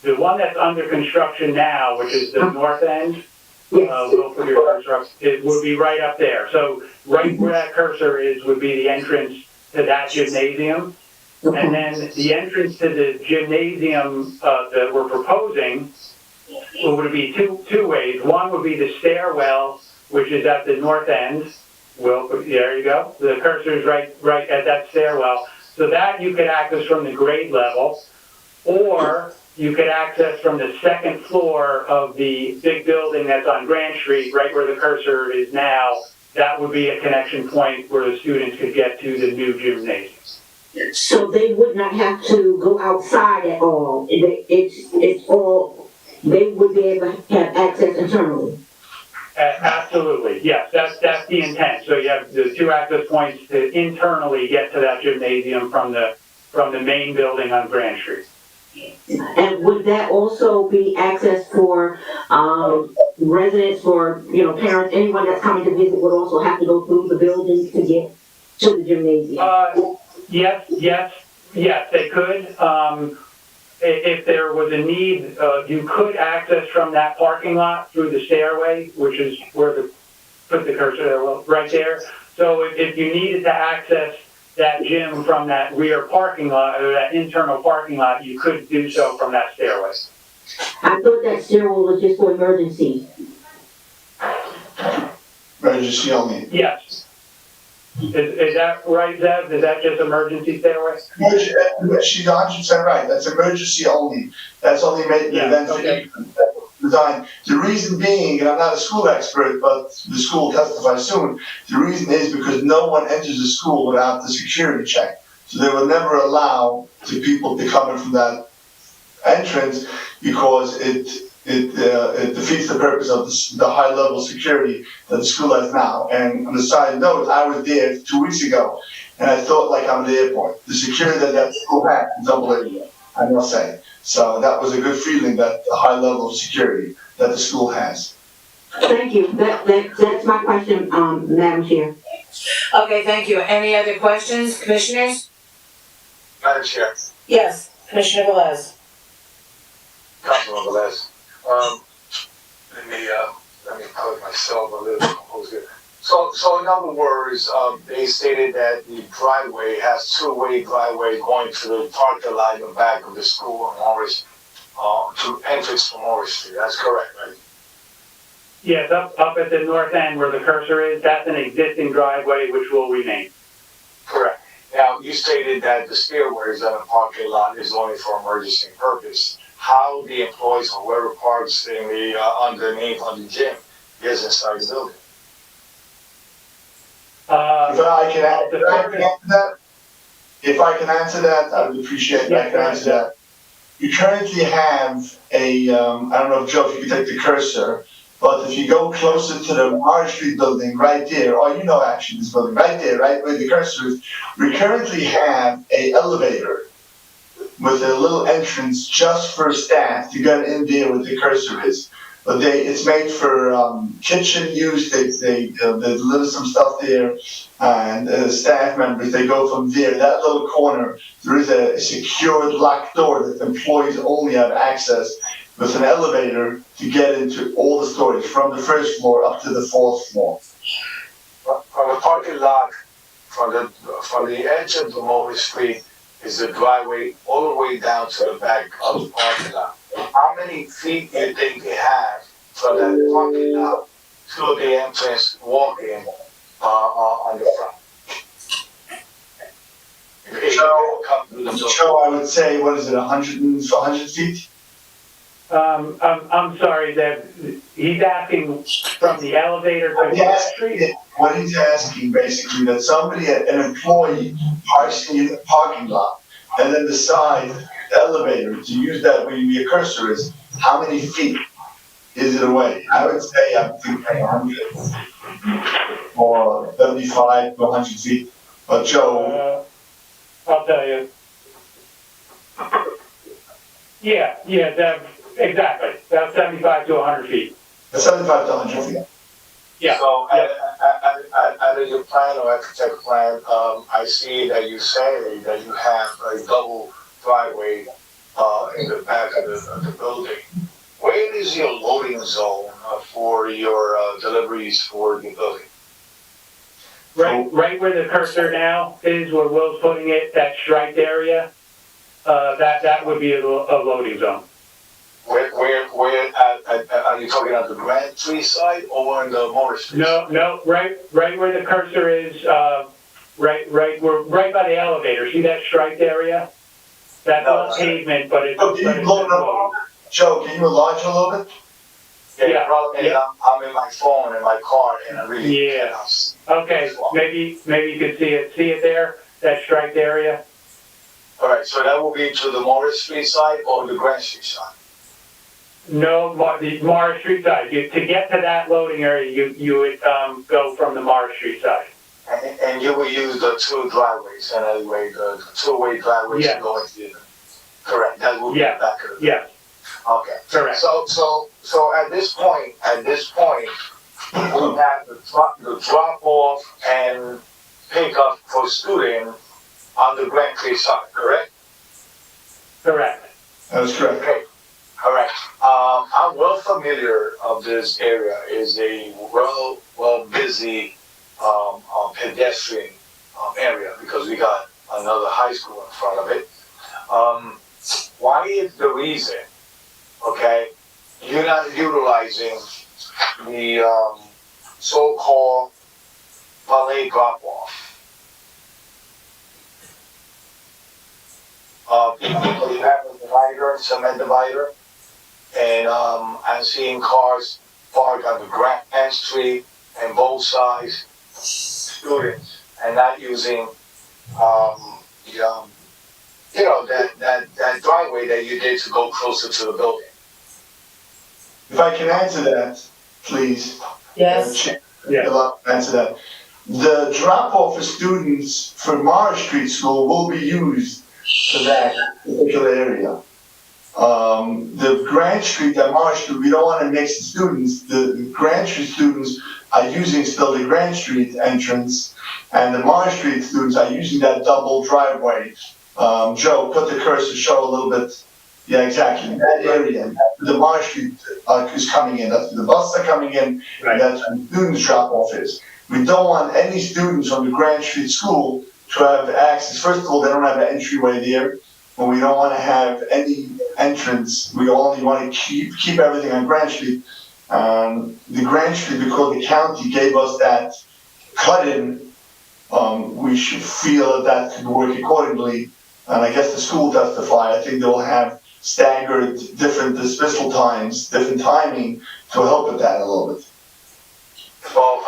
the one that's under construction now, which is the north end, we'll put your cursor up, it would be right up there. So right where that cursor is would be the entrance to that gymnasium. And then the entrance to the gymnasium that we're proposing would be two ways. One would be the stairwell, which is at the north end. There you go. The cursor is right at that stairwell. So that you could access from the grade level, or you could access from the second floor of the big building that's on Grand Street, right where the cursor is now. That would be a connection point where the students could get to the new gymnasium. So they would not have to go outside at all. It's all, they would be able to have access internally. Absolutely, yes, that's the intent. So you have the two access points to internally get to that gymnasium from the main building on Grand Street. And would that also be access for residents, for parents, anyone that's coming to visit would also have to go through the buildings to get to the gymnasium? Yes, they could. If there was a need, you could access from that parking lot through the stairway, which is where put the cursor there, right there. So if you needed to access that gym from that rear parking lot or that internal parking lot, you could do so from that stairway. I thought that stairwell was just for emergency. Emergency only. Yes. Is that right, Zev? Is that just emergency stairway? She's 100% right. That's emergency only. That's only made the events design. The reason being, and I'm not a school expert, but the school will testify soon, the reason is because no one enters the school without the security check. So they will never allow the people to come in from that entrance because it defeats the purpose of the high level security that the school has now. And on the side note, I was there 2 weeks ago, and I thought like I'm at the airport. The security that school had is unbelievable, I must say. So that was a good feeling, that the high level of security that the school has. Thank you. That's my question, Madam Chair. Okay, thank you. Any other questions, commissioners? Madam Chair, Yes, Commissioner Velez. Councilman Velez. Let me put myself a little composed here. So in other words, they stated that the driveway has two-way driveway going to the parking lot in the back of the school on Morris, to entrance to Morris Street. That's correct, right? Yes, up at the north end where the cursor is, that's an existing driveway which will remain. Correct. Now, you stated that the stairways in the parking lot is only for emergency purpose. How the employees or whoever parks in the underneath on the gym gets inside the building? If I can answer that, I would appreciate it. I can answer that. You currently have a, I don't know if Joe, if you can take the cursor, but if you go closer to the Marsh Street building right there, or actually this building right there, right where the cursor is, we currently have a elevator with a little entrance just for staff to get in there where the cursor is. But it's made for kitchen use. They deliver some stuff there, and staff members, they go from there. That little corner, there is a secured locked door that employees only have access with an elevator to get into all the storage from the first floor up to the fourth floor. From the parking lot, from the edge of the Morris Street, is the driveway all the way down to the back of the parking lot. How many feet do you think you have from that parking lot to the entrance walk-in on the front? So I would say, what is it, 100 feet? I'm sorry, that he's asking from the elevator to the street? What he's asking, basically, that somebody, an employee, parks in the parking lot and then decide the elevator to use that where your cursor is, how many feet is it away? I would say, I'm thinking 100 or 75 to 100 feet. But Joe, I'll tell you. Yeah, exactly. About 75 to 100 feet. 75 to 100 feet. Yeah. So, under your plan or architect plan, I see that you say that you have a double driveway, in the back of the building. Where is your loading zone for your deliveries for the building? Right where the cursor now is, where Will's putting it, that striped area, that would be a loading zone. Where are you talking on the Grand Tree side or on the Motor Street? No, right where the cursor is, right by the elevator. See that striped area? That's all pavement, but it's. Joe, can you enlarge a little bit? Yeah, the problem is I'm in my phone in my car and I really cannot. Okay, maybe you could see it there, that striped area. All right, so that will be to the Morris Street side or the Grand Street side? No, the Morris Street side. To get to that loading area, you would go from the Morris Street side. And you will use the two driveways, and anyway, the two-way driveways going to the. Correct. That will be back of the. Yeah. Okay. Correct. So at this point, we have the drop off and pick up for student on the Grand Tree side, correct? Correct. That is correct. Okay. All right. I'm well familiar of this area. It's a well busy pedestrian area because we got another high school in front of it. Why is the reason, okay, you're not utilizing the so-called valet drop-off? You have a divider, cement divider, and I'm seeing cars parked on the Grand Street and both sides, students, and not using that driveway that you did to go closer to the building. If I can answer that, please. Yes. Answer that. The drop-off for students for Mara Street School will be used for that particular area. The Grand Street, that Mara Street, we don't want to mix the students. The Grand Street students are using still the Grand Street entrance, and the Mara Street students are using that double driveway. Joe, put the cursor, show a little bit. Yeah, exactly. That area, the Mara Street is coming in. That's where the buses are coming in. Right. That's where the students' drop-off is. We don't want any students from the Grand Street School to have access. First of all, they don't have an entryway there, but we don't want to have any entrance. We only want to keep everything on Grand Street. The Grand Street, because the county gave us that cut-in, we should feel that could work accordingly. And I guess the school testify. I think they'll have staggered different dismissal times, different timing to help with that a little bit. Well,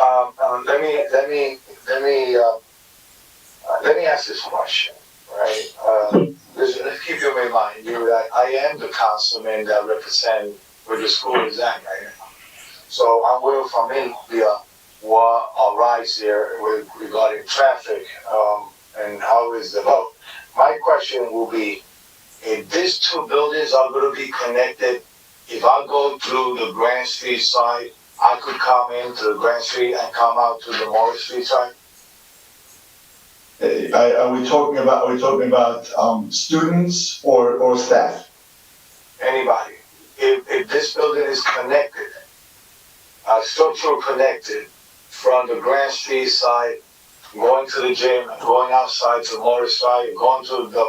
let me ask this question, right? Let's keep you in mind. I am the councilman that represent where the school is at right now. So I'm well familiar what arise there regarding traffic and how is the vote. My question will be, if these two buildings are going to be connected, if I go through the Grand Street side, I could come into the Grand Street and come out to the Morris Street side? Are we talking about students or staff? Anybody. If this building is connected, structural connected from the Grand Street side, going to the gym, going outside to the Morris side, going to the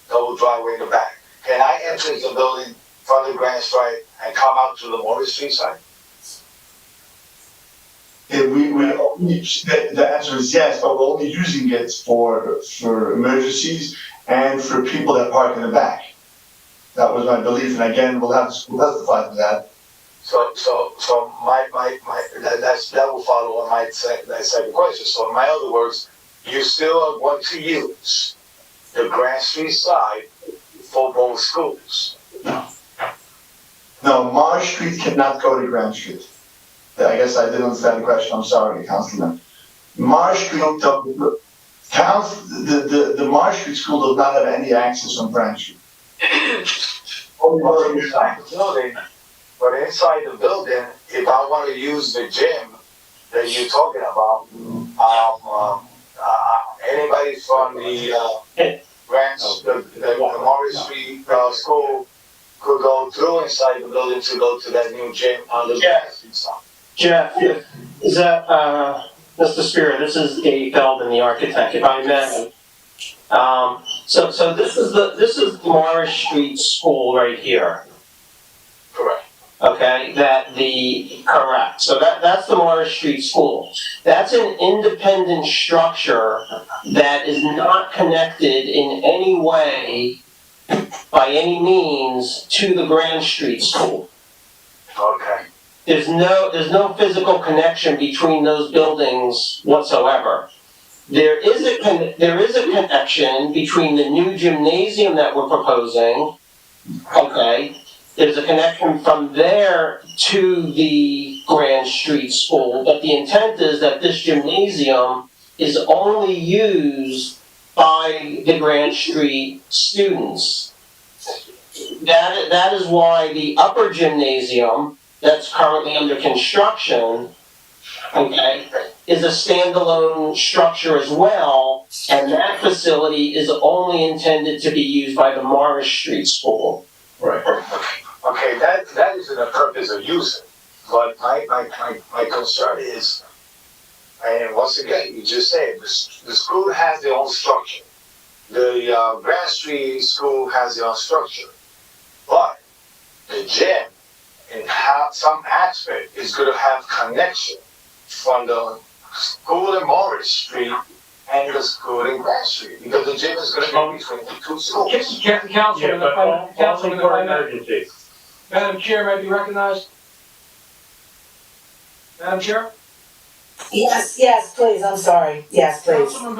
double driveway in the back. Can I enter the building from the Grand Street and come out to the Morris Street side? The answer is yes, but we're only using it for emergencies and for people that park in the back. That was my belief, and again, we'll have the school testify to that. So that will follow on my second question. So in my other words, you still want to use the Grand Street side for both schools? No, Marsh Street cannot go to Grand Street. I guess I didn't understand the question. I'm sorry, Councilman. Marsh Street, the Marsh Street School does not have any access on Grand Street. Only inside the building. But inside the building, if I want to use the gym that you're talking about, anybody from the grants, the Morris Street School could go through inside the building to go to that new gym on the Street side. Jeff, is that, Mr. Spear, this is Dave Feldman, the architect, if I may. So this is Morris Street School right here. Correct. Okay, correct. So that's the Morris Street School. That's an independent structure that is not connected in any way, by any means, to the Grand Street School. Okay. There's no physical connection between those buildings whatsoever. There is a connection between the new gymnasium that we're proposing, okay? There's a connection from there to the Grand Street School, but the intent is that this gymnasium is only used by the Grand Street students. That is why the upper gymnasium that's currently under construction, okay, is a standalone structure as well, and that facility is only intended to be used by the Morris Street School. Right. Okay, that is the purpose of use it. But my concern is, and once again, you just said, the school has their own structure. The Grand Street School has their own structure. But the gym, in some aspect, is going to have connection from the school in Morris Street and the school in Grand Street, because the gym is going to be between the two schools. Councilman, only for emergencies. Madam Chair, may I be recognized? Madam Chair? Yes, please, I'm sorry. Yes, please. Councilman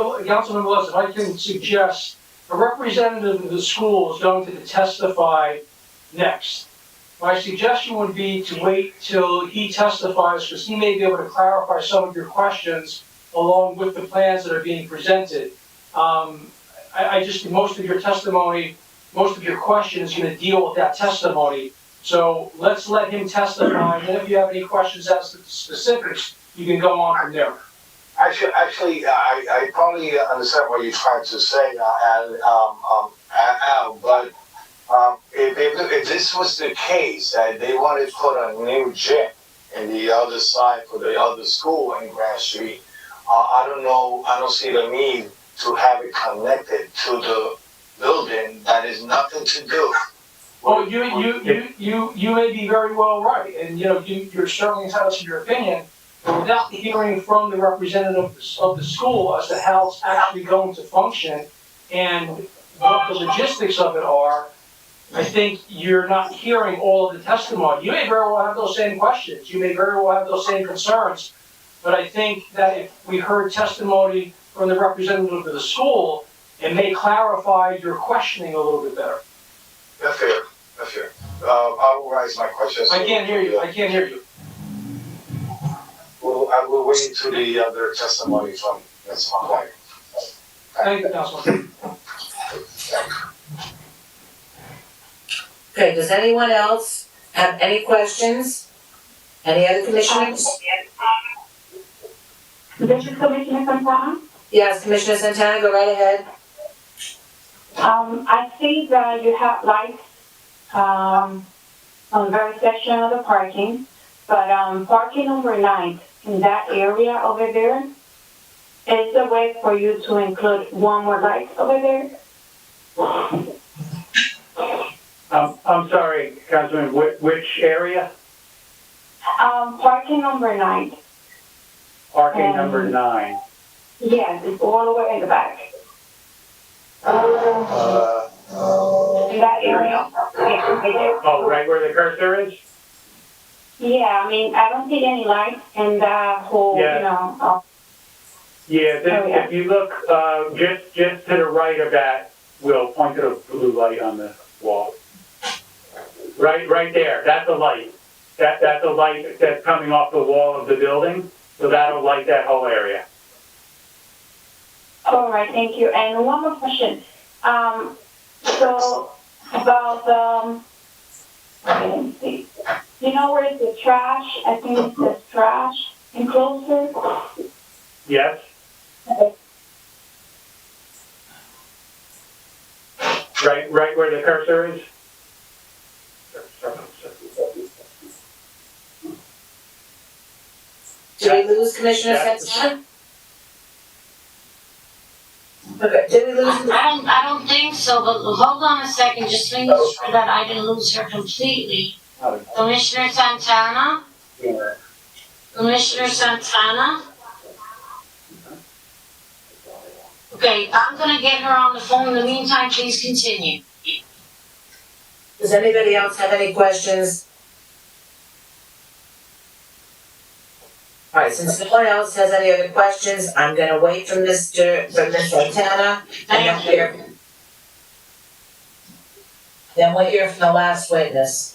Velez, if I can suggest, a representative of the school is going to testify next. My suggestion would be to wait till he testifies, because he may be able to clarify some of your questions along with the plans that are being presented. I just think most of your testimony, most of your questions are going to deal with that testimony. So let's let him testify, and then if you have any questions as to the specifics, you can go on from there. Actually, I probably understand what you're trying to say, Al, but if this was the case, that they wanted to put a new gym in the other side for the other school in Grand Street, I don't see the need to have it connected to the building that is nothing to do. Well, you may be very well right, and you're certainly entitled to your opinion, but without hearing from the representative of the school as to how it's actually going to function and what the logistics of it are, I think you're not hearing all of the testimony. You may very well have those same questions. You may very well have those same concerns. But I think that if we heard testimony from the representative of the school, it may clarify your questioning a little bit better. That's fair. I will raise my questions. I can't hear you. Well, I will wait to the other testimony from Ms. Huang. Thank you, Councilman. Okay, does anyone else have any questions? Any other commissioners? This is Commissioner Santana. Yes, Commissioner Santana, go right ahead. I see that you have lights on the very section of the parking, but parking overnight in that area over there, is there a way for you to include one more light over there? I'm sorry, Councilman, which area? Parking number 9. Parking number 9. Yes, it's all the way in the back. In that area. Oh, right where the cursor is? Yeah, I mean, I don't see any lights in that whole, Yeah, if you look just to the right of that, we'll point to the blue light on the wall. Right there, that's a light. That's a light that's coming off the wall of the building, so that'll light that whole area. All right, thank you. And one more question. So about let me see. You know where the trash? I think it says trash enclosure? Yes? Right where the cursor is? Did we lose Commissioner Yes. Santana? Okay, did we lose? I don't think so, but hold on a second, just to make sure that I didn't lose her completely. Commissioner Santana? Commissioner Santana? Okay, I'm gonna get her on the phone. In the meantime, please continue. Does anybody else have any questions? All right, since no one else has any other questions, I'm gonna wait for Ms. Santana, and then we'll hear from the last witness.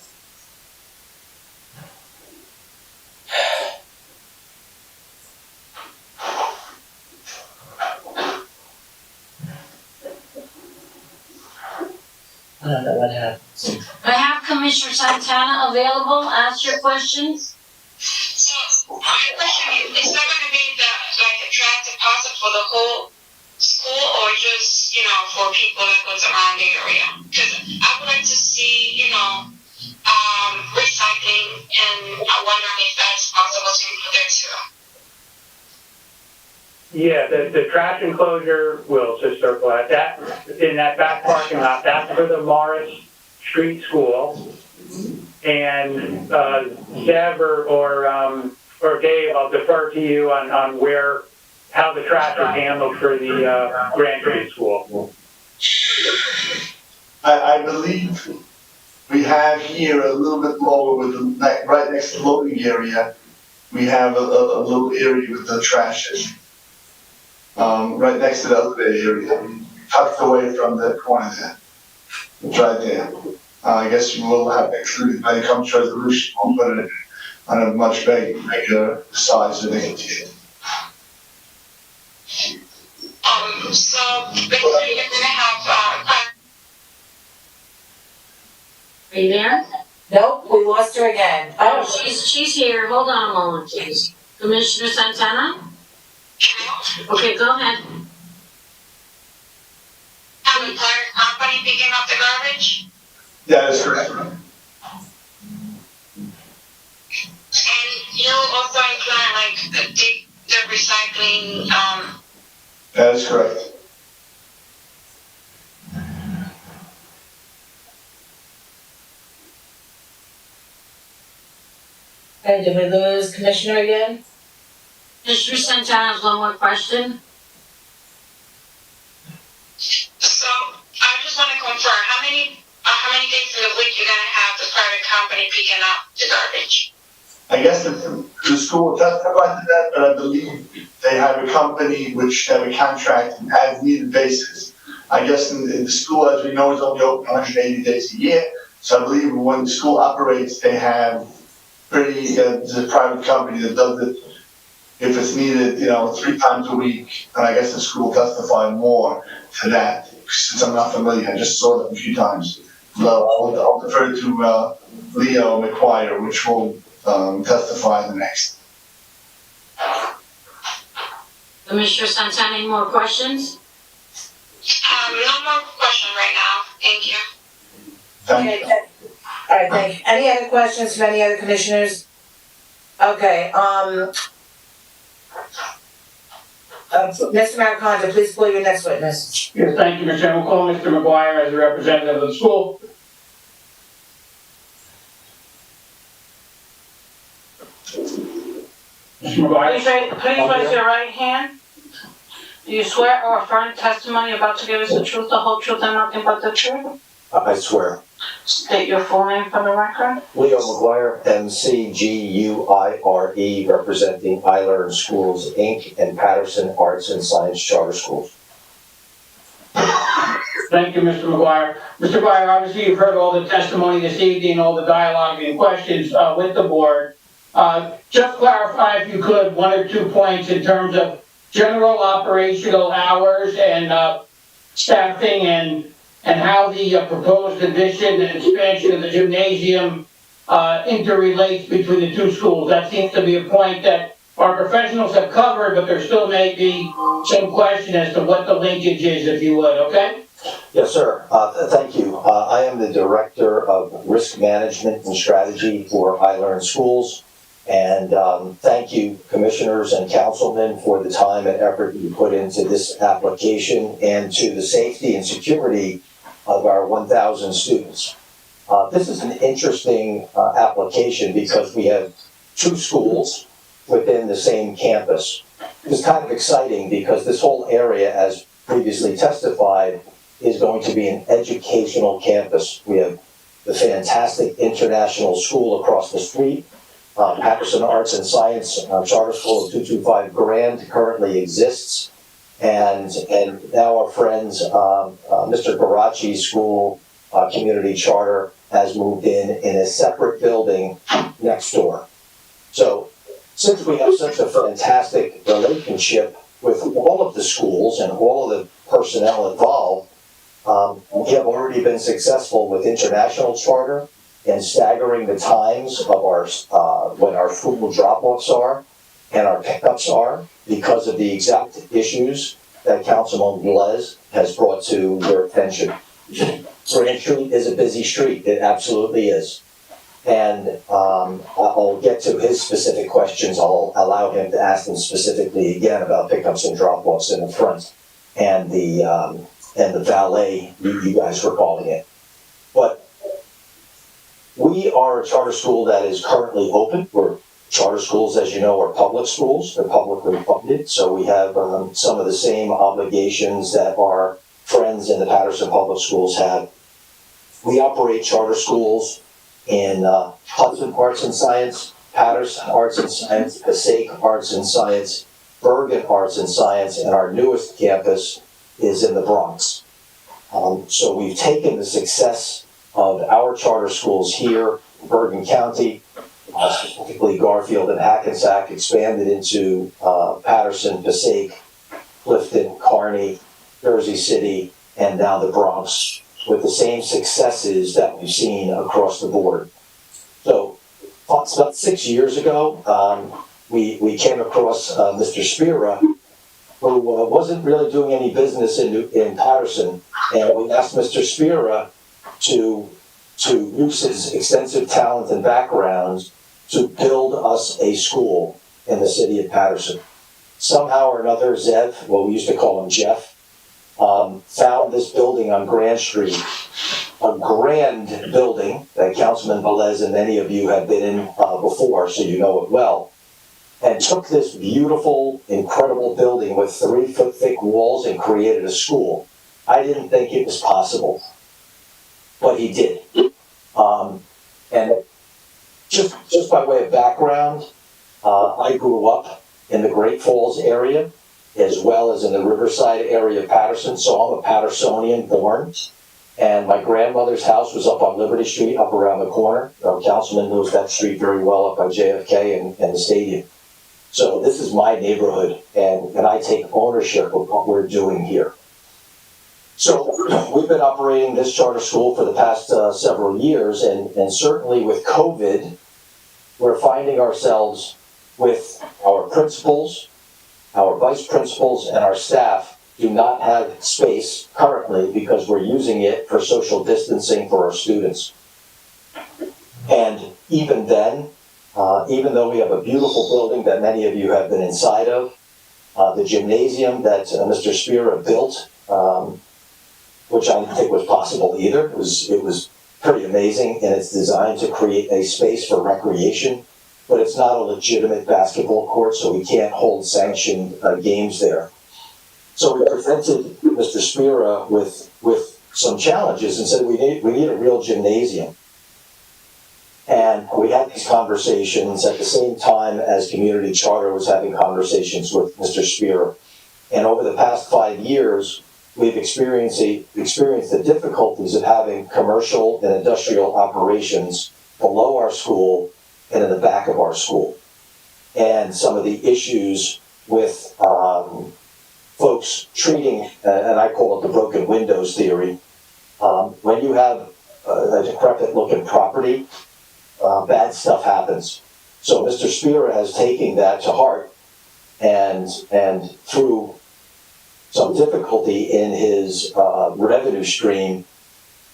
I don't know what happened. I have Commissioner Santana available. Ask your questions. So, my question is that going to be a track deposit for the whole school or just, for people that goes around the area? Because I would like to see, recycling, and I'm wondering if that's possible to include there too. Yeah, the trash enclosure will just circle at that, in that back parking lot, that's for the Morris Street School. And, Zeb or Dave, I'll defer to you on how the trash is handled for the, Grand Trade School. I believe we have here a little bit lower with the, right next to the loading area, we have a little area with the trash. Right next to the elevator area, tucked away from the corner there. It's right there. I guess we will have to include it when it comes to resolution. We'll put it on a much bigger size so they can see it. So basically you're gonna have, Are you there? Nope, we lost her again. Oh, she's here. Hold on a moment, please. Commissioner Santana? Okay, go ahead. have a private company picking up the garbage? Yeah, that's correct. And you also include the recycling, That is correct. Okay, did we lose Commissioner again? Commissioner Santana has one more question. So I just want to confirm, how many days in the week you're gonna have the private company picking up the garbage? I guess the school does provide that, but I believe they have a company which have a contract as needed basis. I guess in the school, as we know, is only open 180 days a year. So I believe when the school operates, they have the private company that does it if it's needed, 3 times a week. And I guess the school will testify more to that, since I'm not familiar. I just saw them a few times. So I'll defer to Leo McGuire, which will testify in the next. Commissioner Santana, any more questions? No more question right now. Thank you. Okay, all right, thank you. Any other questions from any other commissioners? Okay, Mr. Maricondo, please pull your next witness. Yes, thank you, Mr. Chairman. We'll call Mr. McGuire as a representative of the school. Mr. McGuire? Please raise your right hand. Do you swear or affirm testimony you're about to give us the truth, the whole truth, and nothing but the truth? I swear. State your full name for the record. Leo McGuire, MCGUIRE, representing I Learn Schools, Inc. and Paterson Arts and Science Charter Schools. Thank you, Mr. McGuire. Mr. McGuire, obviously you've heard all the testimony this evening, all the dialogue and questions with the board. Just clarify, if you could, 1 or 2 points in terms of general operational hours and staffing and how the proposed addition and expansion of the gymnasium interrelates between the 2 schools. That seems to be a point that our professionals have covered, but there still may be some question as to what the linkage is, if you would, okay? Yes, sir. Thank you. I am the Director of Risk Management and Strategy for iLearn Schools. And thank you, commissioners and councilmen, for the time and effort you put into this application and to the safety and security of our 1,000 students. This is an interesting application because we have 2 schools within the same campus. It's kind of exciting because this whole area, as previously testified, is going to be an educational campus. We have the fantastic international school across the street. Paterson Arts and Science Charter School of 225 Grand currently exists. And now our friends, Mr. Garachi's school, community charter, has moved in a separate building next door. So since we have such a fantastic relationship with all of the schools and all of the personnel involved, we have already been successful with international charter and staggering the times of our when our school drop-offs are and our pickups are because of the exact issues that Councilman Velez has brought to your attention. Grand Street is a busy street. It absolutely is. And I'll get to his specific questions. I'll allow him to ask them specifically again about pickups and drop-offs in the front and the valet, you guys were calling it. But we are a charter school that is currently open. We're charter schools, as you know, are public schools. They're publicly funded, so we have some of the same obligations that our friends in the Paterson Public Schools have. We operate charter schools in Hudson Arts and Science, Paterson Arts and Science, Passaic Arts and Science, Bergen Arts and Science, and our newest campus is in the Bronx. So we've taken the success of our charter schools here in Bergen County, specifically Garfield and Hackensack, expanded into Paterson, Passaic, Clifton, Kearney, Jersey City, and now the Bronx, with the same successes that we've seen across the board. So about 6 years ago, we came across Mr. Spira, who wasn't really doing any business in Paterson, and we asked Mr. Spira to use his extensive talent and background to build us a school in the city of Paterson. Somehow or another, Zev, well, we used to call him Jeff, found this building on Grand Street, a grand building that Councilman Velez and many of you have been in before, so you know it well, and took this beautiful, incredible building with 3-foot thick walls and created a school. I didn't think it was possible, but he did. And just by way of background, I grew up in the Great Falls area, as well as in the Riverside area of Paterson, so I'm a Patersonian born. And my grandmother's house was up on Liberty Street, up around the corner. Councilman knows that street very well, up by JFK and the stadium. So this is my neighborhood, and I take ownership of what we're doing here. So we've been operating this charter school for the past several years, and certainly with COVID, we're finding ourselves with our principals, our vice principals, and our staff do not have space currently because we're using it for social distancing for our students. And even then, even though we have a beautiful building that many of you have been inside of, the gymnasium that Mr. Spira built, which I didn't think was possible either. It was pretty amazing in its design to create a space for recreation, but it's not a legitimate basketball court, so we can't hold sanctioned games there. So we presented Mr. Spira with some challenges and said we need a real gymnasium. And we had these conversations at the same time as Community Charter was having conversations with Mr. Spira. And over the past 5 years, we've experienced the difficulties of having commercial and industrial operations below our school and in the back of our school. And some of the issues with folks treating, and I call it the broken windows theory, when you have a decrepit looking property, bad stuff happens. So Mr. Spear has taken that to heart and through some difficulty in his revenue stream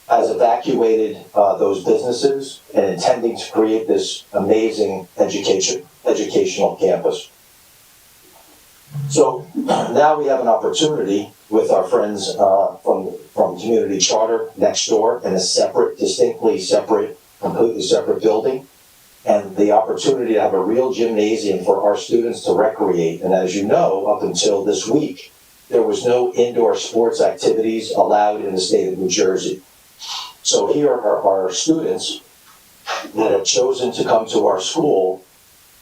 has evacuated those businesses and intending to create this amazing educational campus. So now we have an opportunity with our friends from Community Charter next door in a separate, distinctly separate, completely separate building, and the opportunity to have a real gymnasium for our students to recreate. And as you know, up until this week, there was no indoor sports activities allowed in the state of New Jersey. So here are our students that have chosen to come to our school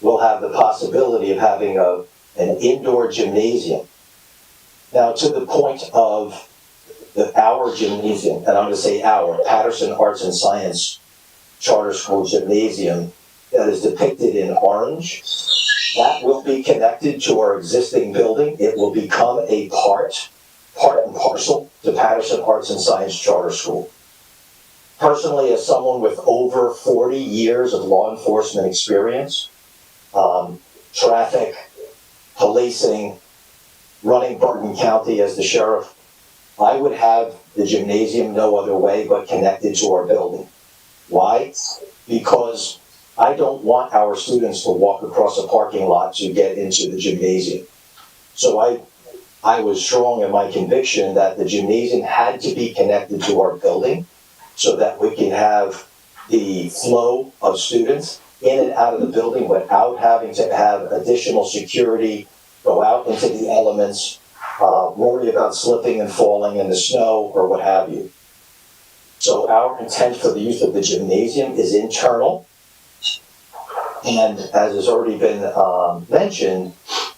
will have the possibility of having an indoor gymnasium. Now, to the point of our gymnasium, and I'm going to say our, Paterson Arts and Science Charter School Gymnasium, that is depicted in orange, that will be connected to our existing building. It will become a part and parcel to Paterson Arts and Science Charter School. Personally, as someone with over 40 years of law enforcement experience, traffic, policing, running Bergen County as the sheriff, I would have the gymnasium no other way but connected to our building. Why? Because I don't want our students to walk across a parking lot to get into the gymnasium. So I was strong in my conviction that the gymnasium had to be connected to our building so that we can have the flow of students in and out of the building without having to have additional security, go out into the elements, worry about slipping and falling in the snow or what have you. So our intent for the use of the gymnasium is internal. And as has already been mentioned,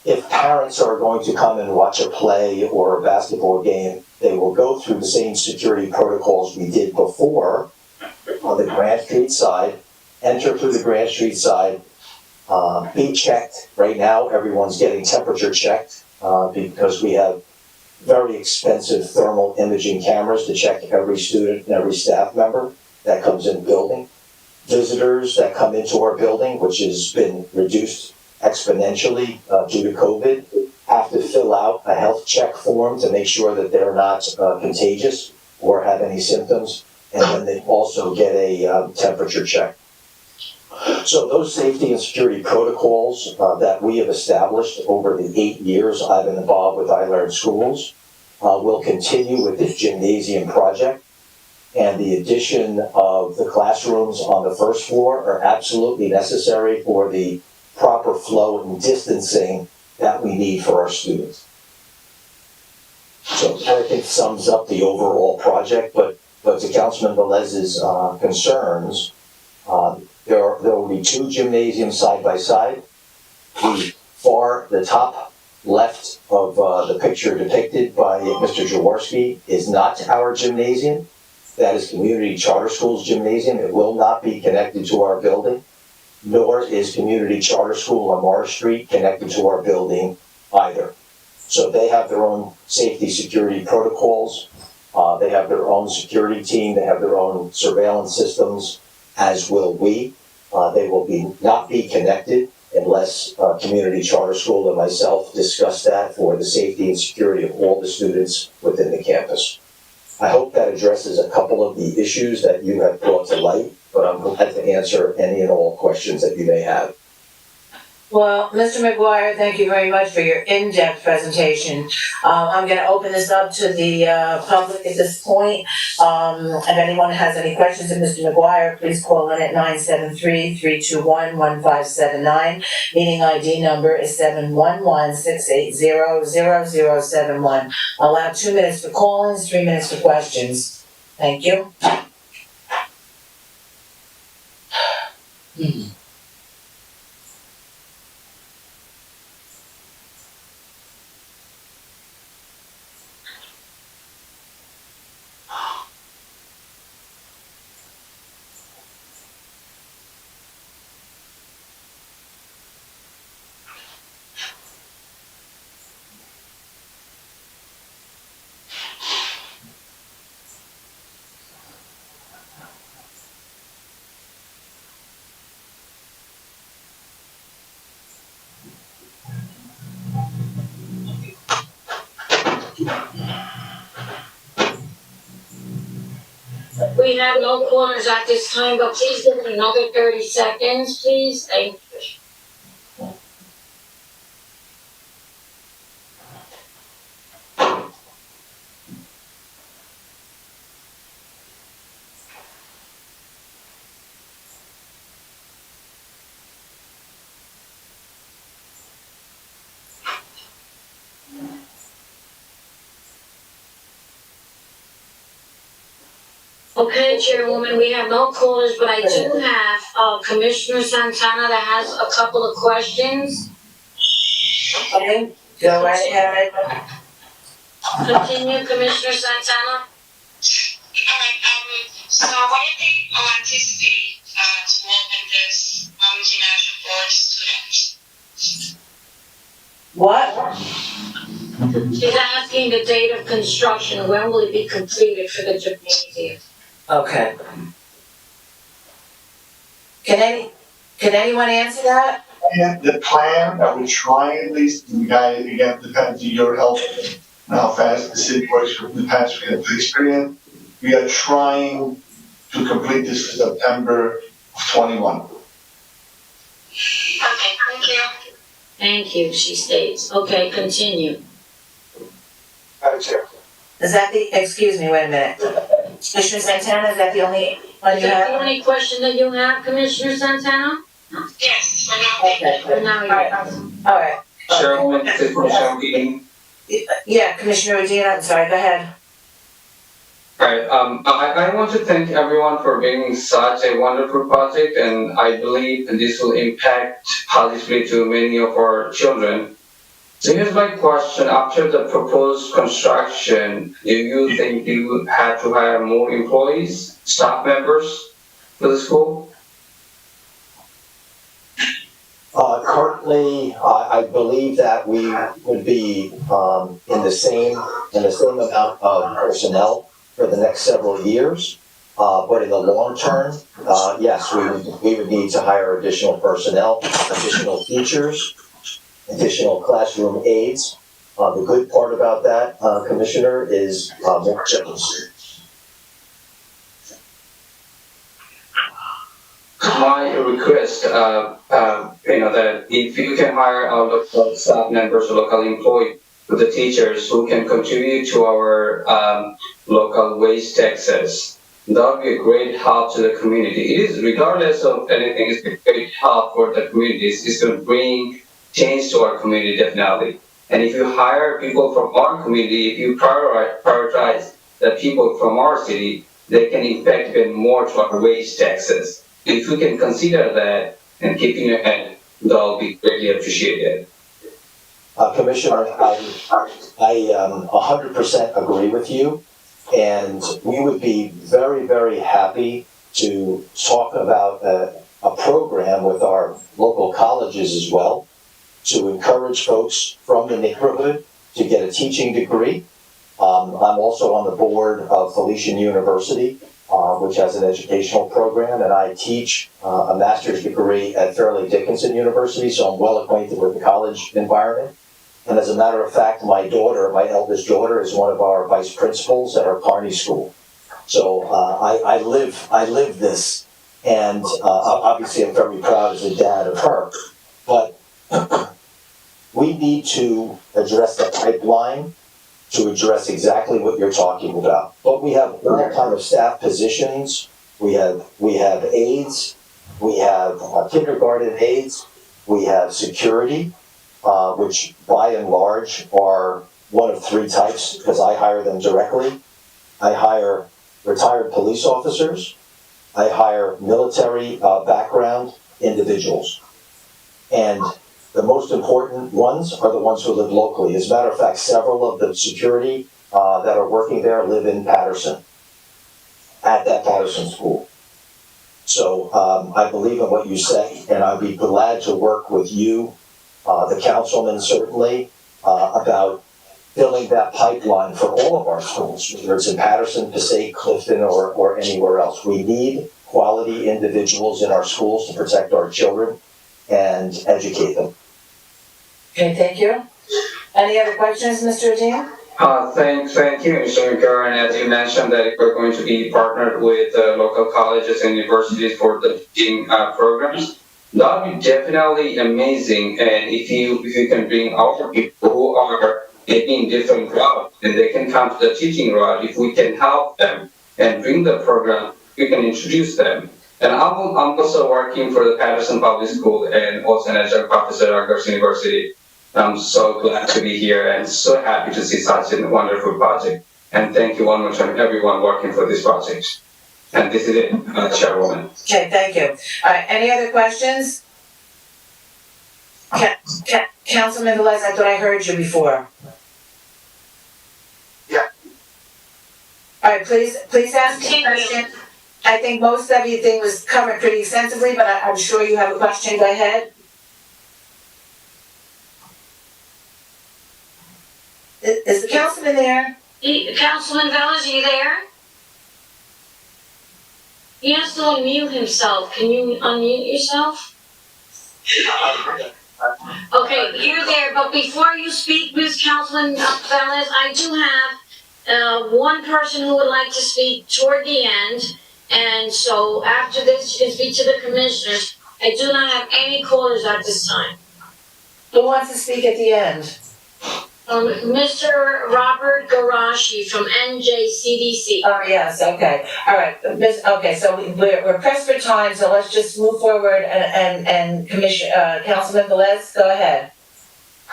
if parents are going to come and watch a play or a basketball game, they will go through the same security protocols we did before on the Grant Street side, enter through the Grant Street side, be checked. Right now, everyone's getting temperature checked because we have very expensive thermal imaging cameras to check every student and every staff member that comes in the building. Visitors that come into our building, which has been reduced exponentially due to COVID, have to fill out a health check form to make sure that they're not contagious or have any symptoms, and then they also get a temperature check. So those safety and security protocols that we have established over the 8 years I've been involved with iLearn Schools will continue with this gymnasium project. And the addition of the classrooms on the first floor are absolutely necessary for the proper flow and distancing that we need for our students. So that, I think, sums up the overall project, but to Councilman Velez's concerns, there will be two gymnasiums side by side. The top left of the picture depicted by Mr. Jaworski is not our gymnasium. That is Community Charter School's gymnasium. It will not be connected to our building, nor is Community Charter School on Morris Street connected to our building either. So they have their own safety security protocols. They have their own security team. They have their own surveillance systems, as will we. They will not be connected unless Community Charter School and myself discuss that for the safety and security of all the students within the campus. I hope that addresses a couple of the issues that you have brought to light, but I'm glad to answer any and all questions that you may have. Well, Mr. McGuire, thank you very much for your in-depth presentation. I'm going to open this up to the public at this point. If anyone has any questions of Mr. McGuire, please call in at 973-321-1579. Meeting ID number is 711-680-0071. I'll allow 2 minutes for call-ins, 3 minutes for questions. Thank you. we have no callers at this time, but please give it another 30 seconds, please. Thank you. Okay, Chairwoman, we have no callers, but I do have Commissioner Santana that has a couple of questions. Okay, go right ahead. Continue, Commissioner Santana. Alright, so what do you anticipate to open this gymnasium for students? What? She's asking the date of construction, when will it be completed for the gymnasium? Okay. Can anyone answer that? And the plan that we're trying, at least, the guy, again, depends on your help and how fast the city works with the past experience. We are trying to complete this for September of 21. Okay, thank you. Thank you, she states. Okay, continue. Madam Chair. Is that excuse me, wait a minute. Commissioner Santana, is that the only one Is you that the have? only question that you have, Commissioner Santana? Yes, for now. Okay. For now, yes. All right. Chairwoman, this is Commissioner Keating. Yeah, Commissioner Medina, I'm sorry, go ahead. Right, I want to thank everyone for bringing such a wonderful project, and I believe this will impact positively to many of our children. So here's my question: after the proposed construction, do you think you have to hire more employees, staff members for the school? Currently, I believe that we would be in the same amount of personnel for the next several years. But in the long term, yes, we would need to hire additional personnel, additional teachers, additional classroom aides. The good part about that, Commissioner, is more jobs. My request, that if you can hire our local staff members, local employees, the teachers who can contribute to our local wage taxes, that would be a great help to the community. It is, regardless of anything, it's a great help for the communities. It's going to bring change to our community, definitely. And if you hire people from our community, if you prioritize the people from our city, they can impact even more to our wage taxes. If you can consider that and keep in your head, that will be greatly appreciated. Commissioner, I 100% agree with you, and we would be very, very happy to talk about a program with our local colleges as well, to encourage folks from the neighborhood to get a teaching degree. I'm also on the board of Felician University, which has an educational program, and I teach a master's degree at Fairleigh Dickinson University, so I'm well acquainted with the college environment. And as a matter of fact, my eldest daughter, is one of our vice principals at our Kearney School. So I live this, and obviously I'm very proud as a dad of her. But we need to address the pipeline to address exactly what you're talking about. But we have all kind of staff positions. We have aides. We have kindergarten aides. We have security, which by and large are one of three types because I hire them directly. I hire retired police officers. I hire military background individuals. And the most important ones are the ones who live locally. As a matter of fact, several of the security that are working there live in Paterson, at that Paterson school. So I believe in what you say, and I'd be glad to work with you, the councilman certainly, about filling that pipeline for all of our schools, whether it's in Paterson, Passaic, Clifton, or anywhere else. We need quality individuals in our schools to protect our children and educate them. Okay, thank you. Any other questions, Mr. Adina? Thank you, Mr. McCarron. As you mentioned that we're going to be partnered with local colleges and universities for the teaching programs. That would be definitely amazing. And if you can bring our people who are taking different routes and they can come to the teaching route, if we can help them and bring the program, we can introduce them. And I'm also working for the Paterson Public School and also an adjunct professor at Rutgers University. I'm so glad to be here and so happy to see such a wonderful project. And thank you one more time, everyone working for this project. And this is it, Chairwoman. Okay, thank you. All right, any other questions? Councilman Velez, I thought I heard you before. Yeah. All right, please ask a question. I think most everything was covered pretty extensively, but I'm sure you have a question. Go ahead. Is the councilman there? Councilman Velez, are you there? He has to unmute himself. Can you unmute yourself? Okay, you're there, but before you speak, Ms. Councilman Velez, I do have one person who would like to speak toward the end. And so after this, you can speak to the commissioners. I do not have any callers at this time. Who wants to speak at the end? Mr. Robert Garashi from NJCDC. Oh, yes, okay. All right, okay, so we're pressed for time, so let's just move forward and Councilman Velez, go ahead.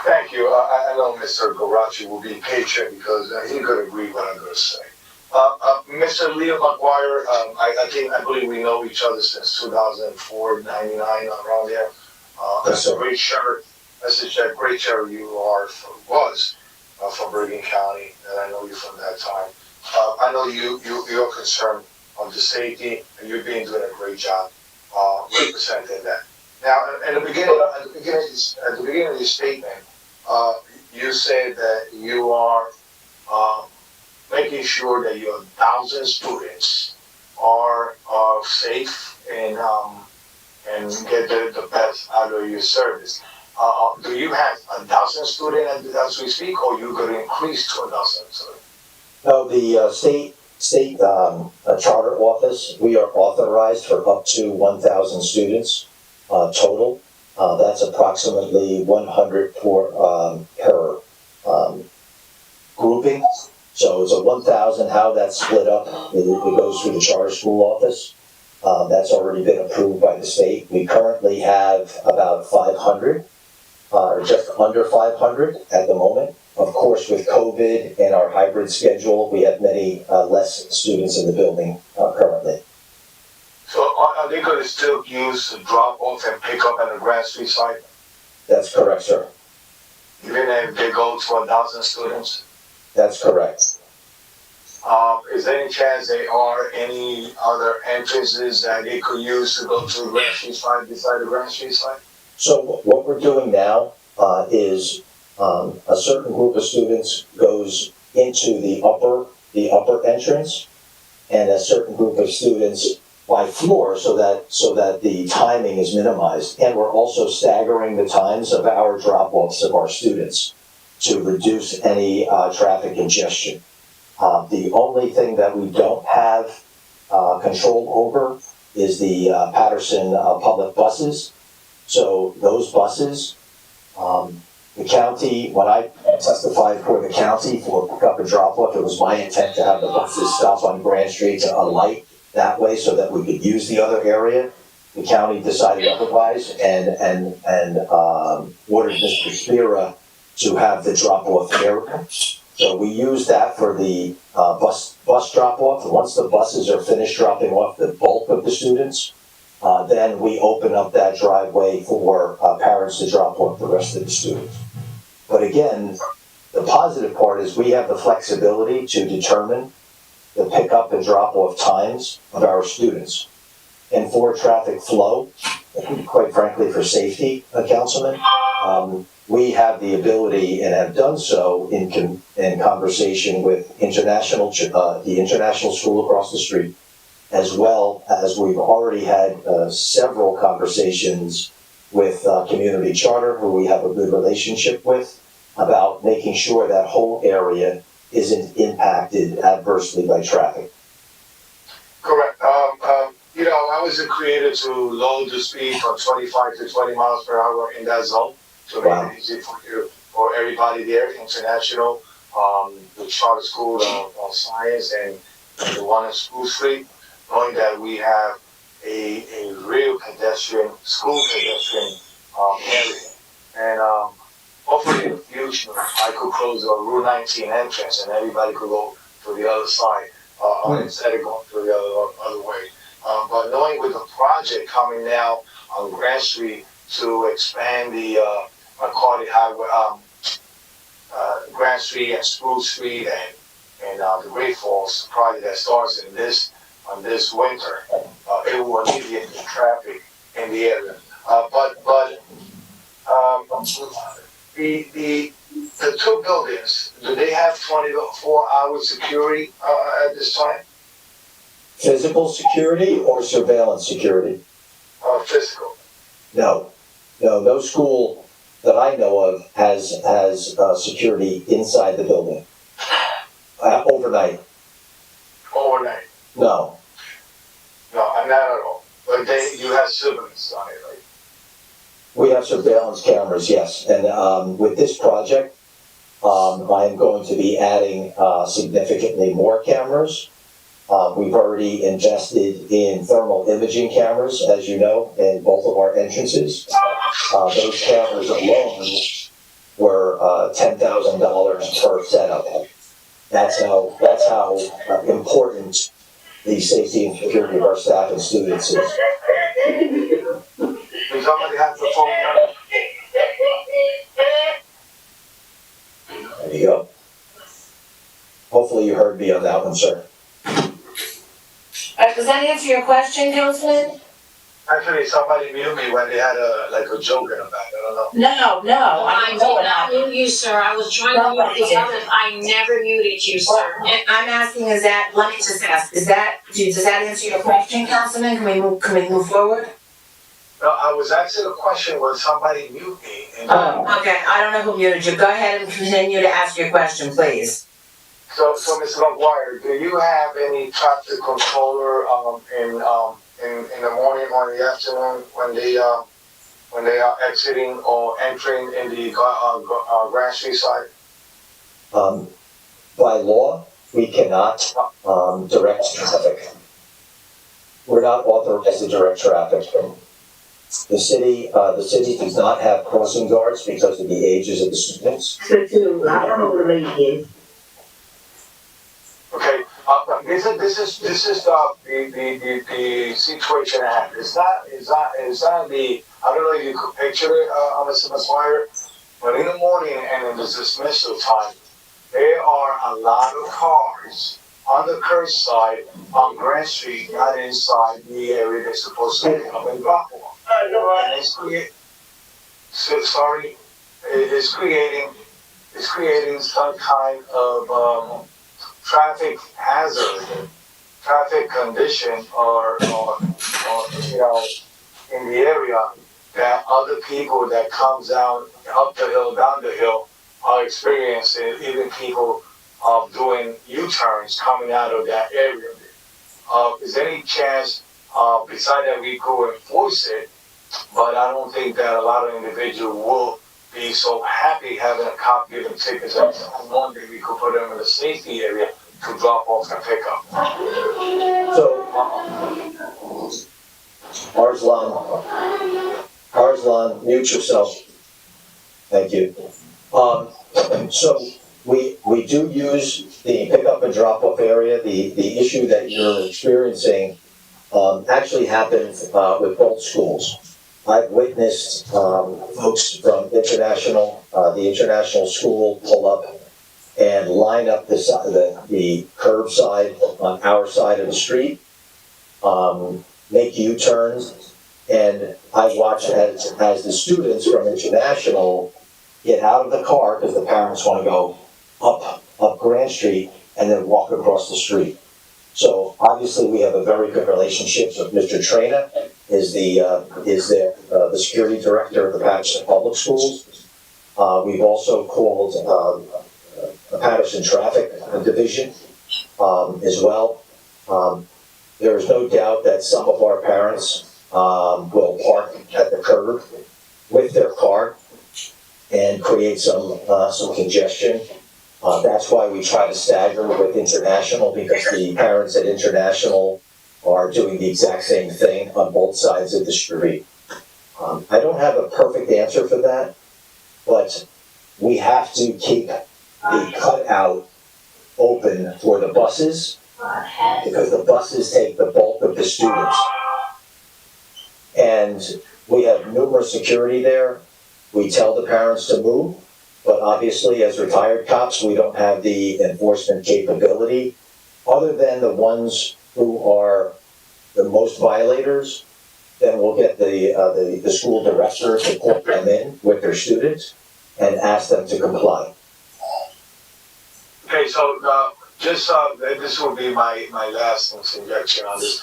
Thank you. I know Mr. Garachi will be patient because he could agree what I'm going to say. Mr. Leo McGuire, I believe we know each other since 2004, 99, around there. That's a great shirt. Message that great chair you was from Bergen County, and I know you from that time. I know you're concerned of the safety, and you're doing a great job representing that. Now, at the beginning of your statement, you said that you are making sure that your 1,000 students are safe and get the best out of your service. Do you have 1,000 students as we speak, or you could increase to 1,000 students? No, the state charter office, we are authorized for up to 1,000 students total. That's approximately 100 per grouping. So it's a 1,000. How that's split up, it goes through the charter school office. That's already been approved by the state. We currently have about 500. Or just under 500 at the moment. Of course, with COVID and our hybrid schedule, we have many less students in the building currently. So are they going to still use the drop-off and pick-up at the Grand Street site? That's correct, sir. Even if they go to 1,000 students? That's correct. Is there any chance there are any other entrances that they could use to go to the Grand Street site beside the Grand Street site? So what we're doing now is a certain group of students goes into the upper entrance, and a certain group of students by floor, so that the timing is minimized. And we're also staggering the times of our drop-offs of our students to reduce any traffic congestion. The only thing that we don't have control over is the Paterson public buses. So those buses, the county, when I testified for the county for pick-up and drop-off, it was my intent to have the buses stop on Grand Street to alight that way so that we could use the other area. The county decided otherwise and ordered Mr. Spira to have the drop-off area. So we use that for the bus drop-off. And once the buses are finished dropping off the bulk of the students, then we open up that driveway for parents to drop off the rest of the students. But again, the positive part is we have the flexibility to determine the pickup and drop-off times of our students. And for traffic flow, quite frankly for safety, Councilman, we have the ability and have done so in conversation with the international school across the street, as well as we've already had several conversations with Community Charter, who we have a good relationship with, about making sure that whole area isn't impacted adversely by traffic. Correct. I wasn't created to lower the speed from 25 to 20 miles per hour in that zone to make it easy for you, for everybody there, international, the charter school of science and the one in School Street, knowing that we have a real school pedestrian area. And hopefully in the future, I could close the Route 19 entrance and everybody could go to the other side instead of going to the other way. But knowing with the project coming now on Grand Street to expand the McCarty Highway, Grand Street and Spruce Street and the Great Falls project that starts in this winter, it will alleviate the traffic in the area. The two buildings, do they have 24-hour security at this time? Physical security or surveillance security? Physical. No school that I know of has security inside the building. Overnight. Overnight? No. No, not at all. But you have surveillance on it, right? We have surveillance cameras, yes. And with this project, I am going to be adding significantly more cameras. We've already invested in thermal imaging cameras, as you know, in both of our entrances. Those cameras alone were $10,000 per setup. That's how important the safety and security of our staff and students is. Does somebody have the phone number? There you go. Hopefully you heard me on that one, sir. Does that answer your question, Councilman? Actually, somebody muted me when they had a joke in the back. I don't know. No, I did not mute you, sir. I was trying to mute the others. I never muted you, sir. And I'm asking, let me just ask, does that answer your question, Councilman? Can we move forward? No, I was asking a question when somebody muted me. And okay, I don't know who muted you. Go ahead and continue to ask your question, please. So Mr. McGuire, do you have any traffic controller in the morning or in the afternoon when they are exiting or entering in the Grand Street side? By law, we cannot direct traffic. We're not authorized to direct traffic. The city does not have crossing guards because of the ages of the students. I don't know who the lady is. Okay, this is the situation at hand. Is that the, I don't know if you could picture it, Mr. McGuire, but in the morning and in the dismissal time, there are a lot of cars on the curbside on Grand Street, not inside the area they're supposed to pick up and drop off. And it's creating some kind of traffic hazard, traffic condition, or in the area that other people that comes down up the hill, down the hill, are experiencing. Even people doing U-turns coming out of that area. Is there any chance, besides that, we could enforce it? But I don't think that a lot of individuals will be so happy having a cop giving tickets. And one day we could put them in the safety area to drop off and pick up. So, Arslan, mute yourself. Thank you. So we do use the pickup and drop off area. The issue that you're experiencing actually happened with both schools. I've witnessed folks from the international school pull up and line up the curb side on our side of the street, make U-turns, and I watch as the students from international get out of the car because the parents want to go up Grand Street and then walk across the street. So obviously we have a very good relationship with Mr. Traina, is the security director of the Paterson Public Schools. We've also called Paterson Traffic Division as well. There is no doubt that some of our parents will park at the curb with their car and create some congestion. That's why we try to stagger with International, because the parents at International are doing the exact same thing on both sides of the street. I don't have a perfect answer for that, but we have to keep the cutout open for the buses, because the buses take the bulk of the students. And we have numerous security there. We tell the parents to move, but obviously as retired cops, we don't have the enforcement capability, other than the ones who are the most violators. Then we'll get the school director to pull them in with their students and ask them to comply. Okay, so, this will be my last interjection on this.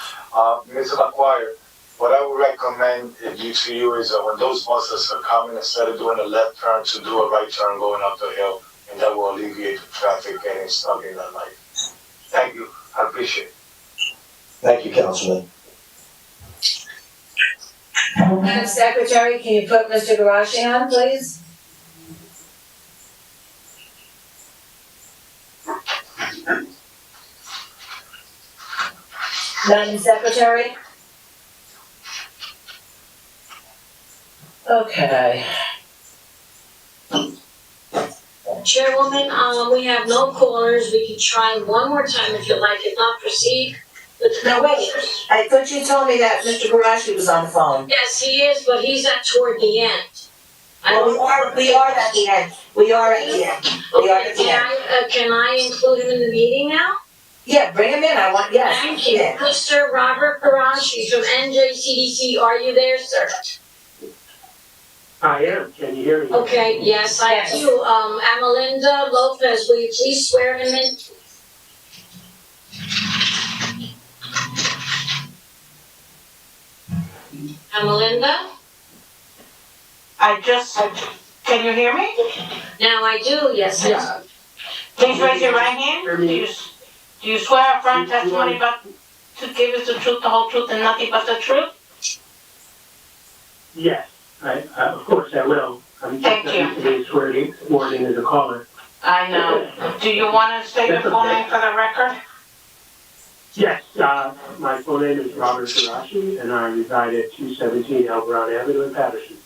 Mr. McGuire, what I would recommend to you is when those buses are coming, instead of doing a left turn, to do a right turn going up the hill, and that will alleviate the traffic getting stuck in that light. Thank you, I appreciate it. Thank you, Councilman. Madam Secretary, can you put Mr. Garashi on, please? Madam Secretary? Okay. Chairwoman, we have no callers. We can try one more time if you like. If not, proceed with the No, wait. commissioners. I thought you told me that Mr. Garashi was on the phone. Yes, he is, but he's toward the end. Well, we are at the end. We are at the end. We are at the end. Can I include him in the meeting now? Yeah, bring him in. Yes. Thank you. Yeah. Mr. Robert Parashi from NJCDC, are you there, sir? I am. Can you hear me? Okay, yes, I do. Amalinda Lopez, will you please swear him in? Amalinda? Can you hear me? Now I do, yes, I do. Please raise your right hand. Do you swear affirm testimony about to give us the truth, the whole truth, and nothing but the truth? Yes, of course I will. Thank you. I'm just sworn in as a caller. I know. Do you want to state your full name for the record? Yes, my full name is Robert Parashi, and I reside at 217 Elbron Avenue in Paterson.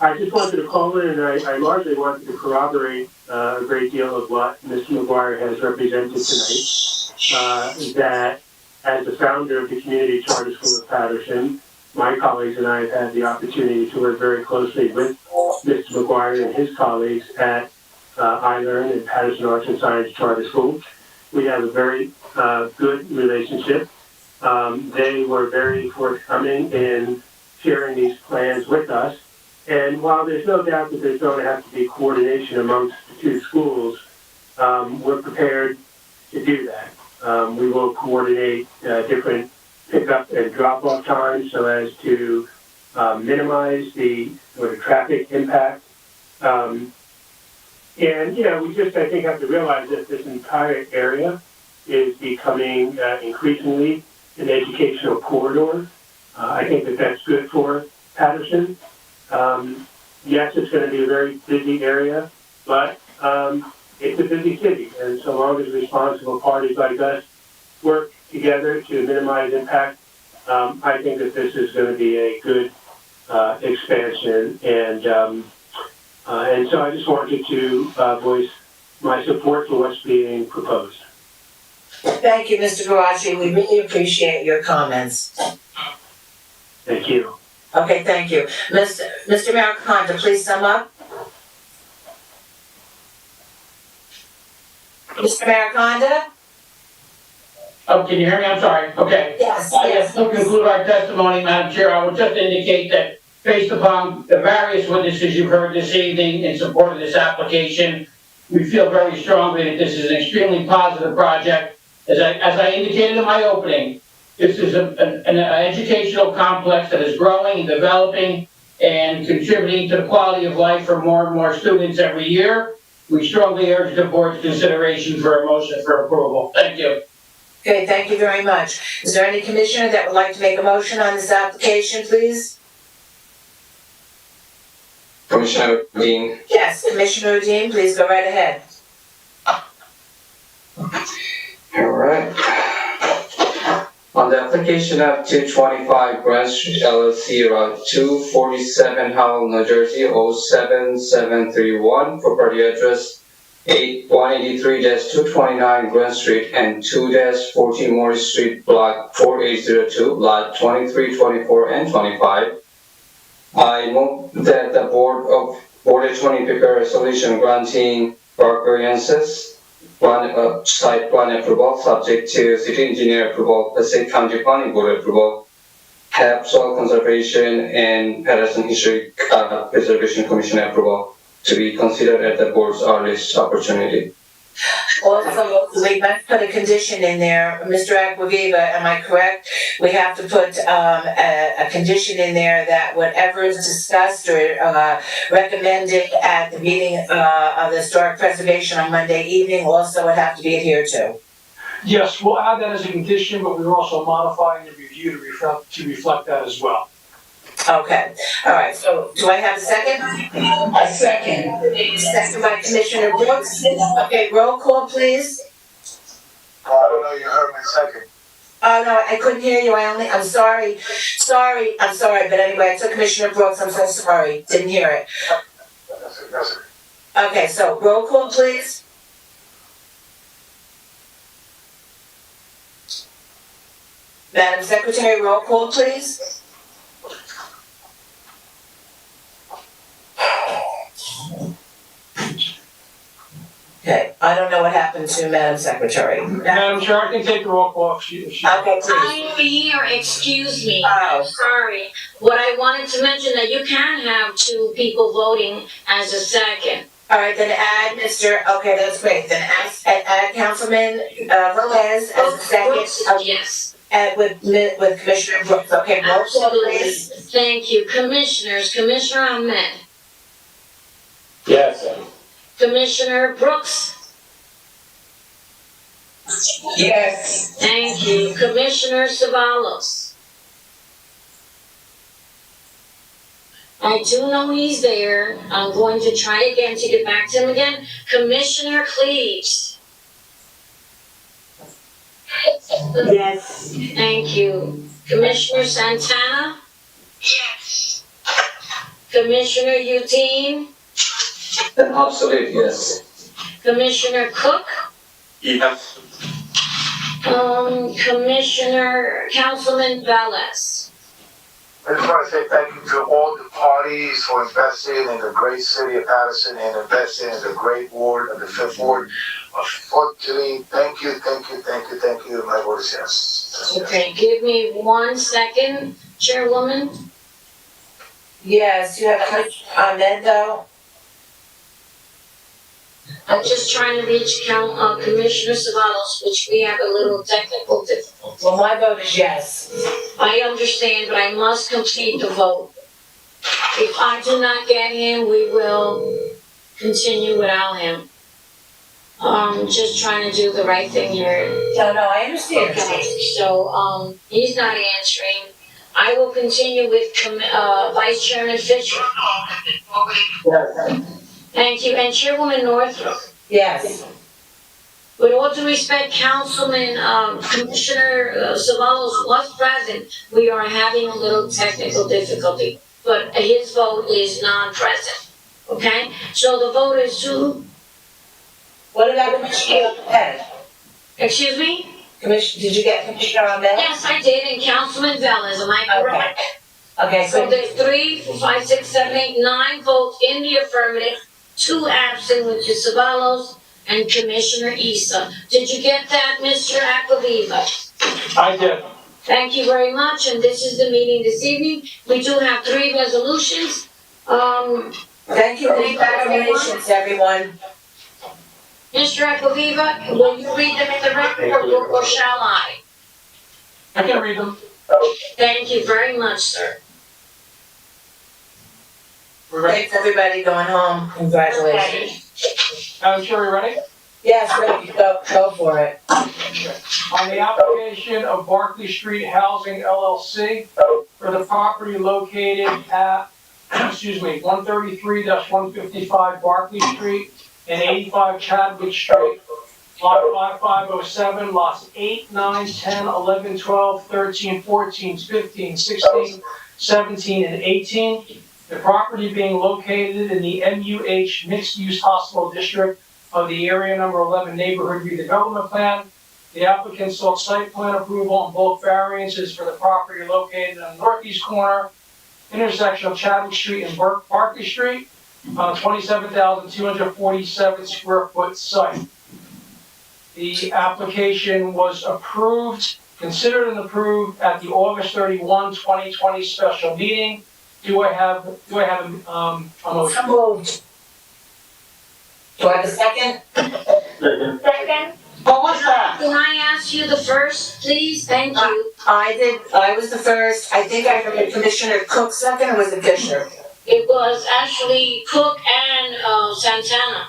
I just wanted to call in, and I largely wanted to corroborate a great deal of what Mr. McGuire has represented tonight. That as the founder of the Community Charter School of Paterson, my colleagues and I have had the opportunity to work very closely with Mr. McGuire and his colleagues at iLearn and Paterson Arts and Science Charter School. We have a very good relationship. They were very forthcoming in sharing these plans with us. And while there's no doubt that there's going to have to be coordination amongst the two schools, we're prepared to do that. We will coordinate different pickup and drop-off times so as to minimize the traffic impact. And, we just, I think, have to realize that this entire area is becoming increasingly an educational corridor. I think that that's good for Paterson. Yes, it's going to be a very busy area, but it's a busy city. And so long as responsible parties like us work together to minimize impact, I think that this is going to be a good expansion. And so I just wanted to voice my support for what's being proposed. Thank you, Mr. Garashi. We really appreciate your comments. Thank you. Okay, thank you. Mr. Mariconda, please sum up. Mr. Mariconda? Oh, can you hear me? I'm sorry. Okay. Yes. To conclude our testimony, Madam Chair, I would just indicate that based upon the various witnesses you've heard this evening in support of this application, we feel very strongly that this is an extremely positive project. As I indicated in my opening, this is an educational complex that is growing and developing and contributing to the quality of life for more and more students every year. We strongly urge the board's consideration for a motion for approval. Thank you. Okay, thank you very much. Is there any commissioner that would like to make a motion on this application, please? Commissioner Dean. Yes, Commissioner Dean, please go right ahead. All right. On the application of 225 Grand Street LLC, Route 247, Howell, New Jersey, 07731, property address 183-229 Grand Street and 2-14 Morris Street, block 4802, lot 23, 24, and 25. I move that the Board of 20 prepare a resolution granting variances site plan approval subject to city engineer approval, Passaic County Planning Board approval, HAP soil conservation and Paterson Historic Preservation Commission approval to be considered at the board's earliest opportunity. Also, we must put a condition in there, Mr. Acquaviva, am I correct? We have to put a condition in there that whatever is discussed or recommended at the meeting of the Historic Preservation on Monday evening also would have to be adhered to. Yes, we'll add that as a condition, but we're also modifying the review to reflect that as well. Okay, all right, so do I have a second? A second. Second by Commissioner Brooks. Okay, roll call, please. I don't know, you heard me second. Oh, no, I couldn't hear you, I'm sorry, but anyway, I took Commissioner Brooks, I'm so sorry, didn't hear it. That's it. Okay, so roll call, please. Madam Secretary, roll call, please. Okay, I don't know what happened to Madam Secretary. Madam Chair, I can take the roll call if she. Okay, please. I'm here, excuse me. Oh. Sorry. What I wanted to mention that you can have two people voting as a second. All right, then add okay, that's great, then add Councilman Velez as a second. Yes. With Commissioner Brooks, okay, roll call, please. Absolutely. Thank you. Commissioners, Commissioner Ahmed, Yes. Commissioner Brooks. Yes. Thank you. Commissioner Savalos. I do know he's there. I'm going to try again to get back to him again. Commissioner Cleaves. Yes. Thank you. Commissioner Santana. Yes. Commissioner Eugene. Absolutely, yes. Commissioner Cook. Yes. Commissioner Councilman Velez. I just want to say thank you to all the parties for investing in the great city of Paterson and investing in the great ward of the 5th Ward. Unfortunately, thank you. My vote is yes. Okay, give me 1 second, Chairwoman. Yes, you have Commissioner Ahmed though. I'm just trying to reach Commissioner Savalos, which we have a little technical difficulty. Well, my vote is yes. I understand, but I must complete the vote. If I do not get him, we will continue without him. Just trying to do the right thing here. No, I understand. Okay, so, he's not answering. I will continue with Vice Chairman Fisher. Thank you, and Chairwoman Northrop. Yes. With all due respect, Councilman, Commissioner Savalos was present. We are having a little technical difficulty, but his vote is non-present, okay? So the vote is to? What about Commissioner Ahmed? Excuse me? Did you get Commissioner Ahmed? Yes, I did, and Councilman Velez, am I correct? Okay, So there's 3, 4, 5, 6, 7, 8, 9 votes in the affirmative, 2 absent, which is Savalos and Commissioner Issa. Did you get that, Mr. Acquaviva? I did. Thank you very much, and this is the meeting this evening. We do have 3 resolutions. Thank you, congratulations, everyone. Mr. Acquaviva, will you read them in the record, or shall I? I can read them. Thank you very much, sir. We're ready? Thanks, everybody going home. Congratulations. Madam Chair, we ready? Yes, ready, go for it. On the application of Barclay Street Housing LLC for the property located at, 133-155 Barclay Street and 85 Chadwick Street, lot 5507, lots 8, 9, 10, 11, 12, 13, 14, 15, 16, 17, and 18. The property being located in the MUH Mixed-Use Hospital District of the Area Number 11 Neighborhood Redevelopment Plan. The applicant sought site plan approval on both variances for the property located on the northeast corner, intersection of Chadwick Street and Barclay Street, on a 27,247 square foot site. The application was approved, considered and approved at the August 31, 2020 special meeting. Do I have a motion? So moved. Do I have a second? Second. What was that? Can I ask you the first, please? Thank you. I was the first. I think I heard Commissioner Cook second, or was it Fisher? It was actually Cook and Santana.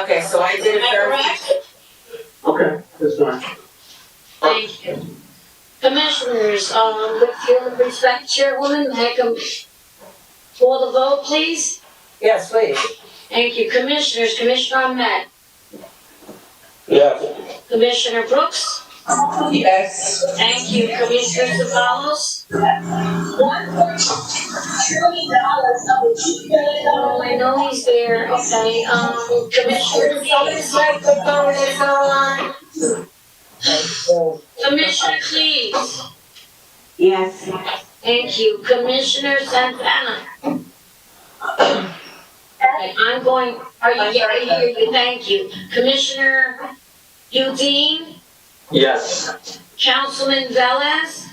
Okay, so I did it Am I first. correct? Okay, that's fine. Thank you. Commissioners, with your respect, Chairwoman, may I come for the vote, please? Yes, please. Thank you. Commissioners, Commissioner Ahmed, Yes. Commissioner Brooks, Yes. thank you. Commissioner Zavalos, oh, I know he's there, okay, Commissioner Cleves, Microphone is on. Commissioner Cleves, Yes. thank you. Commissioner Santana. Okay, I'm going, are you getting here? Thank you. Commissioner Udine, Yes. Councilman Velez,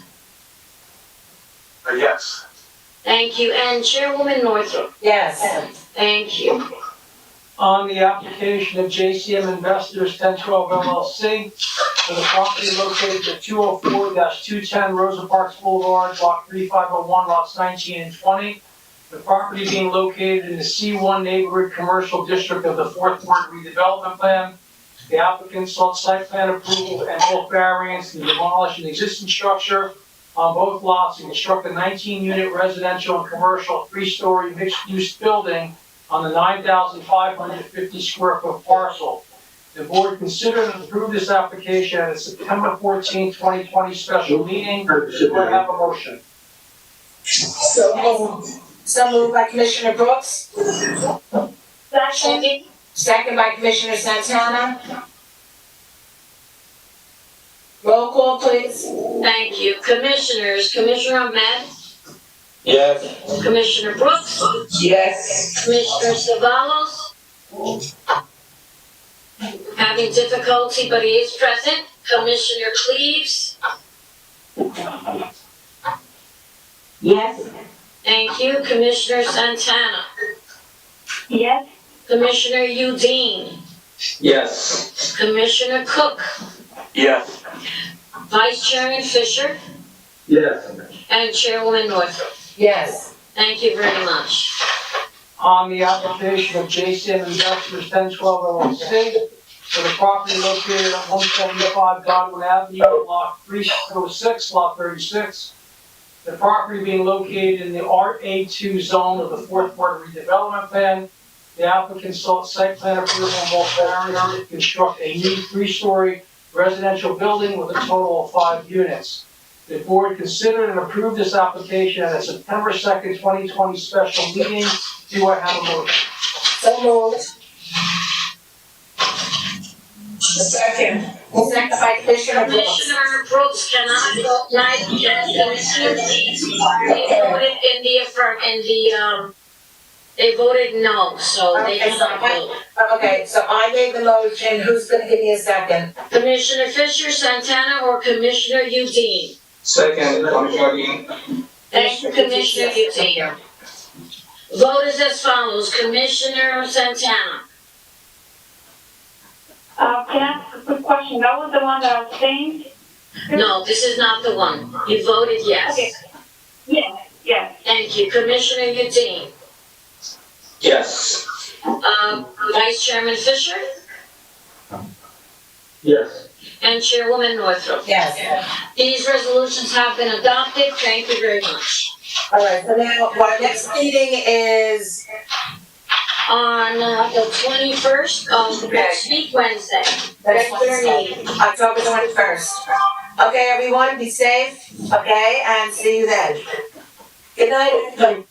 Yes. thank you, and Chairwoman Northrop, Yes. thank you. On the application of JCM Investors 1012 LLC for the property located at 204-210 Rosa Parks Boulevard, block 3501, lots 19 and 20. The property being located in the C1 Neighborhood Commercial District of the Fourth Ward Redevelopment Plan. The applicant sought site plan approval and both variance to demolish an existing structure on both lots and construct a 19-unit residential and commercial 3-story mixed-use building on the 9,550 square foot parcel. The board considered and approved this application at a September 14, 2020 special meeting. Do I have a motion? So moved. So moved by Commissioner Brooks. Second. Second by Commissioner Santana. Roll call, please. Thank you. Commissioners, Commissioner Ahmed, Yes. Commissioner Brooks, Yes. Commissioner Zavalos, having difficulty, but he is present. Commissioner Cleves, Yes. thank you. Commissioner Santana, Yes. Commissioner Udine, Yes. Commissioner Cook, Yes. Vice Chairman Fisher, Yes. and Chairwoman Northrop. Yes. Thank you very much. On the application of JCM Investors 1012 LLC for the property located at 175 Godwin Avenue, block 306, lot 36. The property being located in the RA2 zone of the Fourth Ward Redevelopment Plan. The applicant sought site plan approval on both variances to construct a new 3-story residential building with a total of 5 units. The board considered and approved this application at a September 2nd, 2020 special meeting. Do I have a motion? So moved. Second. Second by Commissioner Brooks. Commissioner Brooks cannot vote, neither can Commissioner Cleves. They voted in the they voted no, so they Okay, so cannot vote. so I made the motion. Who's gonna give me a second? Commissioner Fisher, Santana, or Commissioner Udine? Second, Commissioner Dean. Thank you, Commissioner Udine. Vote is as follows. Commissioner Santana. Can I ask a quick question? That was the one that I was saying? No, this is not the one. You voted yes. Okay. Yes, yes. Thank you. Commissioner Udine. Yes. Vice Chairman Fisher, Yes. and Chairwoman Northrup. Yes. These resolutions have been adopted. Thank you very much. All right, so now, our next meeting is, On the 21st of next week, Wednesday, regular meeting. October 21st. Okay, everyone, be safe, okay, and see you then. Good night, everybody.